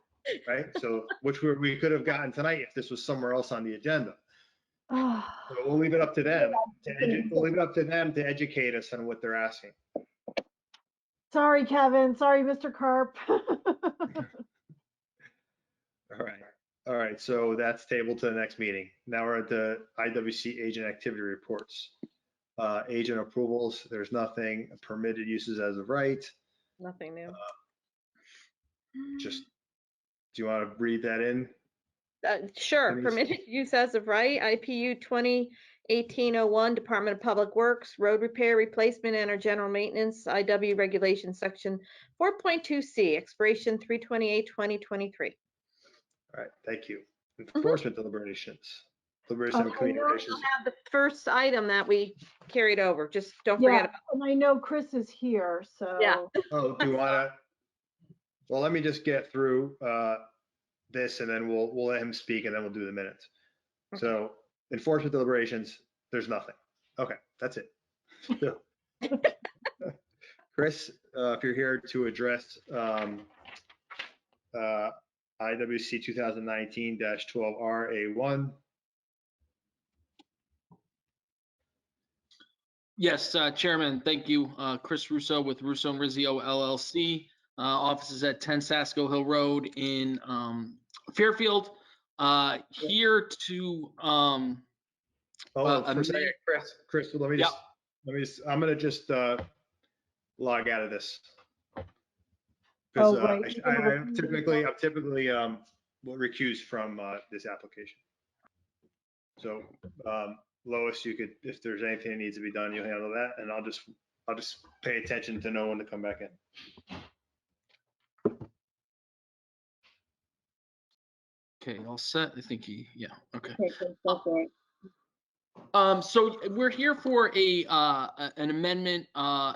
right, so which we could have gotten tonight if this was somewhere else on the agenda. So we'll leave it up to them. We'll leave it up to them to educate us on what they're asking. Sorry, Kevin. Sorry, Mr. Carp. All right. So that's tabled to the next meeting. Now we're at the IWC agent activity reports. Agent approvals, there's nothing. Permitted uses as of right. Nothing new. Just, do you want to read that in? Sure. Denise? Permitted use as of right, IPU 2018-01, Department of Public Works, road repair, replacement, and or general maintenance, IW regulation section 4.2C, expiration 3/28/2023. All right, thank you. Enforcement deliberations. Deliberations and I committee know- relations. Have the first item that we carried over. Just don't forget Yeah, about. and I know Chris is here, so. Yeah. Oh, do you want to? Well, let me just get through this, and then we'll let him speak, and then we'll do the minutes. Okay. So enforcement deliberations, there's nothing. Okay, that's it. Chris, if you're here to address IWC 2019-12R A1. Yes, Chairman, thank you. Chris Russo with Russo and Rizzio LLC. Offices at 10 Sasko Hill Road in Fairfield. Here to Hold on for a second, amend- Chris, I'm gonna just log out of this. Because Oh, right. I'm typically will recuse from this application. So Lois, you could, if there's anything that needs to be done, you'll handle that, and I'll just pay attention to know when to come back in. Okay, all set. I think yeah, okay. Okay, good, go for it. So we're here for an amendment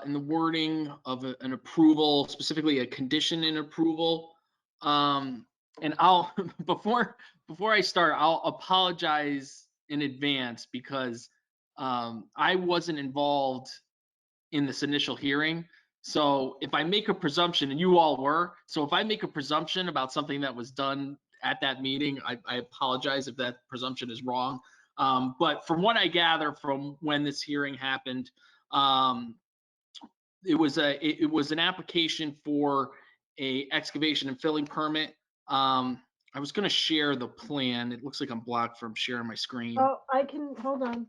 in the wording of an approval, specifically a condition in approval. And I'll before I start, I'll apologize in advance because I wasn't involved in this initial hearing. So if I make a presumption, and you all were, so if I make a presumption about something that was done at that meeting, I apologize if that presumption is wrong. But from what I gather from when this hearing happened, it was an application for a excavation and filling permit. I was going to share the plan. It looks like I'm blocked from sharing my screen. Oh, I can, hold on.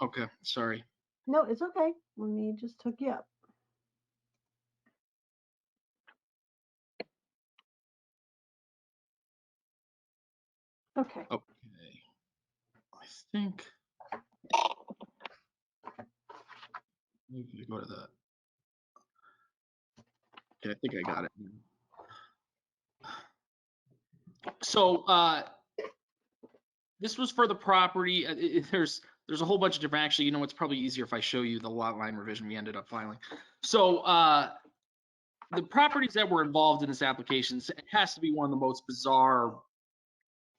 Okay, sorry. No, it's okay. Let me just hook you up. Okay. Okay. I think. Let me go to that. Okay, I think I got it. So this was for the property. There's a whole bunch of different. Actually, it's probably easier if I show you the lot line revision we ended up filing. So the properties that were involved in this application, it has to be one of the most bizarre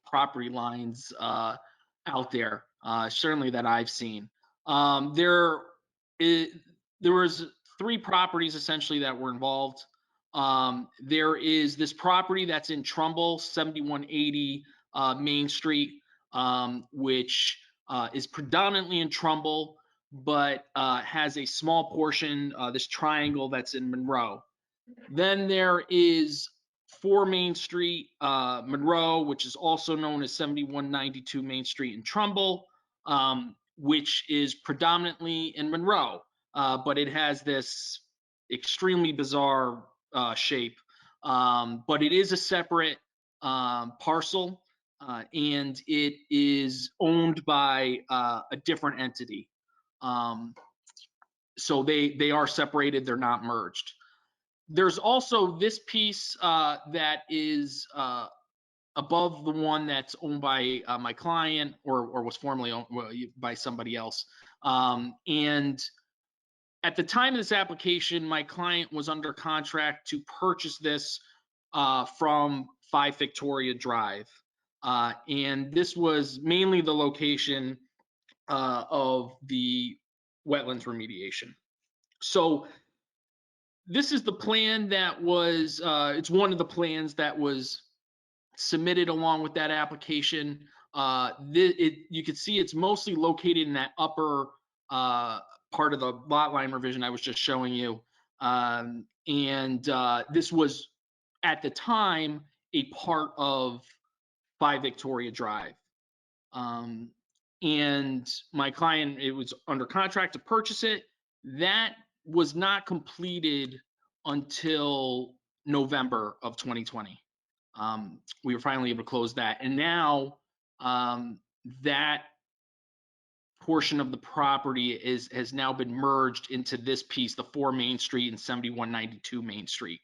property lines out there, certainly that I've seen. There was 3 properties essentially that were involved. There is this property that's in Trumbull, 7180 Main Street, which is predominantly in Trumbull, but has a small portion, this triangle that's in Monroe. Then there is 4 Main Street, Monroe, which is also known as 7192 Main Street in Trumbull, which is predominantly in Monroe, but it has this extremely bizarre shape. But it is a separate parcel, and it is owned by a different entity. So they are separated, they're not merged. There's also this piece that is above the one that's owned by my client or was formerly owned by somebody else. And at the time of this application, my client was under contract to purchase this from 5 Victoria Drive. And this was mainly the location of the wetlands remediation. So this is the plan that was, it's one of the plans that was submitted along with that application. You can see it's mostly located in that upper part of the lot line revision I was just showing you. This was, at the time, a part of 5 Victoria Drive. And my client, it was under contract to purchase it. That was not completed until November of 2020. We were finally able to close that. And now that portion of the property has now been merged into this piece, the 4 Main Street and 7192 Main Street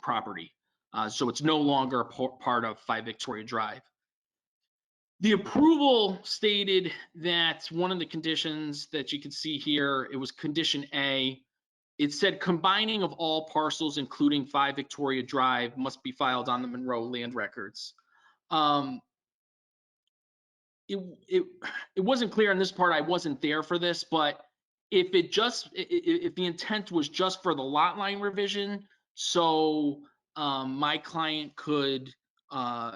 property. So it's no longer a part of 5 Victoria Drive. The approval stated that one of the conditions that you can see here, it was condition A. It said combining of all parcels, including 5 Victoria Drive, must be filed on the Monroe land records. It wasn't clear on this part. I wasn't there for this, but if the intent was just for the lot line revision, so my client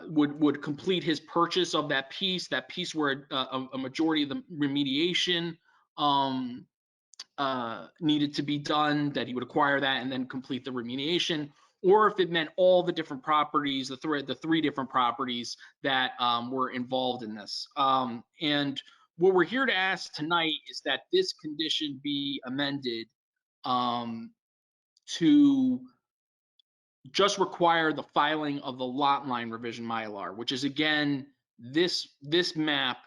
would complete his purchase of that piece where a majority of the remediation needed to be done, that he would acquire that and then complete the remediation. or if it meant all the different properties, the three different properties that were involved in this. And what we're here to ask tonight is that this condition be amended to just require the filing of the lot line revision Mylar, which is again, this map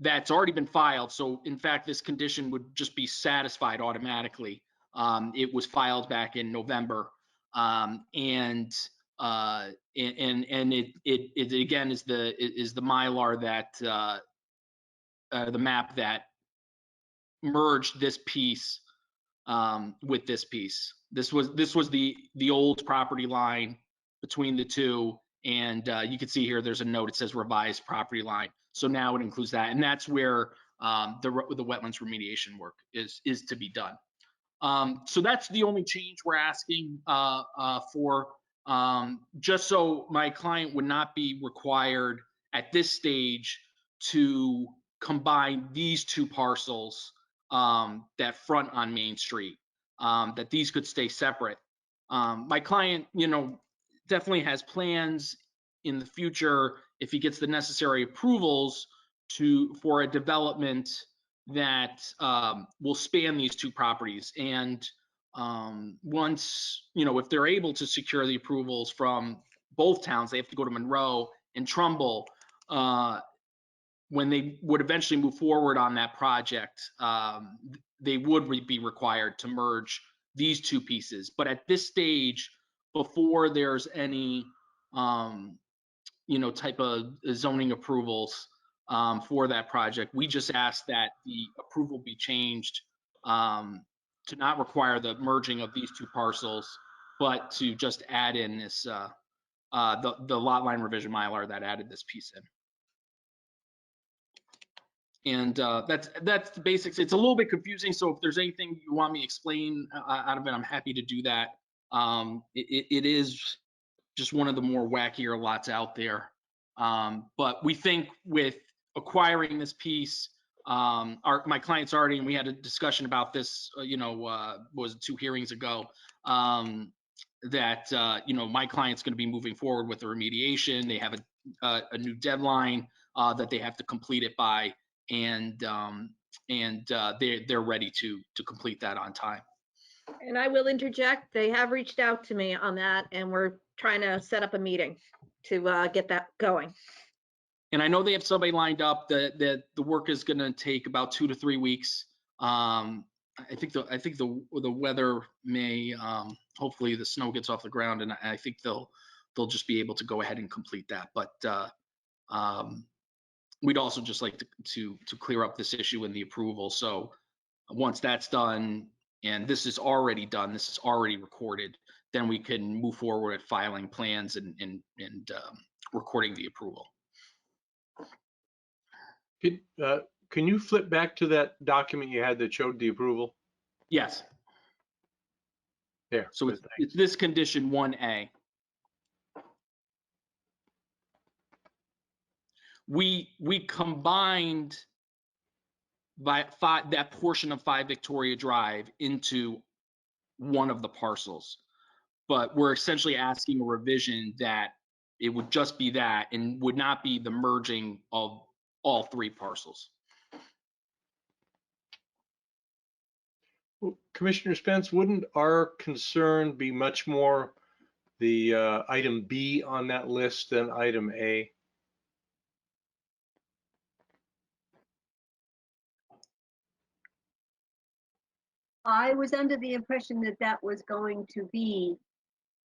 that's already been filed. So in fact, this condition would just be satisfied automatically. It was filed back in November. And it again is the Mylar that the map that merged this piece with this piece. This was the old property line between the two, and you can see here there's a note. It says revised property line. So now it includes that, and that's where the wetlands remediation work is to be done. So that's the only change we're asking for, just so my client would not be required at this stage to combine these two parcels that front on Main Street, that these could stay separate. My client, definitely has plans in the future, if he gets the necessary approvals for a development that will span these two properties. And once, if they're able to secure the approvals from both towns, they have to go to Monroe and Trumbull. When they would eventually move forward on that project, they would be required to merge these two pieces. But at this stage, before there's any, type of zoning approvals for that project, we just ask that the approval be changed to not require the merging of these two parcels, but to just add in this, the lot line revision Mylar that added this piece in. And that's the basics. It's a little bit confusing, so if there's anything you want me to explain out of it, I'm happy to do that. It is just one of the more wackier lots out there. But we think with acquiring this piece, my client's already, and we had a discussion about this, was it 2 hearings ago, that my client's going to be moving forward with the remediation. They have a new deadline that they have to complete it by, and they're ready to complete that on time. And I will interject, they have reached out to me on that, and we're trying to set up a meeting to get that going. And I know they have somebody lined up that the work is going to take about 2 to 3 weeks. I think the weather may, hopefully the snow gets off the ground, and I think they'll just be able to go ahead and complete that. But we'd also just like to clear up this issue in the approval. So once that's done, and this is already done, this is already recorded, then we can move forward at filing plans and recording the approval. Can you flip back to that document you had that showed the approval? Yes. There. So it's this condition 1A. We combined that portion of 5 Victoria Drive into one of the parcels, but we're essentially asking a revision that it would just be that and would not be the merging of all 3 parcels. Well, Commissioner Spence, wouldn't our concern be much more the item B on that list than item A? I was under the impression that that was going to be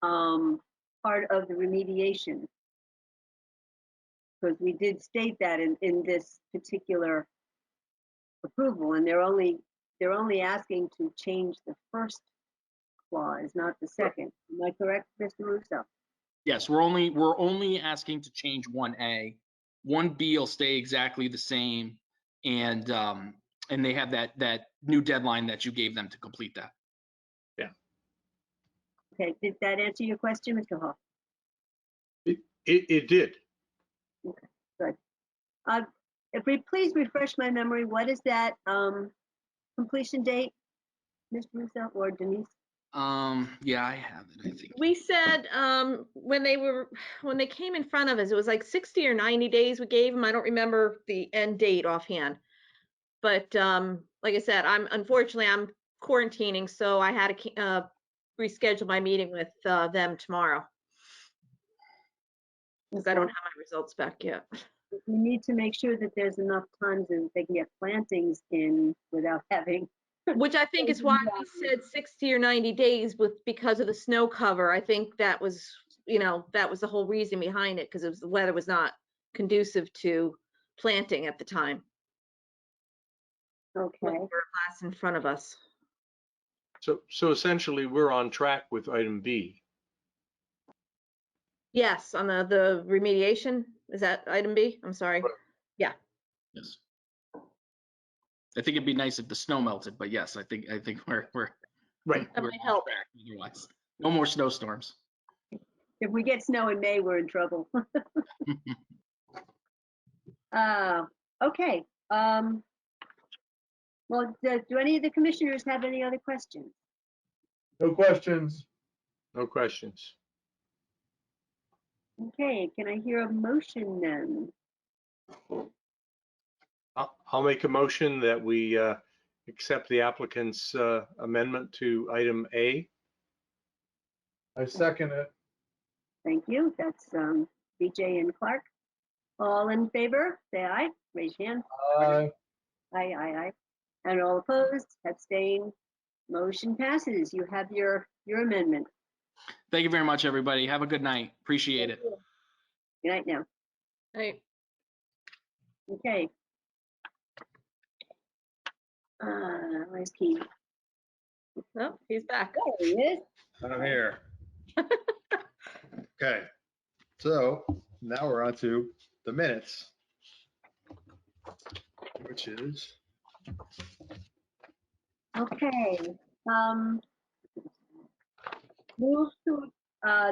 part of the remediation. Because we did state that in this particular approval, and they're only asking to change the first clause, not the second. Am I correct, Mr. Russo? Yes, we're only asking to change 1A. 1B will stay exactly the same, and they have that new deadline that you gave them to complete that. Yeah. Okay, did that answer your question, Mr. Hall? It did. Okay, good. If we please refresh my memory, what is that completion date, Mr. Russo or Denise? Yeah, I have it, I think. We said, when they came in front of us, it was like 60 or 90 days we gave them. I don't remember the end date offhand. But, like I said, unfortunately, I'm quarantining, so I had to, reschedule my meeting with, them tomorrow. Because I don't have my results back yet. We need to make sure that there's enough time that they can get plantings in without having. Which I think is why we said 60 or 90 days because of the snow cover. I think that was, that was the whole reason behind it, because the weather was not conducive to planting at the time. Okay. With glass in front of us. So essentially, we're on track with item B. Yes, on the remediation. Is that item B? I'm sorry. Yeah. Yes. I think it'd be nice if the snow melted, but yes, I think we're Right. That we're might help. on track otherwise. No more snowstorms. If we get snow in May, we're in trouble. Okay. Well, do any of the commissioners have any other questions? No questions. No questions. Okay, can I hear a motion then? I'll make a motion that we accept the applicant's amendment to item A. I second it. Thank you. That's BJ and Clark. All in favor, say aye. Raise your hand. Aye. Aye, aye, aye. And all opposed, abstain. Motion passes. You have your amendment. Thank you very much, everybody. Have a good night. Appreciate it. Good night now. Right. Okay. Where's Keith? Oh, he's back. There he is. I'm here. Okay, so now we're on to the minutes, which is, Okay. Move to,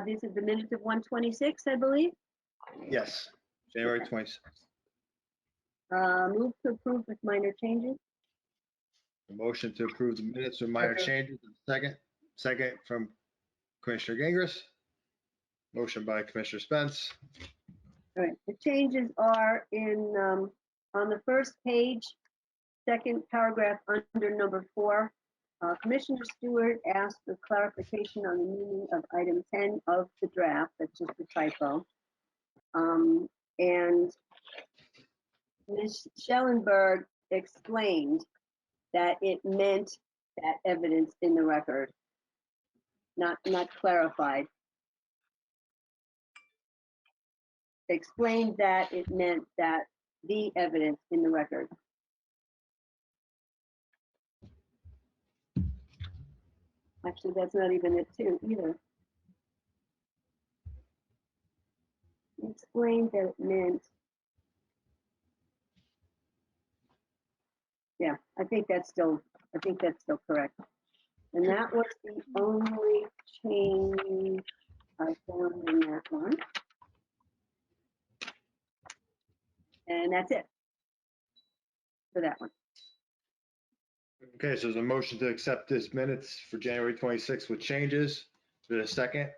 this is the minutes of 126, I believe. yes, January 26th. Move to approve with minor changes. A motion to approve the minutes with minor changes. Second from Commissioner Gingras. Motion by Commissioner Spence. All right, the changes are in, on the first page, second paragraph under number 4. Commissioner Stewart asked for clarification on the meaning of item 10 of the draft. That's just a typo. And Ms. Schellenberg explained that it meant that evidence in the record, not clarified. Explained that it meant that the evidence in the record. Actually, that's not even it too either. Explained that it meant. Yeah, I think that's still correct. And that was the only change I found in that one. And that's it for that one. Okay, so there's a motion to accept this minutes for January 26th with changes. There's a second.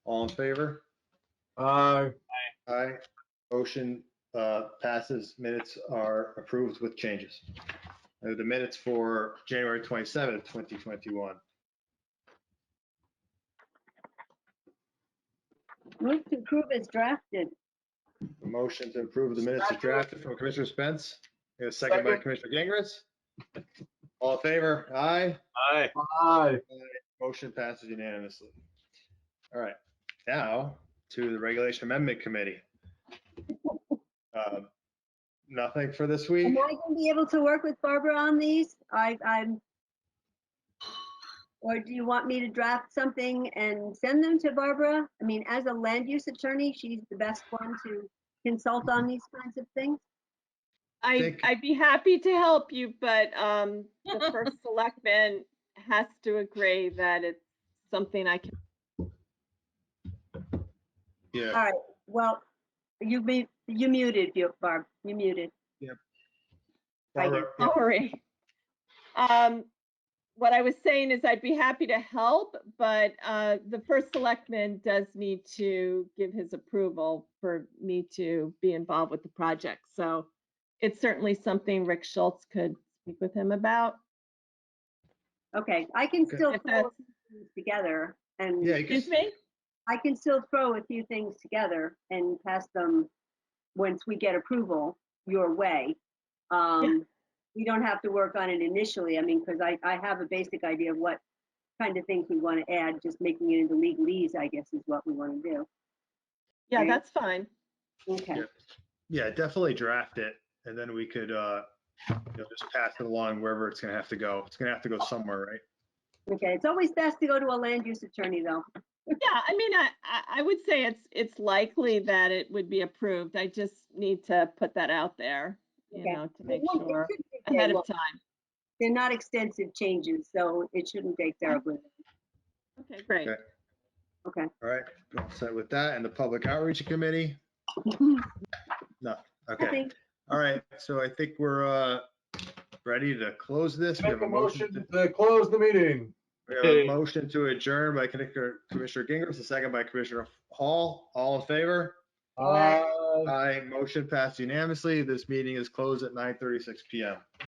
All in favor? Aye. Aye. Motion passes. Minutes are approved with changes. The minutes for January 27th, 2021. Move to approve as drafted. A motion to approve the minutes as drafted from Commissioner Spence. A second by Second. Commissioner Gingras. All in favor? Aye. Aye. Aye. Motion passes unanimously. All right, now to the Regulation Amendment Committee. Nothing for this week. Am I going to be able to work with Barbara on these? I'm. Or do you want me to draft something and send them to Barbara? I mean, as a land use attorney, she's the best one to consult on these kinds of things. I'd be happy to help you, but the first selectman has to agree that it's something I can. Yeah. All right, well, you muted, Barb, you muted. Yep. Right Barbara, here. Sorry. what I was saying is I'd be happy to help, but the first selectman does need to give his approval for me to be involved with the project. So it's certainly something Rick Schultz could speak with him about. Okay, I can Okay. still If throw a that's, few things together and Yeah, you can, excuse me? I can still throw a few things together and pass them once we get approval your way. We don't have to work on it initially. I mean, because I have a basic idea of what kind of things we want to add. Just making it into legalese, I guess, is what we want to do. Yeah, Okay. that's fine. Okay. yeah, definitely draft it, and then we could, just pass it along wherever it's gonna have to go. It's gonna have to go somewhere, right? Okay. It's always best to go to a land use attorney, though. Yeah, I mean, I would say it's likely that it would be approved. I just need to put that out there, Okay. to make It sure shouldn't take very ahead long. of time. They're not extensive changes, so it shouldn't take terribly. Okay, great. Okay. Okay. All right, all set with that. And the Public Outreach Committee? No, okay. Nothing. All right, so I think we're ready to close this. We Make have a a motion. motion to close the meeting. We have a motion to adjourn by Commissioner Gingrich, a second by Commissioner Hall. All in favor? Aye, motion passed unanimously. This meeting is closed at 9:36 PM.